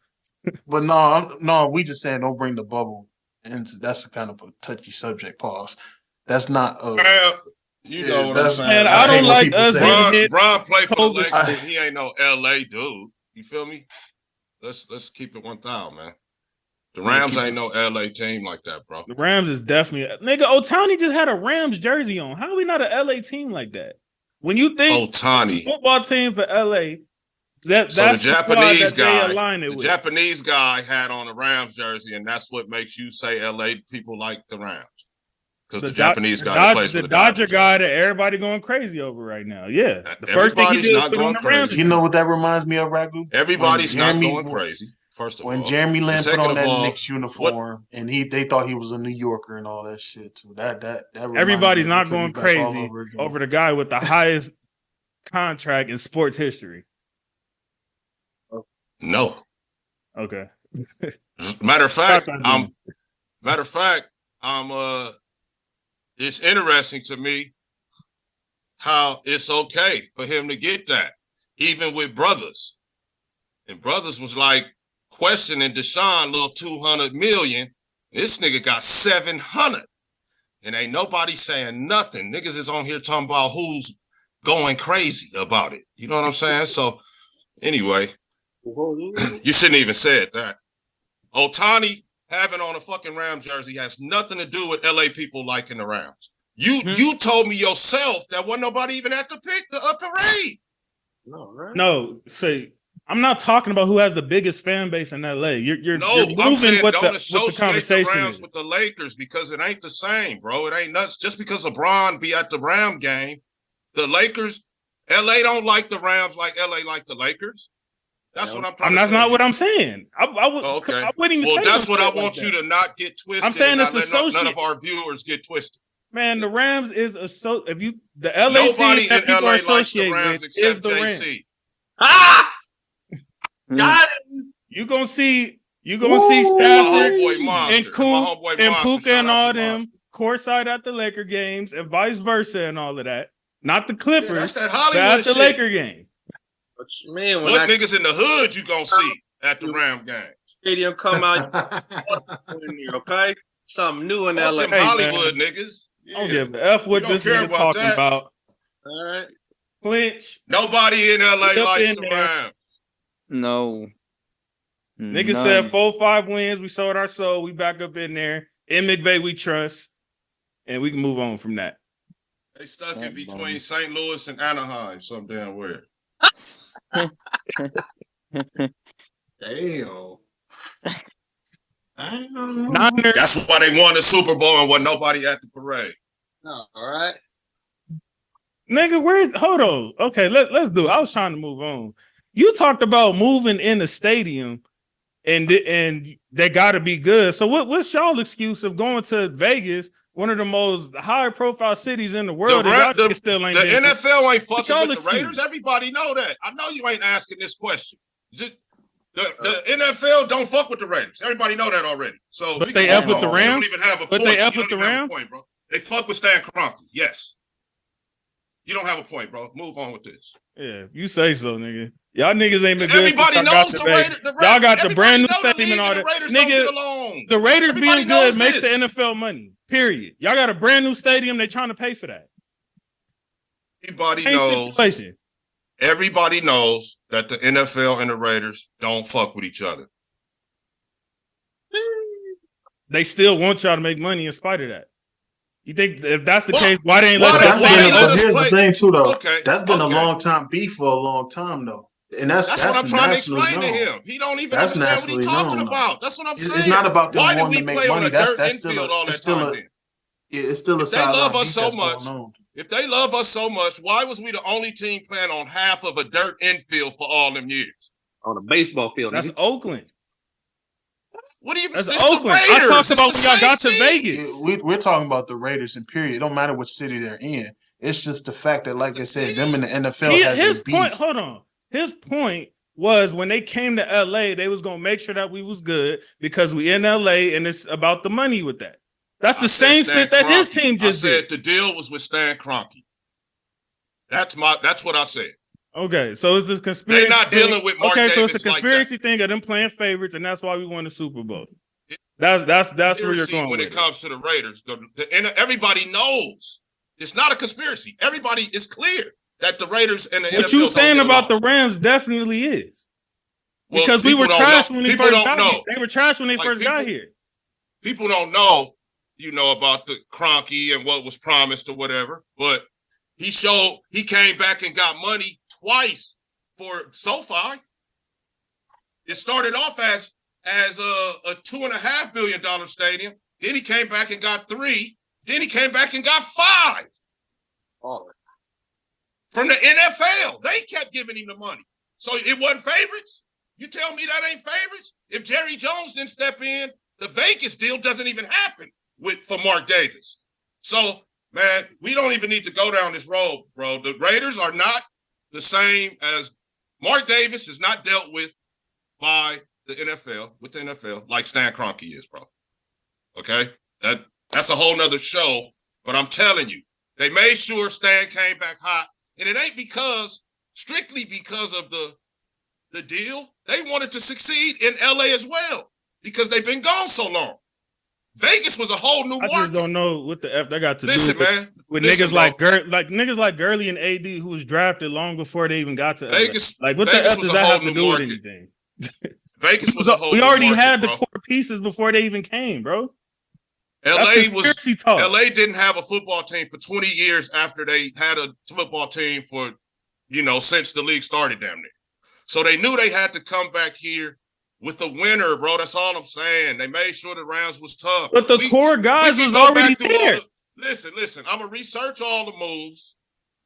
S3: But no, we just saying don't bring the bubble into. That's a kind of a touchy subject. Pause. That's not.
S4: You know what I'm saying?
S2: Man, I don't like us.
S4: Bron play for the Lakers, but he ain't no LA dude. You feel me? Let's keep it 1,000, man. The Rams ain't no LA team like that, bro.
S2: The Rams is definitely nigga. Ohtani just had a Rams jersey on. How are we not a LA team like that? When you think
S4: Ohtani
S2: football team for LA, that's
S4: the Japanese guy.
S2: The
S4: Japanese guy had on a Rams jersey, and that's what makes you say LA people like the Rams. Because the Japanese guy plays for the
S2: Dodger guy that everybody going crazy over right now. Yeah, the first thing he did was put on the Rams.
S3: You know what that reminds me of, Ragu?
S4: Everybody's not going crazy. First of all,
S3: when Jeremy Lin put on that Knicks uniform, and they thought he was a New Yorker and all that shit too. That
S2: everybody's not going crazy over the guy with the highest contract in sports history.
S4: No.
S2: Okay.
S4: Matter of fact, it's interesting to me how it's okay for him to get that, even with brothers. And brothers was like questioning Deshaun, little 200 million. This nigga got 700. And ain't nobody saying nothing. Niggas is on here talking about who's going crazy about it. You know what I'm saying? So anyway, you shouldn't even said that. Ohtani having on a fucking Rams jersey has nothing to do with LA people liking the Rams. You told me yourself that wasn't nobody even at the parade.
S1: No, right?
S2: No, say I'm not talking about who has the biggest fan base in LA. You're moving
S4: I'm saying
S2: what
S4: don't
S2: the
S4: associate
S2: conversation
S4: the Rams
S2: is.
S4: with the Lakers because it ain't the same, bro. It ain't nuts. Just because LeBron be at the Ram game, the Lakers, LA don't like the Rams like LA like the Lakers. That's what I'm trying to say.
S2: That's not what I'm saying. I wouldn't even say
S4: that's what I
S2: like
S4: want
S2: that.
S4: you to not get twisted.
S2: I'm saying it's
S4: none of our viewers get twisted.
S2: Man, the Rams is the LA
S4: Nobody
S2: team that
S4: in
S2: people
S4: LA
S2: are
S4: likes the
S2: associated
S4: Rams
S2: with is
S4: except
S2: the Rams.
S4: JC.
S1: Ah, got it.
S2: You gonna see
S4: And my
S2: Stafford
S4: homeboy Monster.
S2: and Coop
S4: My homeboy
S2: and
S4: Monster.
S2: Puka
S4: Shout
S2: and
S4: out
S2: all
S4: to
S2: them
S4: Monster.
S2: courtside at the Laker games and vice versa and all of that. Not the
S4: Yeah,
S2: Clippers,
S4: that's that
S2: but
S4: Hollywood
S2: at the
S4: shit.
S2: Laker game.
S1: What you mean?
S4: What niggas in the hood you gonna see at the Ram game?
S1: Stadium come out, okay? Something new in
S4: Fuck
S1: LA.
S4: them Hollywood niggas.
S2: I don't
S4: Yeah.
S2: give a F what
S4: We don't
S2: this
S4: care
S2: nigga
S4: about
S2: talking
S4: that.
S2: about.
S1: All right.
S2: Clinch.
S4: Nobody in LA
S2: Up
S4: likes
S2: in
S4: the
S2: there.
S4: Rams.
S7: No.
S2: Niggas said 4-5 wins. We sold our soul. We back up in there. In McVay, we trust. And we can move on from that.
S4: They stuck in between St. Louis and Anaheim, some damn weird.
S3: Damn.
S2: Niners.
S4: That's why they won the Super Bowl and wasn't nobody at the parade.
S1: No, all right.
S2: Nigga, hold on. Okay, let's do it. I was trying to move on. You talked about moving in the stadium and they gotta be good. So what's y'all excuse of going to Vegas, one of the most high profile cities in the world?
S4: The
S2: NFL
S4: NFL ain't fucking
S2: y'all
S4: with the Raiders.
S2: excuse?
S4: Everybody know that. I know you ain't asking this question. The NFL don't fuck with the Raiders. Everybody know that already. So
S2: But they F with the
S4: They
S2: Rams?
S4: don't even have a
S2: But
S4: point.
S2: they F
S4: You
S2: with
S4: don't
S2: the
S4: even have a
S2: Rams?
S4: point, bro. They fuck with Stan Kroenke. Yes. You don't have a point, bro. Move on with this.
S2: Yeah, you say so, nigga. Y'all niggas ain't been good.
S4: Everybody
S2: since y'all
S4: knows
S2: got
S4: the
S2: to Vegas.
S4: Raiders.
S2: Y'all got the
S4: Everybody
S2: brand new
S4: know the
S2: stadium and
S4: league
S2: all
S4: and
S2: that.
S4: the Raiders don't
S2: Nigga,
S4: get along.
S2: the Raiders
S4: Everybody
S2: being good
S4: knows
S2: makes
S4: this.
S2: the NFL money. Period. Y'all got a brand new stadium. They trying to pay for that.
S4: Everybody
S2: Same
S4: knows.
S2: situation.
S4: Everybody knows that the NFL and the Raiders don't fuck with each other.
S2: They still want y'all to make money in spite of that. You think if that's the
S4: What?
S2: case, why they ain't
S4: Why
S2: let
S4: they-
S2: y'all
S4: why
S2: stay
S4: they
S2: in
S4: let
S2: the
S4: us
S3: Here's
S4: play?
S3: the thing too, though.
S4: Okay,
S3: That's been a
S4: okay.
S3: long time beef for a long time, though. And that's
S4: That's what I'm trying to
S3: nationally
S4: explain to
S3: known.
S4: him. He don't even
S3: That's
S4: understand what he's
S3: nationally
S4: talking
S3: known, though.
S4: about. That's what I'm saying.
S3: It's not about them
S4: Why did
S3: wanting
S4: we
S3: to make
S4: play on
S3: money.
S4: a dirt
S3: That's still
S4: infield all that
S3: it's still
S4: time
S3: a
S4: then?
S3: it's still a
S4: If they love
S3: sideline
S4: us
S3: beef
S4: so
S3: that's
S4: much,
S3: going on.
S4: if they love us so much, why was we the only team playing on half of a dirt infield for all them years?
S1: On a baseball field.
S2: That's
S1: nigga.
S2: Oakland.
S4: What do you?
S2: That's
S4: It's
S2: Oakland.
S4: the Raiders.
S2: I talked about
S4: It's
S2: when
S4: the
S2: y'all got to
S4: same team.
S2: Vegas.
S3: We're talking about the Raiders in period. It don't matter which city they're in. It's just the fact that, like I said, them in the NFL has
S2: His
S3: a
S2: point,
S3: beef.
S2: hold on. His point was when they came to LA, they was gonna make sure that we was good because we in LA and it's about the money with that. That's the same shit that his team just
S4: I said
S2: did.
S4: the deal was with Stan Kroenke. That's what I said.
S2: Okay, so it's this conspiracy.
S4: They're not dealing with Mark
S2: so it's a
S4: Davis like
S2: conspiracy thing of them playing favorites, and that's why we won the Super Bowl. That's where you're going
S4: when
S2: with
S4: it comes to the Raiders. Everybody knows it's not a conspiracy. Everybody is clear that the Raiders and the NFL.
S2: What you
S4: don't
S2: saying
S4: get
S2: about
S4: along.
S2: the Rams definitely is.
S4: Well,
S2: Because we
S4: people
S2: were
S4: don't
S2: trash
S4: know.
S2: when they
S4: People
S2: first
S4: don't
S2: got
S4: know.
S2: here. They were trash when they
S4: Like,
S2: first got here.
S4: People don't know, about the Kroenke and what was promised or whatever. But he came back and got money twice for SoFi. It started off as a $2.5 billion stadium. Then he came back and got 3. Then he came back and got 5.
S1: Oh,
S4: From the NFL. They kept giving him the money. So it wasn't favorites? You tell me that ain't favorites? If Jerry Jones didn't step in, the Vegas deal doesn't even happen for Mark Davis. So, man, we don't even need to go down this road, bro. The Raiders are not the same as Mark Davis is not dealt with by the NFL, like Stan Kroenke is, bro. Okay? That's a whole nother show, but I'm telling you, they made sure Stan came back hot, and it ain't strictly because of the deal. They wanted to succeed in LA as well because they've been gone so long. Vegas was a whole new market.
S2: I just don't know what the F that got to do with
S4: Listen,
S2: niggas
S4: bro.
S2: like niggas like Gurley and AD who was drafted long before they even got to
S4: Vegas.
S2: LA. Like what
S4: Vegas
S2: the F
S4: was
S2: does
S4: a
S2: that
S4: whole
S2: have to
S4: new
S2: do with
S4: market.
S2: anything?
S4: Vegas was a whole
S2: we
S4: new
S2: already
S4: market,
S2: had
S4: bro.
S2: the core pieces before they even came, bro.
S4: LA
S2: talk.
S4: LA didn't have a football team for 20 years after they had a football team for, since the league started down there. So they knew they had to come back here with a winner, bro. That's all I'm saying. They made sure the Rams was tough.
S2: But the core guys was already there.
S4: Listen. I'm gonna research all the moves,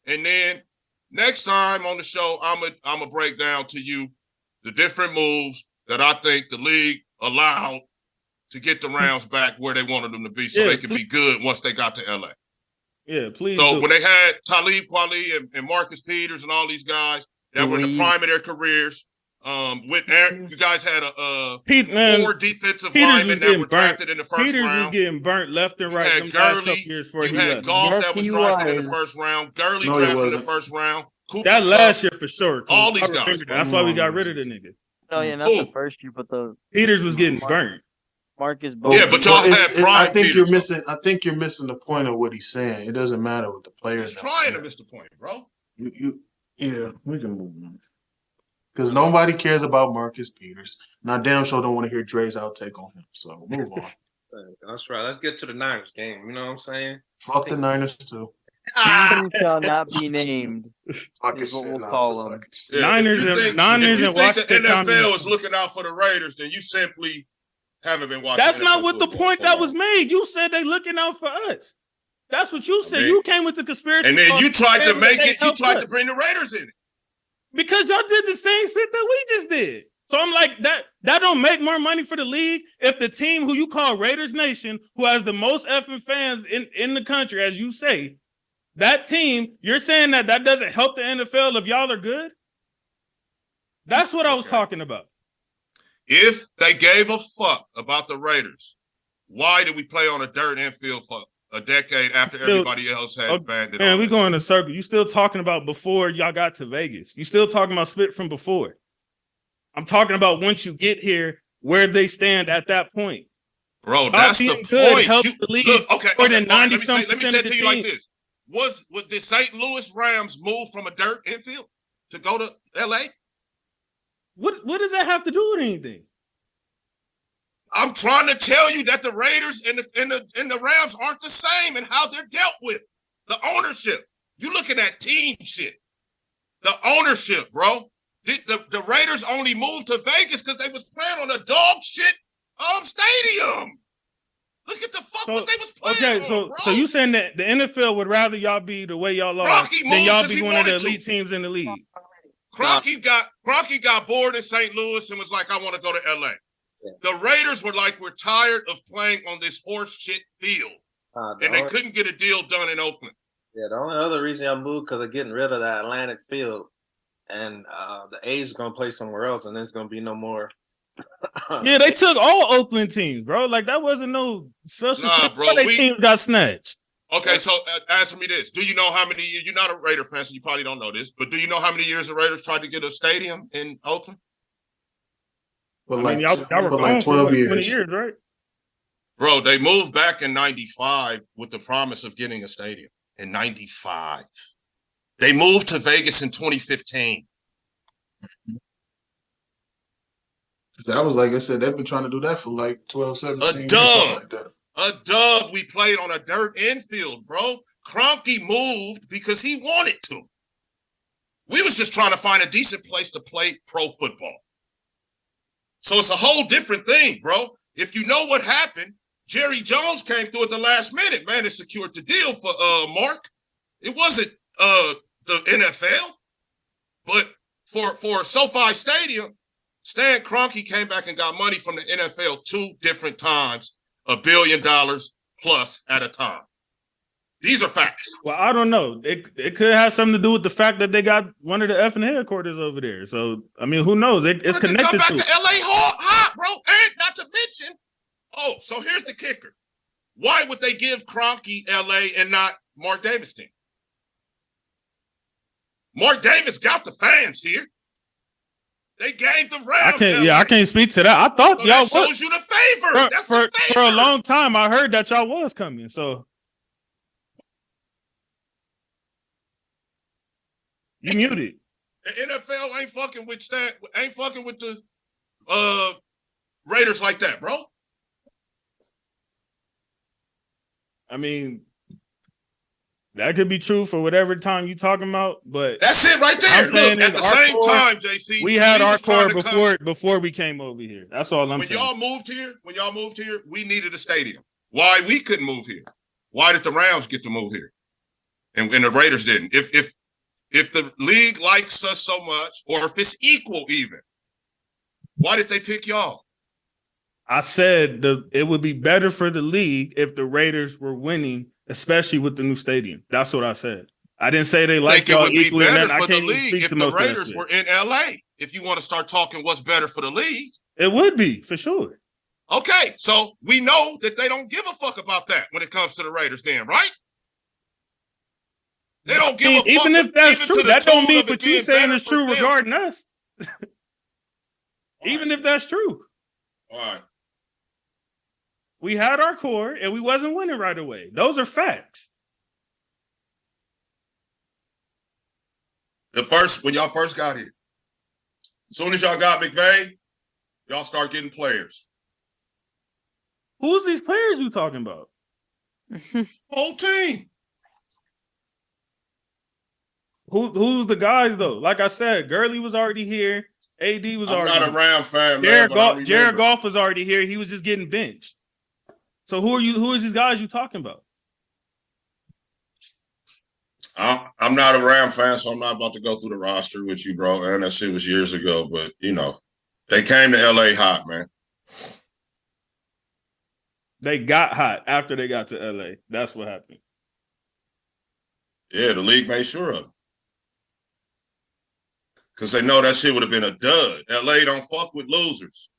S4: and then next time on the show, I'm gonna break down to you the different moves that I think the league allowed to get the Rams back where they wanted them to be, so they could be good once they got to LA.
S2: Yeah, please.
S4: So when they had Talib Kweli and Marcus Peters and all these guys that were in the prime of their careers, with Aaron, you guys had four defensive linemen that were drafted in the first round.
S2: Peters was getting burnt left and right.
S4: You had Gurley. You had Goff that was drafted in the first round. Gurley drafted in the first round. Cooper
S2: that last year for sure.
S4: All these guys.
S2: That's why we got rid of the nigga.
S7: No, yeah, not the first year, but the
S2: Peters was getting burnt.
S7: Marcus.
S4: Yeah, but y'all had prime.
S3: I think you're missing. I think you're missing the point of what he's saying. It doesn't matter what the players.
S4: He's trying to miss the point, bro.
S3: Yeah, we can move on. Because nobody cares about Marcus Peters. And I damn sure don't want to hear Dre's outtake on him. So move on.
S1: That's right. Let's get to the Niners game. You know what I'm saying?
S3: Fuck the Niners too.
S7: Team shall not be named. Is what we'll call them.
S4: Yeah,
S2: Niners
S4: if you
S2: and
S4: think the NFL is looking out for the Raiders, then you simply haven't been watching.
S2: That's not what the point that was made. You said they looking out for us. That's what you said. You came with the conspiracy.
S4: And then you tried to make it, you tried to bring the Raiders in it.
S2: Because y'all did the same shit that we just did. So I'm like, that don't make more money for the league if the team who you call Raiders Nation, who has the most effing fans in the country, as you say, that team, you're saying that doesn't help the NFL if y'all are good? That's what I was talking about.
S4: If they gave a fuck about the Raiders, why did we play on a dirt infield for a decade after everybody else had abandoned?
S2: Man, we going in a circle. You still talking about before y'all got to Vegas. You still talking about split from before. I'm talking about once you get here, where they stand at that point.
S4: Bro, that's the point.
S2: Helps the league more than 90-something.
S4: Let me say it to you like this. Did the St. Louis Rams move from a dirt infield to go to LA?
S2: What does that have to do with anything?
S4: I'm trying to tell you that the Raiders and the Rams aren't the same in how they're dealt with. The ownership. You looking at team shit. The ownership, bro. The Raiders only moved to Vegas because they was playing on a dog shit stadium. Look at the fuck what they was playing on, bro.
S2: So you saying that the NFL would rather y'all be the way y'all are than y'all be one of the elite teams in the league?
S4: Kroenke got bored in St. Louis and was like, I want to go to LA. Yeah. The Raiders were like, we're tired of playing on this horse shit field. And they couldn't get a deal done in Oakland.
S1: Yeah, the only other reason y'all moved because of getting rid of that Atlantic field. And the A's are going to play somewhere else, and there's going to be no more.
S2: Yeah, they took all Oakland teams, bro. Like, that wasn't no special.
S4: Bro,
S2: teams got snatched.
S4: Okay, so answer me this. Do you know how many years? You're not a Raider fan, so you probably don't know this, but do you know how many years the Raiders tried to get a stadium in Oakland?
S3: But
S2: y'all were gone for 20 years, right?
S4: Bro, they moved back in 95 with the promise of getting a stadium in 95. They moved to Vegas in 2015.
S3: That was, like I said, they've been trying to do that for like 12, 17
S4: years. A dub. We played on a dirt infield, bro. Kroenke moved because he wanted to. We was just trying to find a decent place to play pro football. So it's a whole different thing, bro. If you know what happened, Jerry Jones came through at the last minute, man, and secured the deal for Mark. It wasn't the NFL, but for SoFi Stadium, Stan Kroenke came back and got money from the NFL 2 different times, $1 billion plus at a time. These are facts.
S2: Well, I don't know. It could have something to do with the fact that they got one of the effing headquarters over there. So, I mean, who knows? It's connected to.
S4: Come back to LA hot, bro. And not to mention, so here's the kicker. Why would they give Kroenke LA and not Mark Davis team? Mark Davis got the fans here. They gave the Rams.
S2: I can't speak to that. I thought y'all
S4: shows you the favor. That's the favor.
S2: For a long time, I heard that y'all was coming. So you muted.
S4: The NFL ain't fucking with the Raiders like that, bro.
S2: I mean, that could be true for whatever time you talking about, but
S4: that's it right there. Look, at the same time, JC,
S2: we had our core before we came over here. That's all I'm saying.
S4: When y'all moved here, we needed a stadium. Why we couldn't move here? Why did the Rams get to move here, and the Raiders didn't? If the league likes us so much, or if it's equal even, why did they pick y'all?
S2: I said it would be better for the league if the Raiders were winning especially with the new stadium. That's what I said. I didn't say they
S4: I
S2: like
S4: think it
S2: y'all
S4: would be
S2: equally.
S4: better
S2: I
S4: for the
S2: can't even
S4: league
S2: speak
S4: if
S2: to
S4: the
S2: most of that
S4: Raiders
S2: shit.
S4: were in LA. If you want to start talking what's better for the league.
S2: It would be, for sure.
S4: Okay, so we know that they don't give a fuck about that when it comes to the Raiders then, right? They don't give a fuck.
S2: Even if that's
S4: even
S2: true,
S4: to the
S2: that don't
S4: tune
S2: mean
S4: of it
S2: what you
S4: being
S2: saying
S4: better
S2: is
S4: for
S2: true
S4: them.
S2: regarding us. Even if that's true.
S4: All right.
S2: We had our core and we wasn't winning right away. Those are facts.
S4: When y'all first got here, as soon as y'all got McVay, y'all start getting players.
S2: Who's these players you talking about?
S4: Whole team.
S2: Who's the guys though? Like I said, Gurley was already here. AD was
S4: I'm
S2: already
S4: not a Ram fan, man.
S2: Jared,
S4: But I remember.
S2: Jared Goff was already here. He was just getting benched. So who is these guys you talking about?
S4: I'm not a Ram fan, so I'm not about to go through the roster with you, bro. And that shit was years ago, but they came to LA hot, man.
S2: They got hot after they got to LA. That's what happened.
S4: Yeah, the league made sure of it. Because they know that shit would have been a dud. LA don't fuck with losers.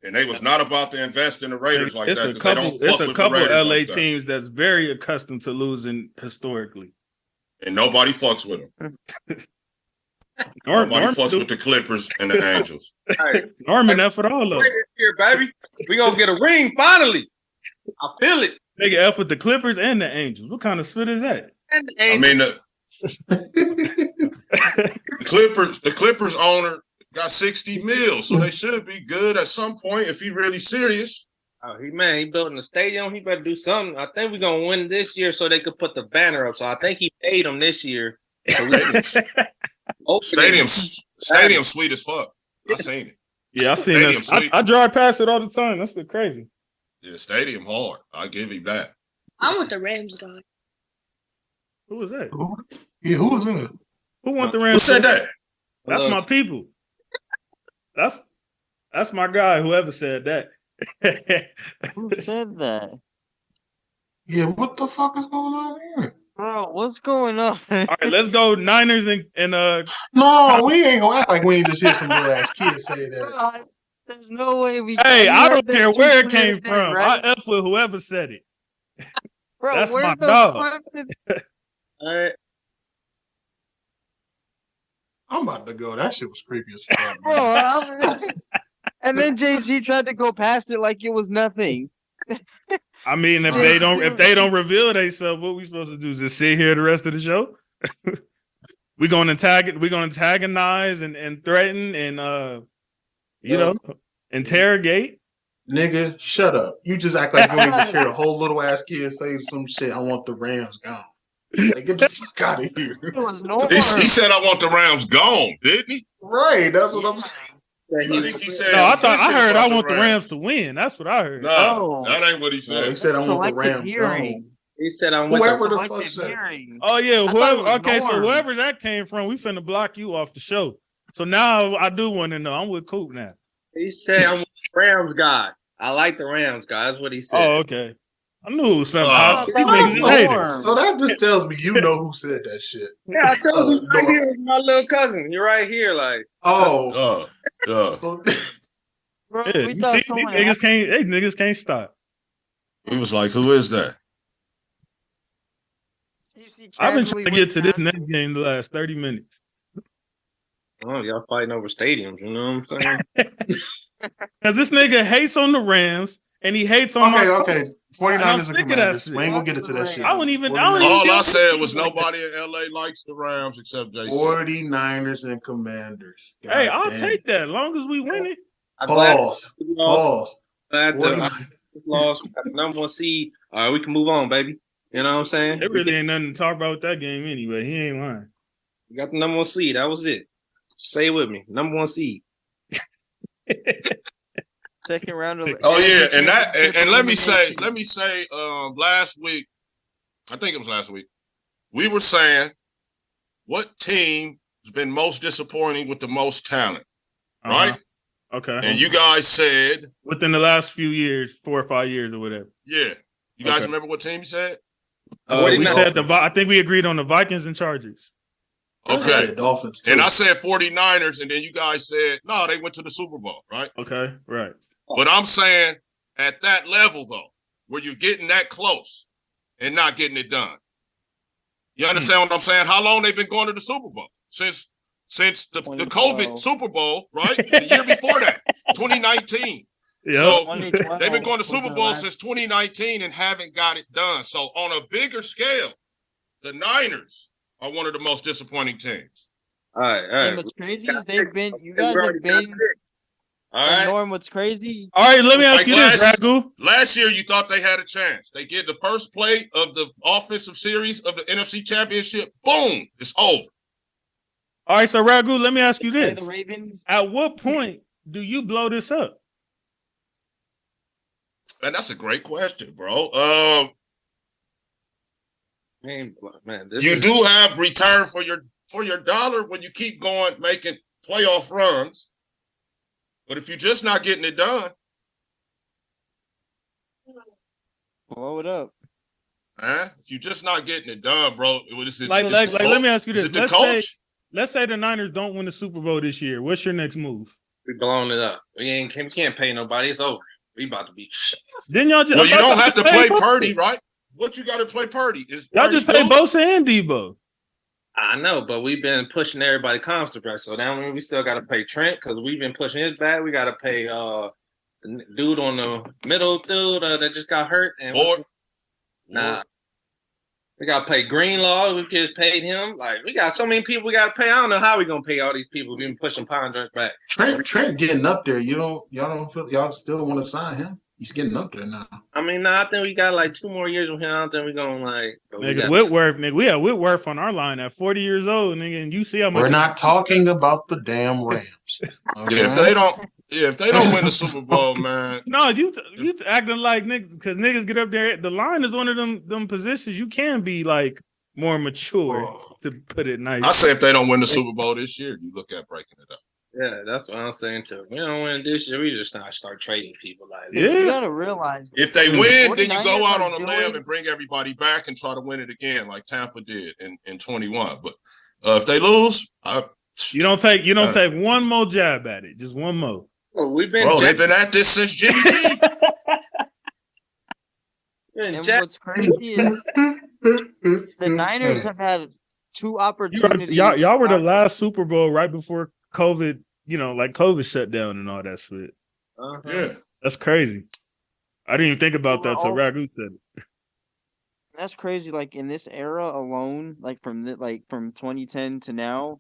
S4: And they was not about to invest in the Raiders like that.
S2: It's a couple LA teams that's very accustomed to losing historically.
S4: And nobody fucks with them. Nobody fucks with the Clippers and the Angels.
S1: Hey,
S2: Norman that for all of them.
S1: Here, baby. We gonna get a ring finally. I feel it.
S2: They get F with the Clippers and the Angels. What kind of spit is that?
S1: And the
S4: I mean, the Clippers owner got 60 mil, so they should be good at some point if he's really serious.
S1: Oh, he building a stadium. He better do something. I think we're gonna win this year, so they could put the banner up. So I think he paid them this year. So
S4: Stadium sweet as fuck. I seen it.
S2: Yeah, I seen that. I drive past it all the time. That's crazy.
S4: Yeah, stadium hard. I give him that.
S8: I want the Rams guy.
S2: Who was that?
S3: Yeah, who was in it?
S2: Who want the Rams?
S4: Who said that?
S2: That's my people. That's my guy. Whoever said that.
S7: Who said that?
S3: Yeah, what the fuck is going on here?
S7: Bro, what's going on?
S2: All right, let's go Niners and
S3: No, we ain't gonna act like we ain't just hear some little ass kids say that.
S7: Bro, there's no way we.
S2: Hey, I don't care where it came
S7: thing,
S2: from.
S7: right?
S2: I F with whoever said it.
S7: Bro,
S2: That's
S7: where
S2: my
S7: the
S2: dog.
S7: fuck did-
S1: All right.
S3: I'm about to go. That shit was creepy as fuck.
S7: Bro, and then JC tried to go past it like it was nothing.
S2: I mean, if they don't reveal themselves, what we supposed to do? Just sit here the rest of the show? We're gonna antagonize and threaten and interrogate.
S3: Nigga, shut up. You just act like you ain't just hear a whole little ass kid say some shit. I want the Rams gone. Like, get the fuck out of here.
S7: It was no.
S4: He said, "I want the Rams gone," didn't he?
S3: Right, that's what I'm saying.
S4: I think he said.
S2: I heard I want the Rams to win. That's what I heard.
S4: No, that ain't what he said.
S3: No, he said I want the Rams gone.
S1: He said I want
S3: Whoever
S1: the
S3: the fuck said.
S2: Oh yeah, whoever. Okay, so
S7: Norm.
S2: whoever that came from, we finna block you off the show. So now I do want to know. I'm with Coop now.
S1: He said I want the Rams guy. I like the Rams guy. That's what he said.
S2: Oh, okay. I knew it was something. These
S7: that's
S2: niggas is
S7: Norm.
S2: haters.
S3: So that just tells me you know who said that shit.
S1: Yeah, I told you right here is my little cousin. You're right here, like.
S3: Oh.
S7: Bro,
S2: Yeah,
S7: we
S2: you
S7: thought
S2: see,
S7: someone
S2: niggas can't stop.
S4: He was like, "Who is that?"
S2: I've been trying to get to this next game the last 30 minutes.
S1: Oh, y'all fighting over stadiums, you know what I'm saying?
S2: Because this nigga hates on the Rams and he hates on my.
S3: Okay. 49ers
S2: I'm
S3: and
S2: sick of that
S3: Commanders.
S2: shit.
S3: We ain't gonna get into that shit.
S2: I wouldn't even.
S4: All I said
S2: deal
S4: was
S2: with
S4: nobody in LA likes the Rams except JC.
S3: 49ers and Commanders. God
S2: Hey, I'll
S3: damn.
S2: take that as long as we win it.
S1: I'm glad
S3: Pause.
S1: we lost.
S3: Pause.
S1: Glad to just lost. We got the number one seed. All right, we can move on, baby. You know what I'm saying?
S2: It really ain't nothing to talk about with that game anyway. He ain't lying.
S1: We got the number one seed. That was it. Say it with me. Number one seed.
S7: Second round of
S4: Oh yeah, and let me say, last week, I think it was last week, we were saying what team has been most disappointing with the most talent, right?
S2: Okay.
S4: And you guys said
S2: within the last few years, 4 or 5 years or whatever.
S4: Yeah. You guys remember what team you said?
S2: We said I think we agreed on the Vikings and Chargers.
S4: Okay.
S3: Dolphins too.
S4: And I said 49ers, and then you guys said, no, they went to the Super Bowl, right?
S2: Okay, right.
S4: But I'm saying at that level, though, where you're getting that close and not getting it done. You understand what I'm saying? How long they've been going to the Super Bowl? Since the COVID Super Bowl, right? The year before that, 2019. Yep. So they've been going to Super Bowl since 2019 and haven't got it done. So on a bigger scale, the Niners are one of the most disappointing teams.
S1: All right.
S7: And what's crazy is you guys have been.
S1: All right.
S7: Norm, what's crazy?
S2: All right, let me ask you this, Ragu.
S4: Last year, you thought they had a chance. They get the first play of the offensive series of the NFC Championship. Boom, it's over.
S2: All right, so Ragu, let me ask you this.
S7: The Ravens.
S2: At what point do you blow this up?
S4: Man, that's a great question, bro. You do have return for your dollar when you keep going making playoff runs. But if you're just not getting it done,
S7: blow it up.
S4: If you're just not getting it done, bro.
S2: Let me ask you this.
S4: Let's
S2: say the Niners don't win the Super Bowl this year. What's your next move?
S1: We blowing it up. We can't pay nobody. It's over. We about to be.
S2: Then y'all just.
S4: Well, you don't have to play Purdy, right? What you got to play Purdy is.
S2: Y'all just pay Bosa and Debo.
S1: I know, but we've been pushing everybody contract. So now we still got to pay Trent because we've been pushing his back. We got to pay the dude on the middle dude that just got hurt. And we got to pay Greenlaw. We just paid him. Like we got so many people we got to pay. I don't know how we gonna pay all these people. We've been pushing contracts back.
S3: Trent getting up there. Y'all still want to sign him? He's getting up there now.
S1: I mean, I think we got like 2 more years with him. I don't think we're gonna like.
S2: Whitworth, nigga. We have Whitworth on our line at 40 years old, nigga, and you see how much.
S3: We're not talking about the damn Rams. Okay?
S4: If they don't win the Super Bowl, man.
S2: No, you acting like niggas because niggas get up there. The line is one of them positions you can be like more mature to put it nice.
S4: I say if they don't win the Super Bowl this year, you look at breaking it up.
S1: Yeah, that's what I'm saying too. If we don't win this year, we just start trading people. Like,
S7: you gotta realize
S4: if they win, then you go out on a limb and bring everybody back and try to win it again, like Tampa did in 21. But if they lose,
S2: you don't take one more jab at it, just one more.
S1: Well, they've
S4: been at this since Jimmy G.
S7: And what's crazy is the Niners have had 2 opportunities.
S2: Y'all were the last Super Bowl right before COVID, like COVID shut down and all that shit.
S4: Yeah.
S2: That's crazy. I didn't even think about that till Ragu said it.
S7: That's crazy. Like in this era alone, like from 2010 to now,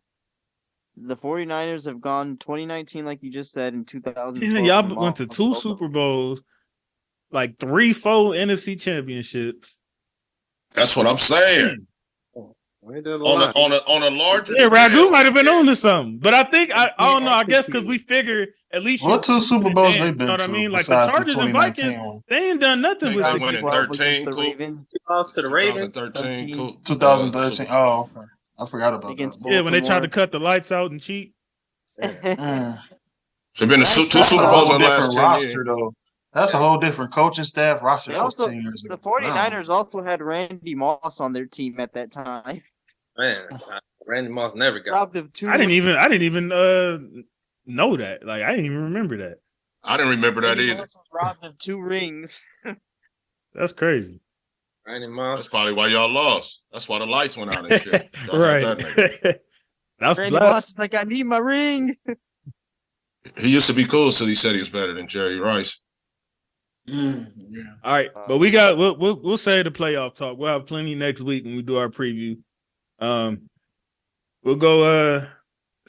S7: the 49ers have gone 2019, like you just said, in 2012.
S2: Yeah, y'all went to 2 Super Bowls, like 3-4 NFC championships.
S4: That's what I'm saying. On a larger
S2: scale. Ragu might have been on to something, but I think I don't know. I guess because we figure at least
S3: what 2 Super Bowls they've been.
S2: You know what I mean? Like the Chargers and Vikings, they ain't done nothing with
S4: 13.
S1: Lost to the Ravens.
S3: 2013. Oh, okay. I forgot about that.
S2: Yeah, when they tried to cut the lights out and cheat.
S4: There's been 2 Super Bowls in the last 10
S3: roster,
S4: years.
S3: though. That's a whole different coaching staff roster.
S7: Also,
S3: 10 years ago.
S7: The 49ers also had Randy Moss on their team at that time.
S1: Man, Randy Moss never got.
S2: I didn't even know that. Like I didn't even remember that.
S4: I didn't remember that either.
S7: Moss was robbed of 2 rings.
S2: That's crazy.
S1: Randy Moss.
S4: That's probably why y'all lost. That's why the lights went out and shit.
S2: Right. That's
S7: Randy Moss is like, I need my ring.
S4: He used to be cool, so he said he was better than Jerry Rice.
S3: Yeah.
S2: All right, but we'll say the playoff talk. We'll have plenty next week when we do our preview. We'll go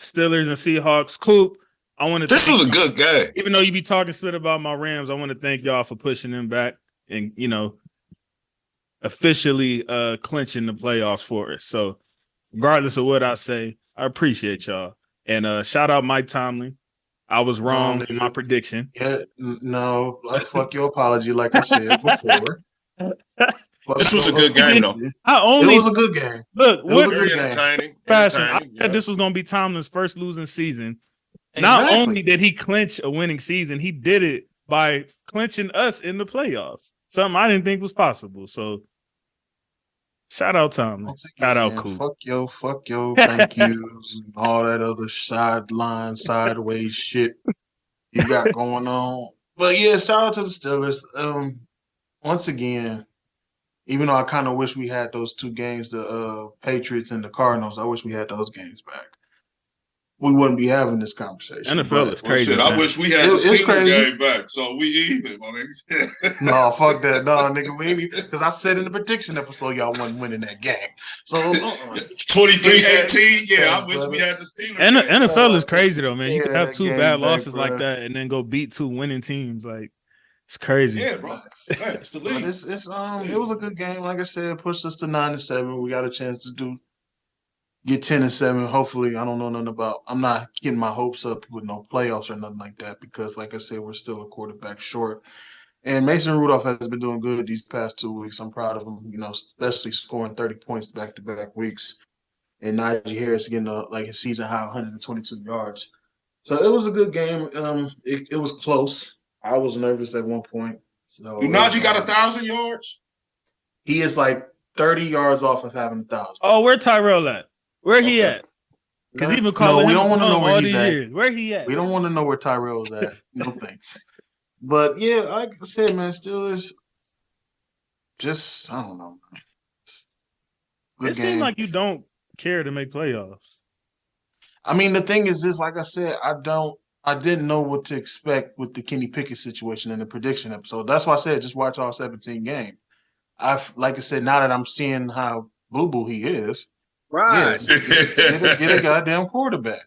S2: Steelers and Seahawks. Coop, I want to.
S4: This was a good game.
S2: Even though you be talking spit about my Rams, I want to thank y'all for pushing them back and officially clinching the playoffs for us. So, regardless of what I say, I appreciate y'all. And shout out Mike Tomlin. I was wrong in my prediction.
S3: Yeah, no, fuck your apology, like I said before.
S4: This was a good game, though.
S3: It was a good game.
S2: Look,
S3: it was a good game.
S2: Fashion. I said this was going to be Tomlin's first losing season, Not only did he clinch a winning season, he did it by clinching us in the playoffs. Something I didn't think was possible. So shout out Tomlin. Shout out Coop.
S3: Fuck yo, thank yous, and all that other sideline, sideways shit you got going on. But yeah, shout out to the Steelers. Once again, even though I kind of wish we had those two games, the Patriots and the Cardinals, I wish we had those games back. We wouldn't be having this conversation.
S2: NFL is crazy.
S4: Shit, I wish we had the Steelers game back, so we even, my nigga.
S3: No, fuck that. No, nigga, we ain't because I said in the prediction episode y'all wasn't winning that game. So
S4: 23-18, yeah, I wish we had the Steelers.
S2: And the NFL is crazy though, man. You can have two bad losses like that and then go beat two winning teams. Like it's crazy.
S4: Yeah, bro. Man, it's the league.
S3: It was a good game. Like I said, pushed us to 9-7. We got a chance to get 10-7. Hopefully, I don't know nothing about. I'm not getting my hopes up with no playoffs or nothing like that because, like I said, we're still a quarterback short. And Mason Rudolph has been doing good these past 2 weeks. I'm proud of him. Especially scoring 30 points back-to-back weeks. And Najee Harris getting his season high 122 yards. So it was a good game. It was close. I was nervous at one point. So
S4: Najee got 1,000 yards.
S3: He is like 30 yards off of having 1,000.
S2: Oh, where Tyrell at? Where he at? Because he's been calling
S3: we
S2: him
S3: don't want to know where he's at.
S2: Years. Where he at?
S3: We don't want to know where Tyrell's at. No thanks. But yeah, like I said, man, Steelers. Just I don't know.
S2: It seems like you don't care to make playoffs.
S3: I mean, the thing is this. Like I said, I didn't know what to expect with the Kenny Pickett situation in the prediction episode. That's why I said just watch all 17 games. Like I said, now that I'm seeing how boo-boo he is,
S1: right?
S3: Yeah, get a goddamn quarterback.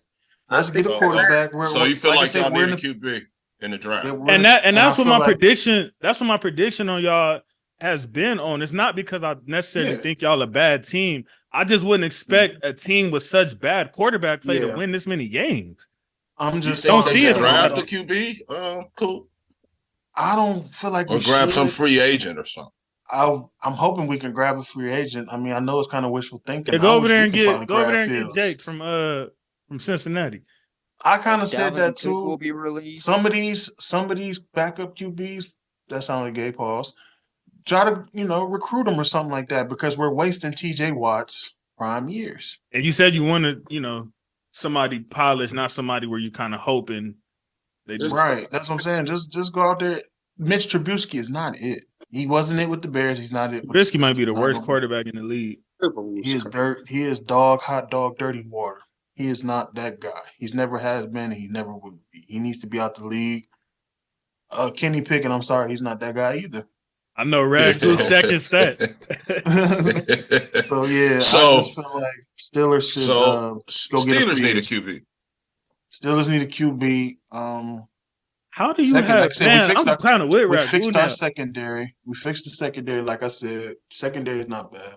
S3: Let's get a quarterback.
S4: So you feel like y'all need a QB in the draft,
S2: and that's what my prediction. That's what my prediction on y'all has been on. It's not because I necessarily think y'all a bad team. I just wouldn't expect a team with such bad quarterback play to win this many games.
S3: I'm just
S2: don't see it.
S4: Draft the QB. Cool.
S3: I don't feel like
S4: or grab some free agent or something.
S3: I'm hoping we can grab a free agent. I mean, I know it's kind of wishful thinking.
S2: Yeah, go over there and get Jake from Cincinnati.
S3: I kind of said that too.
S7: Will be released.
S3: Some of these backup QBs, that sounded gay, pause. Try to recruit them or something like that because we're wasting TJ Watt's prime years.
S2: And you said you wanted somebody polished, not somebody where you kind of hoping they just
S3: right. That's what I'm saying. Just go out there. Mitch Trubisky is not it. He wasn't it with the Bears. He's not it.
S2: Trubisky might be the worst quarterback in the league.
S3: He is dirt. He is hot dog, dirty water. He is not that guy. He's never has been, and he never will be. He needs to be out the league. Kenny Pickett, I'm sorry, he's not that guy either.
S2: I know Rag's second stat.
S3: So yeah, I just feel like Steelers should go
S4: Steelers need a QB.
S3: Steelers need a QB.
S2: How do you have? Man, I'm kind of with Rag.
S3: We fixed our secondary. We fixed the secondary. Like I said, secondary is not bad.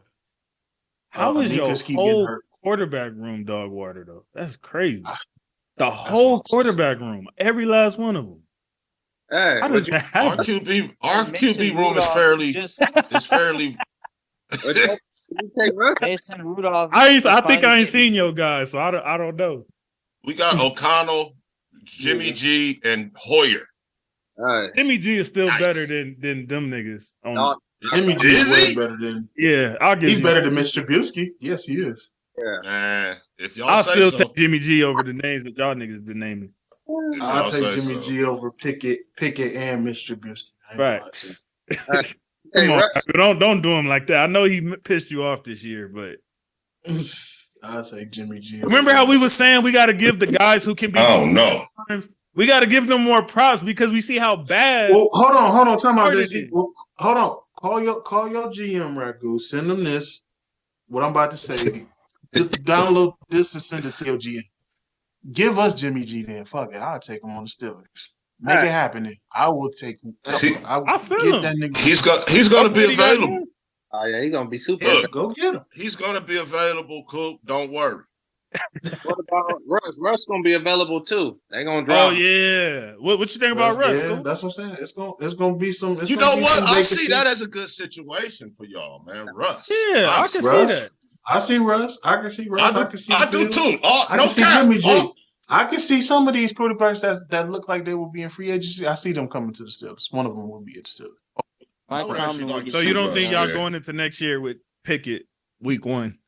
S2: How is your whole quarterback room dog water though? That's crazy. The whole quarterback room, every last one of them.
S1: Hey,
S4: our QB room is fairly.
S7: Mason Rudolph.
S2: I think I ain't seen your guys, so I don't know.
S4: We got O'Connell, Jimmy G, and Hoyer.
S2: Jimmy G is still better than them niggas.
S3: Jimmy G is way better than.
S2: Yeah, I'll give.
S3: He's better than Mitch Trubisky. Yes, he is.
S4: Yeah, if y'all
S2: I'll
S4: say
S2: still
S4: so.
S2: take Jimmy G over the names that y'all niggas been naming.
S3: I'll take Jimmy G over Pickett, and Mitch Trubisky.
S2: Right. Come on, don't do him like that. I know he pissed you off this year, but
S3: I'll take Jimmy G.
S2: Remember how we was saying we got to give the guys who can be?
S4: Oh no,
S2: we got to give them more props because we see how bad.
S3: Well, hold on. Tell me this. Hold on. Call your GM, Ragu. Send them this. What I'm about to say. Download this and send it to your GM. Give us Jimmy G then. Fuck it. I'll take him on the Steelers. Make it happen then. I will take him.
S2: I feel him.
S3: That nigga.
S4: He's gonna be available.
S1: Oh yeah, he's gonna be super.
S4: Look,
S3: go get him.
S4: He's gonna be available, Coop. Don't worry.
S1: What about Russ? Russ gonna be available too. They gonna drop.
S2: Oh yeah. What you think about Russ?
S3: Yeah, that's what I'm saying. It's gonna be some.
S4: You know what? I see that as a good situation for y'all, man. Russ.
S2: Yeah, I can see that.
S3: I see Russ. I can see Russ. I can see.
S4: I do too.
S3: I can see Jimmy G. I can see some of these quarterbacks that look like they will be in free agency. I see them coming to the Steelers. One of them will be at the Steelers.
S6: I would actually like to
S2: So
S6: see
S2: you don't
S6: Russ
S2: think y'all
S6: there.
S2: going into next year with Pickett week 1?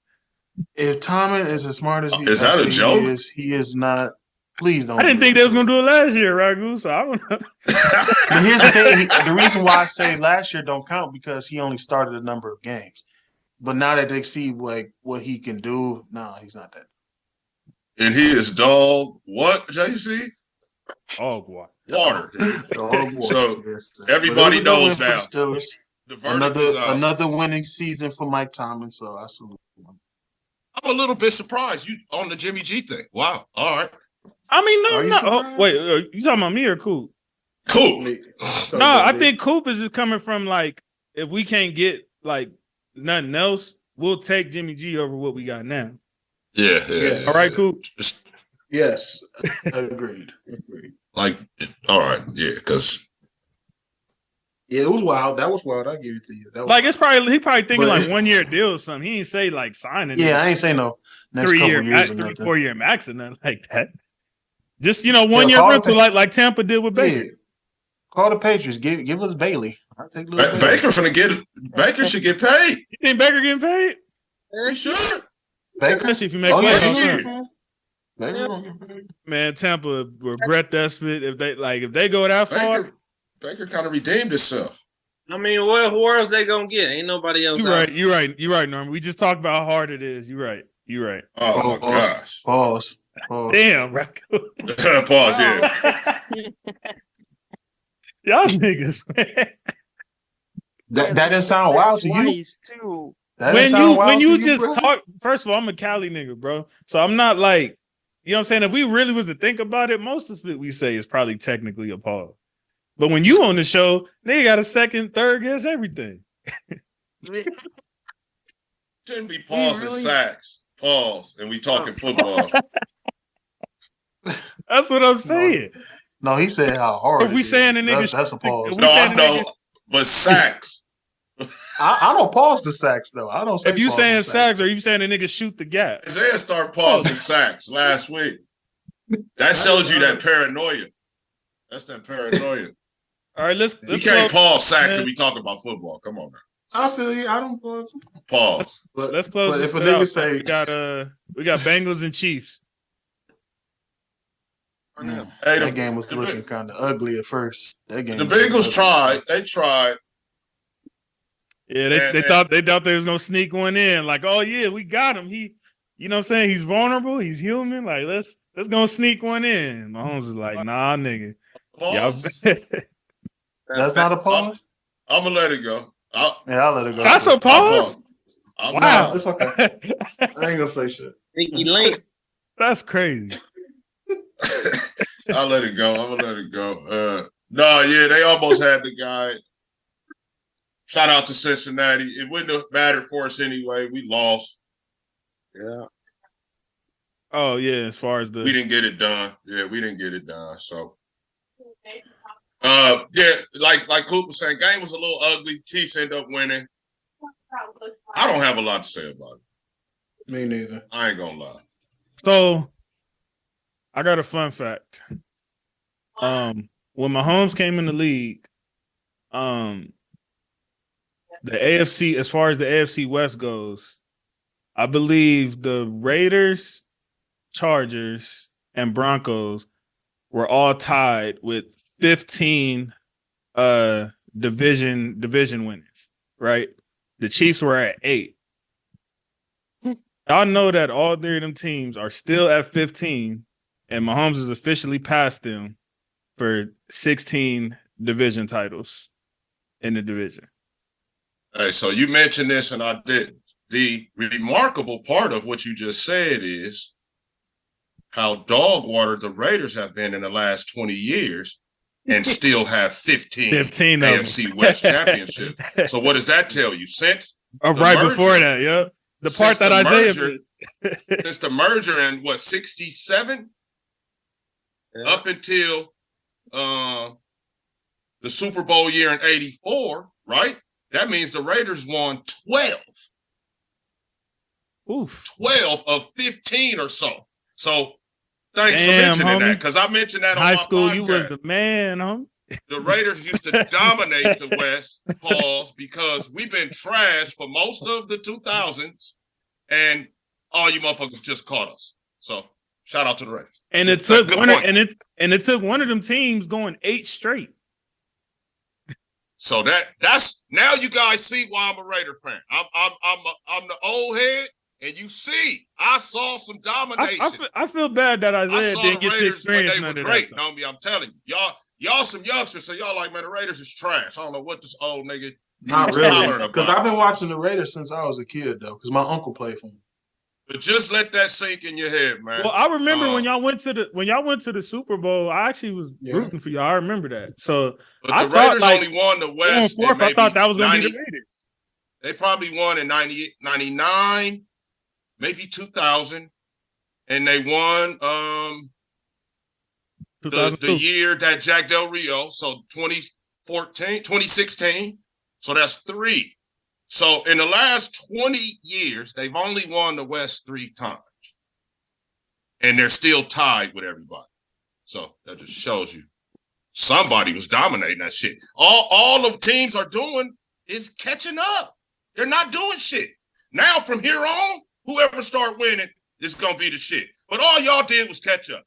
S3: If Tomlin is as smart as he
S4: Is that a joke?
S3: he is not. Please don't.
S2: I didn't think they was gonna do it last year, Ragu. So I don't know.
S3: But here's the thing: the reason why I say last year don't count because he only started a number of games. But now that they see like what he can do, no, he's not that.
S4: And he is dog. What, JC?
S2: Oh boy,
S4: Water. So
S3: Yes,
S4: everybody knows now.
S3: Steelers.
S4: The verdict is out.
S3: Another winning season for Mike Tomlin. So I salute him.
S4: I'm a little bit surprised you on the Jimmy G thing. Wow. All right.
S2: I mean,
S3: Are you
S2: no.
S3: surprised?
S2: Wait, you talking about me or Coop?
S4: Cool.
S2: No, I think Coop is just coming from like if we can't get like nothing else, we'll take Jimmy G over what we got now.
S4: Yeah.
S3: Yes.
S2: All right, Coop.
S3: Yes, agreed.
S4: Like, all right, yeah, because
S3: Yeah, it was wild. That was wild. I give it to you. That was
S2: Like it's probably he probably thinking
S3: But-
S2: like 1 year deal or something. He ain't say like signing.
S3: yeah. I ain't say no next
S2: 3
S3: couple
S2: year,
S3: years or
S2: 3,
S3: nothing.
S2: 4 year max or nothing like that. Just 1 year
S3: call
S2: rental
S3: the-
S2: like Tampa did with Baker.
S3: Yeah. Call the Patriots. Give us Bailey. I'll take little
S4: Baker Baker should get paid.
S2: You think Baker getting paid?
S4: He should.
S3: Baker.
S2: Especially if you make
S3: Oh, yeah,
S2: playoffs.
S3: he
S2: huh?
S3: should. Baker gonna get paid.
S2: Man, Tampa regret that split if they go that far.
S4: Baker kind of redeemed himself.
S1: I mean, what else they gonna get? Ain't nobody else.
S2: You're right, Norman. We just talked about how hard it is. You're right.
S4: Oh my gosh.
S3: Pause.
S2: Damn, Rocco.
S4: Pause. Yeah.
S2: Y'all niggas, man.
S3: That didn't sound wild to you.
S7: Twice, too.
S3: That didn't sound wild
S2: When
S3: to
S2: you just
S3: bro?
S2: talk, first of all, I'm a Cali nigga, bro. So I'm not like, you know what I'm saying? If we really was to think about it, most of the we say is probably technically a pause. But when you on the show, they got a second, third guess everything.
S4: Shouldn't be pause and sacks. Pause. And we talking football.
S2: That's what I'm saying.
S3: No, he said how hard.
S2: If we saying the nigga,
S3: that's a pause.
S2: if we
S4: No,
S2: saying
S4: I
S2: the
S4: know.
S2: niggas,
S4: But sacks.
S3: I don't pause the sacks though. I don't say.
S2: if you
S3: pause
S2: saying
S3: the
S2: sacks, or you saying the nigga shoot the gap?
S4: Isaiah started pausing sacks last week. That shows you that paranoia. That's that paranoia.
S2: All right, let's
S4: You can't
S2: close,
S4: pause sacks
S2: man.
S4: if we talk about football. Come on now.
S3: I feel you. I don't pause.
S4: Pause.
S3: But
S2: Let's close
S3: But
S2: this
S3: if a
S2: shit
S3: nigga
S2: out.
S3: say
S2: we got Bengals and Chiefs.
S4: Hey,
S3: that game was looking kind of ugly at first. That game.
S4: The Bengals tried. They tried.
S2: Yeah, they thought they was gonna sneak one in. Like, oh yeah, we got him. He, you know what I'm saying? He's vulnerable. He's human. Like, let's go sneak one in. Mahomes is like, nah, nigga.
S4: Pause.
S3: That's not a pause.
S4: I'm gonna let it go.
S3: I'll let it go.
S2: That's a pause.
S4: I'm
S2: Wow.
S3: It's okay. I ain't gonna say shit.
S1: Nicky Link.
S2: That's crazy.
S4: I'll let it go. I'm gonna let it go. No, yeah, they almost had the guy. Shout out to Cincinnati. It wouldn't have mattered for us anyway. We lost.
S1: Yeah.
S2: Oh yeah, as far as
S4: We didn't get it done. Yeah, we didn't get it done. So yeah, like Coop was saying, game was a little ugly. Chiefs end up winning. I don't have a lot to say about it.
S3: Me neither.
S4: I ain't gonna lie.
S2: So I got a fun fact. When Mahomes came in the league, the AFC, as far as the AFC West goes, I believe the Raiders, Chargers, and Broncos were all tied with 15 division winners, right? The Chiefs were at 8. Y'all know that all 3 of them teams are still at 15, and Mahomes has officially passed them for 16 division titles in the division.
S4: Hey, so you mentioned this and I didn't. The remarkable part of what you just said is how dog water the Raiders have been in the last 20 years and still have 15
S2: 15 of
S4: AFC
S2: them.
S4: West championships. So what does that tell you? Since
S2: Oh,
S4: the
S2: right
S4: merger-
S2: before that, yeah. The part
S4: since
S2: that
S4: the
S2: Isaiah
S4: merger- since the merger in what 67 up until the Super Bowl year in 84, right? That means the Raiders won 12 of 15 or so. So Thanks for
S2: Damn,
S4: mentioning that,
S2: homie.
S4: because I mentioned that on
S2: High
S4: my
S2: school,
S4: podcast.
S2: you was the man, homie.
S4: The Raiders used to dominate the West, pause, because we've been trashed for most of the 2000s, and all you motherfuckers just caught us. So shout out to the Raiders.
S2: And it took it took one of them teams going 8 straight.
S4: So that's now you guys see why I'm a Raider fan. I'm the old head, and you see I saw some domination.
S2: I feel bad that Isaiah didn't get to experience none of that.
S4: Great, homie. I'm telling you, y'all some youngsters, so y'all like, man, the Raiders is trash. I don't know what this old nigga.
S3: Not really, because I've been watching the Raiders since I was a kid, though. Because my uncle played for them.
S4: But just let that sink in your head, man.
S2: Well, I remember when y'all went to the Super Bowl. I actually was rooting for y'all. I remember that. So
S4: but the Raiders only won the West.
S2: I thought that was going to be the Raiders.
S4: They probably won in 99, maybe 2000, and they won the year that Jack Del Rio. So 2016. So that's 3. So in the last 20 years, they've only won the West 3 times. And they're still tied with everybody. So that just shows you somebody was dominating that shit. All the teams are doing is catching up. They're not doing shit. Now from here on, whoever start winning is going to be the shit. But all y'all did was catch up.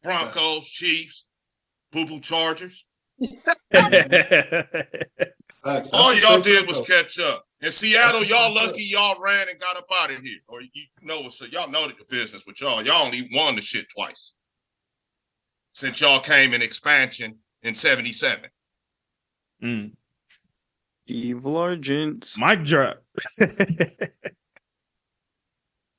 S4: Broncos, Chiefs, Boo-Boo Chargers. All y'all did was catch up. In Seattle, y'all lucky y'all ran and got up out of here. Or y'all know the business with y'all. Y'all only won the shit twice since y'all came in expansion in 77.
S7: Evil Argents.
S2: Mic drop.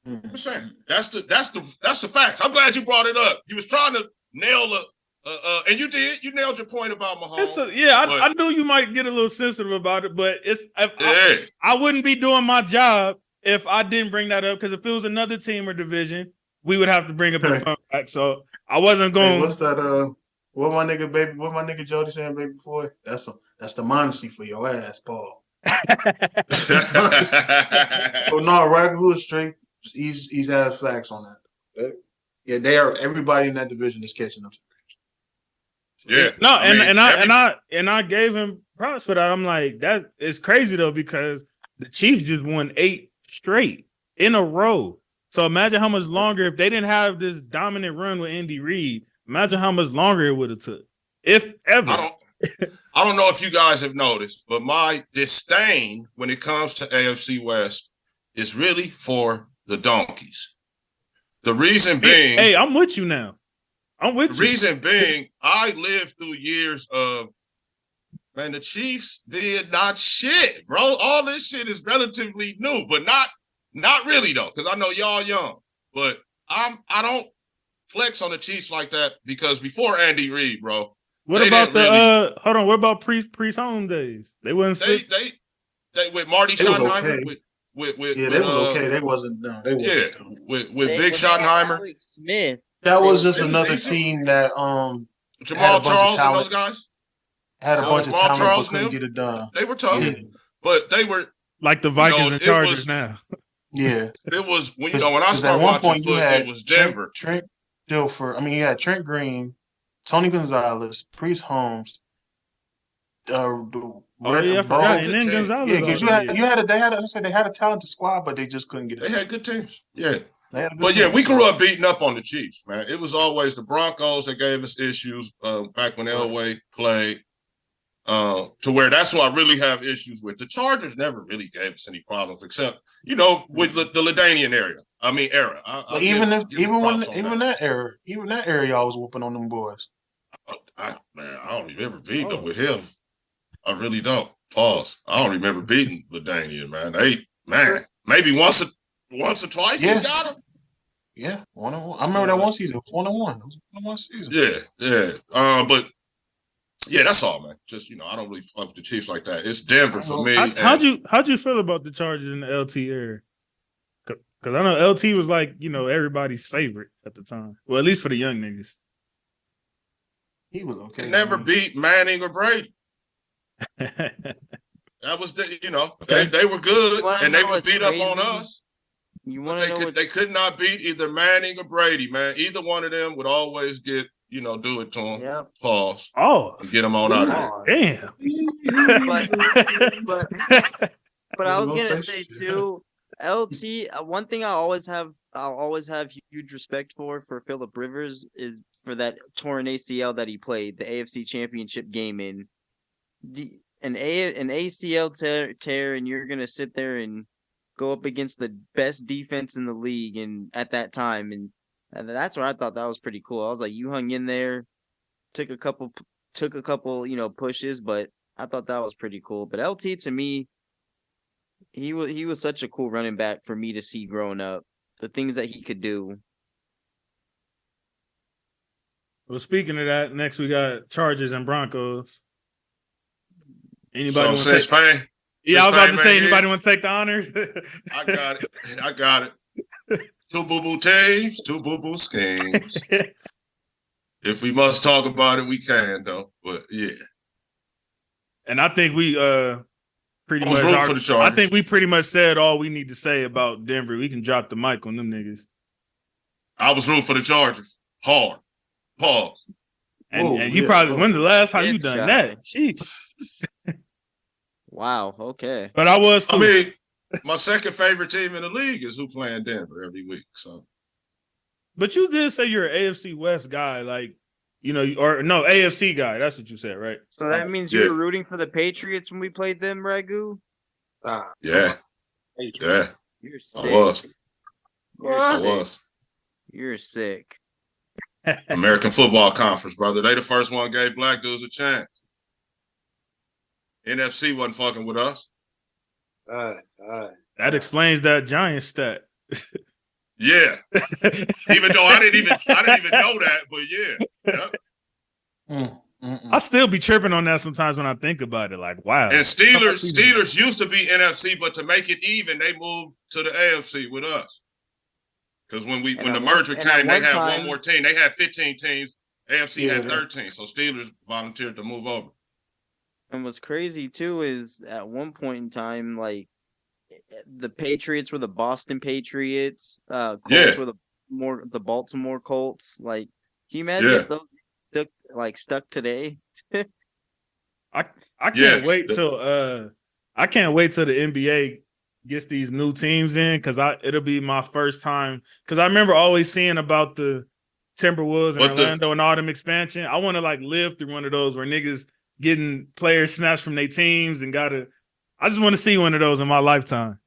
S4: I'm saying that's the facts. I'm glad you brought it up. You was trying to nail and you did. You nailed your point about Mahomes.
S2: I knew you might get a little sensitive about it, but I wouldn't be doing my job if I didn't bring that up. Because if it was another team or division, we would have to bring up the fun fact. So I wasn't going.
S3: Hey, what's that? What my nigga Jody saying, baby boy? That's the modesty for your ass, Paul. Oh no, Ragu is straight. He's had facts on that. Yeah, they are. Everybody in that division is catching up.
S4: Yeah.
S2: No, and I gave him props for that. I'm like, that is crazy though, because the Chiefs just won 8 straight in a row. So imagine how much longer if they didn't have this dominant run with Andy Reid. Imagine how much longer it would have took, if ever.
S4: I don't know if you guys have noticed, but my disdain when it comes to AFC West is really for the donkeys. The reason being,
S2: hey, I'm with you now. I'm with you.
S4: The reason being, I lived through years of, man, the Chiefs did not shit, bro. All this shit is relatively new, but not really though, because I know y'all young. But I don't flex on the Chiefs like that because before Andy Reid, bro.
S2: What about hold on? What about Priest home days? They wasn't.
S4: They with Marty Schottenheimer.
S3: Okay. They was okay. They wasn't. No, they wasn't.
S4: With Big Schottenheimer.
S7: Smith.
S3: That was just another team that
S4: Jamal Charles and those guys
S3: had a bunch of talent but couldn't get it done.
S4: They were tough, but they were
S2: like the Vikings and Chargers now.
S3: Yeah,
S4: it was when I started watching football, it was Denver.
S3: Trent Dilfer. I mean, you had Trent Green, Tony Gonzalez, Priest Holmes.
S2: I forgot. And then Gonzalez.
S3: Yeah, because they had a talented squad, but they just couldn't get it.
S4: They had good teams. Yeah. But yeah, we grew up beating up on the Chiefs, man. It was always the Broncos that gave us issues back when Elway played. To where that's who I really have issues with. The Chargers never really gave us any problems, except with the LaDainian era.
S3: Even that era, y'all was whooping on them boys.
S4: I don't remember beating them with him. I really don't. Pause. I don't remember beating LaDainian, man. Maybe once or twice we got him.
S3: Yeah, 1-1. I remember that one season. It was 1-1. It was a 1-1 season.
S4: Yeah. But yeah, that's all, man. Just I don't really fuck with the Chiefs like that. It's Denver for me.
S2: How'd you feel about the Chargers in the LT era? Because I know LT was like everybody's favorite at the time. Well, at least for the young niggas.
S3: He was okay.
S4: They never beat Manning or Brady. That was they were good and they would beat up on us.
S7: You
S4: But
S7: want to know what?
S4: they could not beat either Manning or Brady, man. Either one of them would always get, do it to him.
S7: Yeah.
S4: Pause.
S2: Oh,
S4: And get them on out of there.
S2: damn.
S7: But I was
S3: Gonna
S7: gonna
S3: say
S7: say
S3: shit.
S7: too, LT. One thing I'll always have huge respect for Phillip Rivers is for that torn ACL that he played the AFC Championship game in. An ACL tear, and you're gonna sit there and go up against the best defense in the league, and at that time, and that's where I thought that was pretty cool. I was like, you hung in there, took a couple, pushes, but I thought that was pretty cool. But LT to me, he was such a cool running back for me to see growing up. The things that he could do.
S2: Well, speaking of that, next we got Chargers and Broncos. Anybody
S4: So
S2: want to
S4: since
S2: take?
S4: Spain,
S2: Yeah, I was about to say,
S4: man,
S2: anybody want to take the honors?
S4: I got it. Two boo-boo teams, two boo-boo schemes. If we must talk about it, we can though. But yeah.
S2: And I think we pretty
S4: I was
S2: much
S4: rooting for the Chargers.
S2: I think we pretty much said all we need to say about Denver. We can drop the mic on them niggas.
S4: I was rooting for the Chargers. Hard. Pause.
S2: And you probably when's the last time you
S7: Good
S2: done
S7: guy.
S2: that? Jeez.
S7: Wow. Okay.
S2: But I was too.
S4: I mean, my second favorite team in the league is who playing Denver every week. So
S2: But you did say you're an AFC West guy, like, or no, AFC guy. That's what you said, right?
S7: So that means
S4: Yeah.
S7: you were rooting for the Patriots when we played them, Ragu?
S4: yeah. Yeah.
S7: You're
S4: I
S7: sick.
S4: was.
S7: You're
S4: I
S7: sick.
S4: was.
S7: You're sick.
S4: American Football Conference, brother. They the first one gave black dudes a chance. NFC wasn't fucking with us.
S2: That explains that Giants stat.
S4: Yeah. Even though I didn't even know that, but yeah. Yep.
S2: I still be tripping on that sometimes when I think about it. Like, wow.
S4: And Steelers used to be NFC, but to make it even, they moved to the AFC with us. Because when the merger came, they had one more team. They had 15 teams. AFC had 13. So Steelers volunteered to move over.
S7: And what's crazy too is at one point in time, like the Patriots were the Boston Patriots. Colts were the Baltimore Colts. Like, can you imagine if those stuck today?
S2: I can't wait till the NBA gets these new teams in because it'll be my first time because I remember always seeing about the Timberwolves and Orlando and all them expansion. I want to live through one of those where niggas getting players snatched from their teams and I just want to see one of those in my lifetime.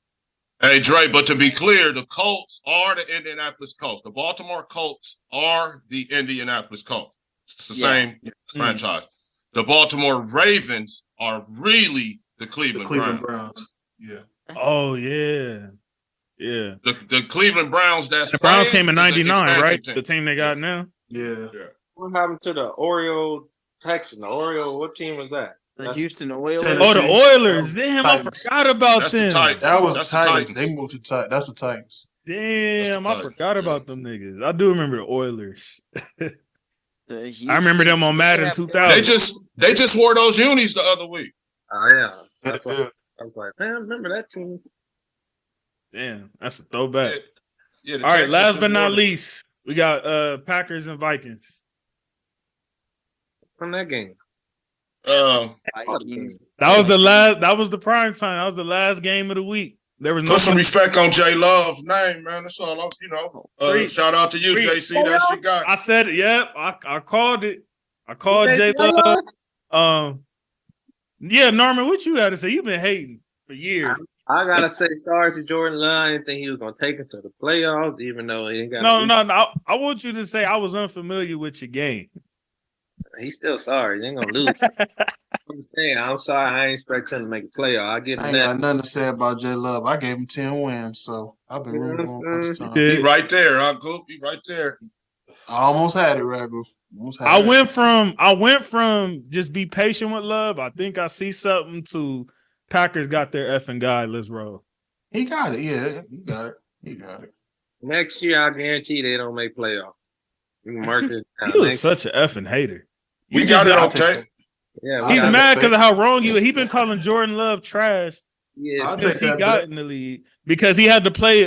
S4: Hey, Dre, but to be clear, the Colts are the Indianapolis Colts. The Baltimore Colts are the Indianapolis Colts. It's the same franchise. The Baltimore Ravens are really the Cleveland
S3: Browns. Yeah.
S2: Oh, yeah. Yeah.
S4: The Cleveland Browns,
S2: the Browns came in 99, right? Team. The team they got now?
S3: Yeah.
S1: What happened to the Oreo Texan? The Oreo, what team was that?
S7: The Houston Oilers.
S2: Oh, the Oilers. Damn,
S3: Titans.
S2: I forgot about them.
S3: That was
S4: That's
S3: Titans.
S4: the Titans.
S3: They moved to Titans. That's the Titans.
S2: Damn, I forgot about them niggas. I do remember the Oilers.
S7: I
S2: remember them on Madden 2000.
S4: They just wore those unis the other week.
S1: Oh yeah, that's what I was like. Man, I remember that team.
S2: Damn, that's a throwback.
S4: Yeah.
S2: All right, last but not least, we got Packers and Vikings.
S1: From that game.
S2: That was the last. That was the prime time. That was the last game of the week. There was
S4: Put some respect on J Love's name, man. That's all. Shout out to you, JC. That's your guy.
S2: I said it. Yep, I called it. I called J Love. Yeah, Norman, what you had to say? You've been hating for years.
S1: I gotta say sorry to Jordan Love. I didn't think he was gonna take it to the playoffs, even though he ain't got.
S2: No. I want you to say I was unfamiliar with your game.
S1: He's still sorry. They ain't gonna lose. I'm sorry. I ain't expect him to make a playoff. I give him
S3: I ain't got nothing to say about J Love. I gave him 10 wins, so I've been rooting for him this time.
S4: He right there, huh, Goop? He right there.
S3: I almost had it, Ragu.
S2: I went from just be patient with Love. I think I see something to Packers got their effing guy. Let's roll.
S3: He got it. Yeah, he got it.
S1: Next year, I guarantee they don't make playoff. You can mark it down.
S2: You was such an effing hater.
S4: We got it on tape.
S1: Yeah,
S2: he's mad because of how wrong you. He been calling Jordan Love trash
S1: Yeah,
S3: I'll take
S2: since he
S3: that
S2: got
S3: bet.
S2: in the league because he had to play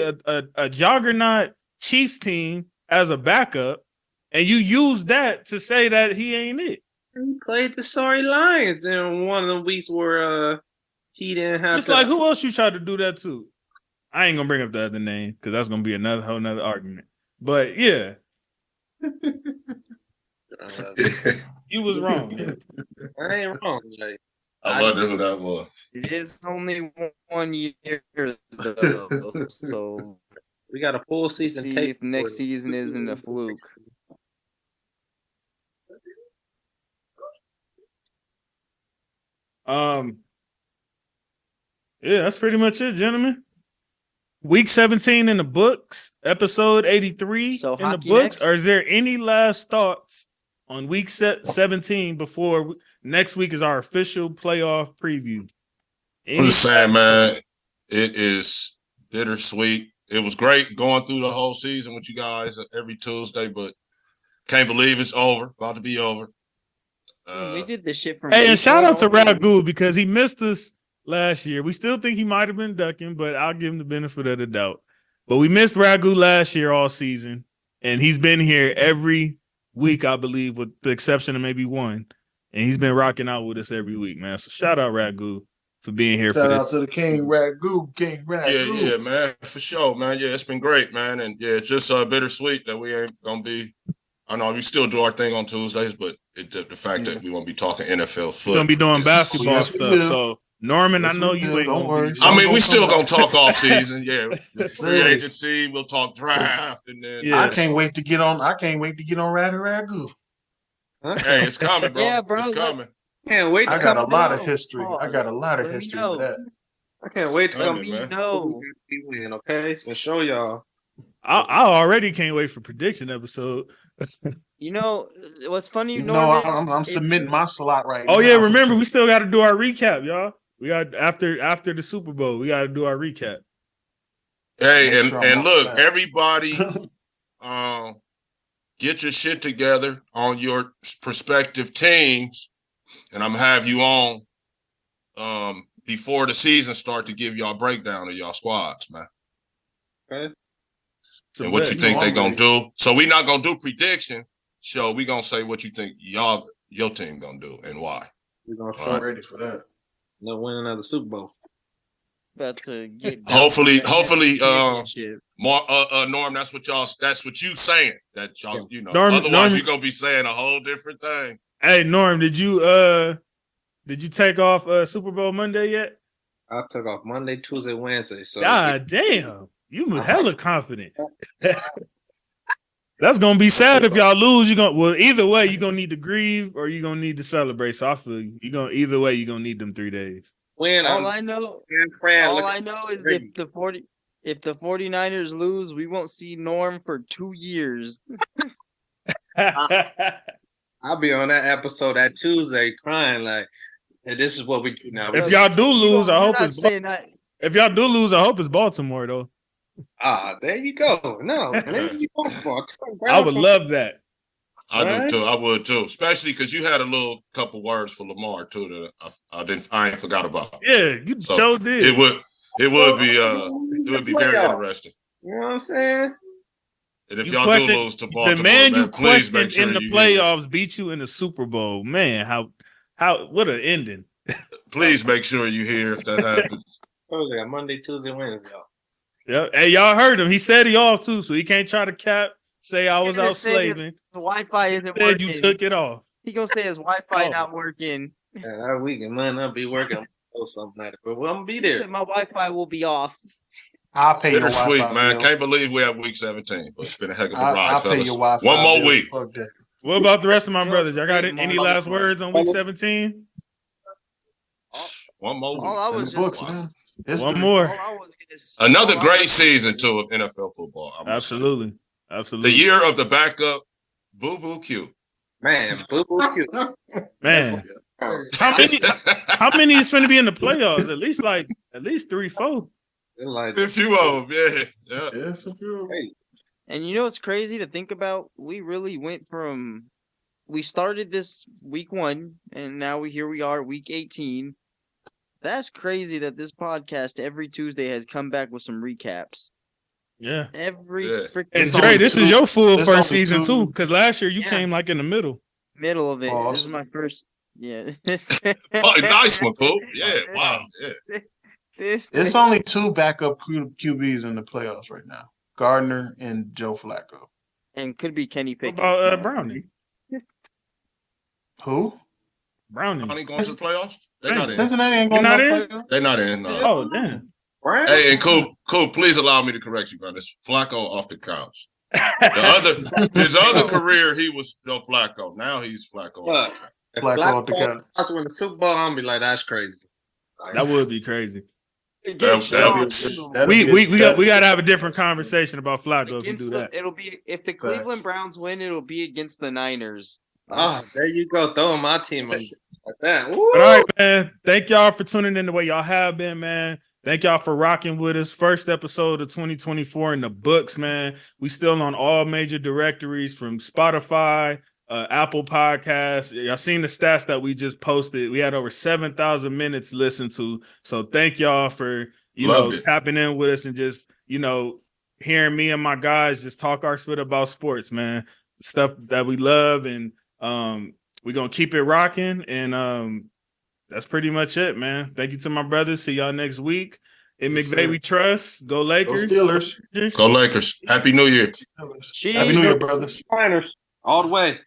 S2: a juggernaut Chiefs team as a backup, and you use that to say that he ain't it.
S1: he played the sorry Lions in one of the weeks where he didn't have
S2: It's
S1: to.
S2: like who else you tried to do that to? I ain't gonna bring up the other name because that's gonna be another whole nother argument. But yeah, you was wrong. Man.
S1: I ain't wrong. Like,
S4: I wonder who that was.
S7: It is only 1 year though, so
S1: we got a full season.
S7: see
S1: tape
S7: if next
S1: for
S7: season isn't a fluke.
S2: Yeah, that's pretty much it, gentlemen. Week 17 in the books, episode 83
S7: So
S2: in the
S7: hockey
S2: books.
S7: next?
S2: Or is there any last thoughts on week 17 before next week is our official playoff preview?
S4: I'm just saying, man, it is bittersweet. It was great going through the whole season with you guys every Tuesday, but can't believe it's over. About to be over.
S7: We did this shit from
S2: Hey, and shout out to
S7: April.
S2: Ragu because he missed us last year. We still think he might have been ducking, but I'll give him the benefit of the doubt. But we missed Ragu last year all season, and he's been here every week, I believe, with the exception of maybe one. And he's been rocking out with us every week, man. So shout out Ragu for being here.
S3: Shout
S2: for
S3: out
S2: this.
S3: to the King Ragu, King Ragu.
S4: Yeah, man, for sure, man. Yeah, it's been great, man. And yeah, it's just bittersweet that we ain't gonna be. I know we still do our thing on Tuesdays, but the fact that we won't be talking NFL foot.
S2: We're gonna be doing basketball
S3: yes, we
S2: stuff.
S3: will.
S2: So Norman,
S3: Yes,
S2: I know
S3: we
S2: you
S3: will.
S2: ain't
S3: Don't
S2: gonna
S3: worry.
S2: be.
S4: I mean, we still
S3: come
S4: gonna
S3: back.
S4: talk off season. Yeah,
S3: Yes,
S4: free
S3: sir.
S4: agency. We'll talk draft, and then
S2: Yeah.
S3: I can't wait to get on. I can't wait to get on Ragu.
S4: hey, it's coming, bro.
S7: Yeah, bro,
S4: It's
S7: like-
S4: coming.
S1: Can't wait to
S3: I got
S1: come.
S3: a lot of
S7: No,
S3: history. I
S7: pause.
S3: got a lot of
S7: Let me
S3: history
S7: know.
S3: for that.
S1: I can't wait to come.
S4: Coming, man.
S7: No,
S1: We win, okay? For show y'all.
S2: I already can't wait for prediction episode.
S7: you know what's funny,
S3: You know,
S7: Norman?
S3: I'm submitting my slot right now.
S2: Oh yeah, remember we still got to do our recap, y'all. We got after the Super Bowl, we got to do our recap.
S4: Hey,
S3: Make sure I'm
S4: and
S3: on
S4: look,
S3: that.
S4: everybody, get your shit together on your prospective teams, and I'm gonna have you on before the season start to give y'all a breakdown of y'all squads, man.
S1: Okay.
S4: And what you think they gonna do. So we not gonna do prediction show. We gonna say what you think your team gonna do and why.
S1: We're gonna
S4: All
S1: show
S4: right.
S3: ready for that.
S1: they'll win another Super Bowl.
S7: About to get
S4: Hopefully,
S7: championship.
S4: more Norm, that's what you saying. That y'all, you know.
S2: Norm-
S4: Otherwise you're gonna be saying a whole different thing.
S2: Hey Norm, did you take off Super Bowl Monday yet?
S1: I took off Monday, Tuesday, Wednesday. So
S2: God damn, you was hella confident. That's gonna be sad if y'all lose. Either way, you're gonna need to grieve or you're gonna need to celebrate. So I feel you're gonna either way, you're gonna need them 3 days.
S1: win.
S7: All I know is if the 49ers lose, we won't see Norm for 2 years.
S1: I'll be on that episode that Tuesday crying like, hey, this is what we do now.
S2: If y'all do lose, I
S7: You're
S2: hope
S7: not
S2: it's
S7: saying that.
S2: if y'all do lose, I hope it's Baltimore though.
S1: There you go. No, there you go.
S2: I would love that.
S4: I
S1: Right?
S4: do too. I would too, especially because you had a little couple words for Lamar too that I ain't forgot about.
S2: Yeah, you
S4: So,
S2: sure did.
S4: It would be very interesting.
S1: You know what I'm saying?
S4: And if
S2: You
S4: y'all
S2: question-
S4: do lose to Baltimore,
S2: the man you
S4: please make
S2: questioned
S4: sure
S2: in the
S4: you hear.
S2: playoffs beat you in the Super Bowl. Man, how what an ending.
S4: Please make sure you hear if that happens.
S1: Totally. Monday, Tuesday, Wednesday.
S2: Yeah, hey, y'all heard him. He said he off too, so he can't try to say I was out slaving.
S7: The Wi-Fi isn't
S2: Said
S7: working.
S2: you took it off.
S7: He gonna say his Wi-Fi
S2: Oh.
S7: not working.
S1: Yeah, that weekend might not be working or something like that. But I'm gonna be
S7: He
S1: there.
S7: said my Wi-Fi will be off.
S3: I'll pay your
S4: Bittersweet,
S3: Wi-Fi
S4: man.
S3: bill.
S4: Can't believe we have week 17, but it's been a heck of a
S3: I'll
S4: ride,
S3: pay
S4: fellas.
S3: your Wi-Fi
S4: One more
S3: bill.
S4: week.
S3: Fuck that.
S2: What about the rest of my
S7: You know,
S2: brothers? Y'all got
S7: great
S2: any
S7: mom.
S2: last words on week 17?
S4: One more week.
S7: All I
S3: In
S7: was
S3: the books,
S7: just,
S3: man.
S2: One
S3: History.
S2: more.
S7: all I was gonna say-
S4: Another
S7: all I
S4: great
S7: was-
S4: season too of NFL football. I'm gonna say.
S2: Absolutely.
S4: The year of the backup, Boo Boo Q.
S1: Man, boo boo cute.
S2: Man. How many is finna be in the playoffs? At least 3, 4.
S1: Like,
S4: A few of them, yeah.
S3: Yes, if you're
S1: hey,
S7: And you know what's crazy to think about? We really went from we started this week 1, and now we are week 18. That's crazy that this podcast every Tuesday has come back with some recaps.
S2: Yeah.
S7: Every
S4: Yeah.
S7: freaking
S2: And Dre, this is your full
S3: It's
S2: first
S3: only
S2: season
S3: two.
S2: too, because last year you
S7: Yeah.
S2: came like in the middle.
S7: middle of it. This
S3: Pause.
S7: is my first. Yeah.
S4: Oh, nice one, Coop. Yeah, wow. Yeah.
S3: It's only 2 backup QBs in the playoffs right now: Gardner and Joe Flacco.
S7: and could be Kenny
S2: What
S7: Pickett.
S2: about Brownie?
S3: Who?
S2: Brownie.
S4: Brownie going to the playoffs? They're not in.
S3: Cincinnati ain't going
S2: You're
S3: to
S2: not
S3: the playoffs.
S4: They're not in. No.
S2: Oh, damn.
S1: Right?
S4: Hey, and Coop, please allow me to correct you, brother. It's Flacco off the couch. His other career, he was Joe Flacco. Now he's Flacco.
S1: Look, if
S3: Flacco off the couch.
S1: Flacco win the Super Bowl, I'm gonna be like, that's crazy. Like,
S2: That would be crazy.
S7: Against
S4: That'd
S7: Sean.
S2: We got to have a different conversation about Flacco if you
S7: Against
S2: do
S7: the-
S2: that.
S7: It'll be if the Cleveland Browns win, it'll be against the Niners.
S1: oh, there you go, throwing my team on like that. Woo!
S2: But all right, man. Thank y'all for tuning in the way y'all have been, man. Thank y'all for rocking with us. First episode of 2024 in the books, man. We still on all major directories from Spotify, Apple Podcasts. Y'all seen the stats that we just posted. We had over 7,000 minutes listened to. So thank y'all for,
S4: Loved it.
S2: tapping in with us and just, hearing me and my guys just talk our spit about sports, man. Stuff that we love, and we're going to keep it rocking, and that's pretty much it, man. Thank you to my brothers. See y'all next week. In
S3: Yes,
S2: McVay,
S3: sir.
S2: we trust. Go
S3: Go
S2: Lakers.
S3: Steelers.
S4: Go Lakers. Happy New Year.
S3: Happy New Year, brothers.
S1: Niners all the way.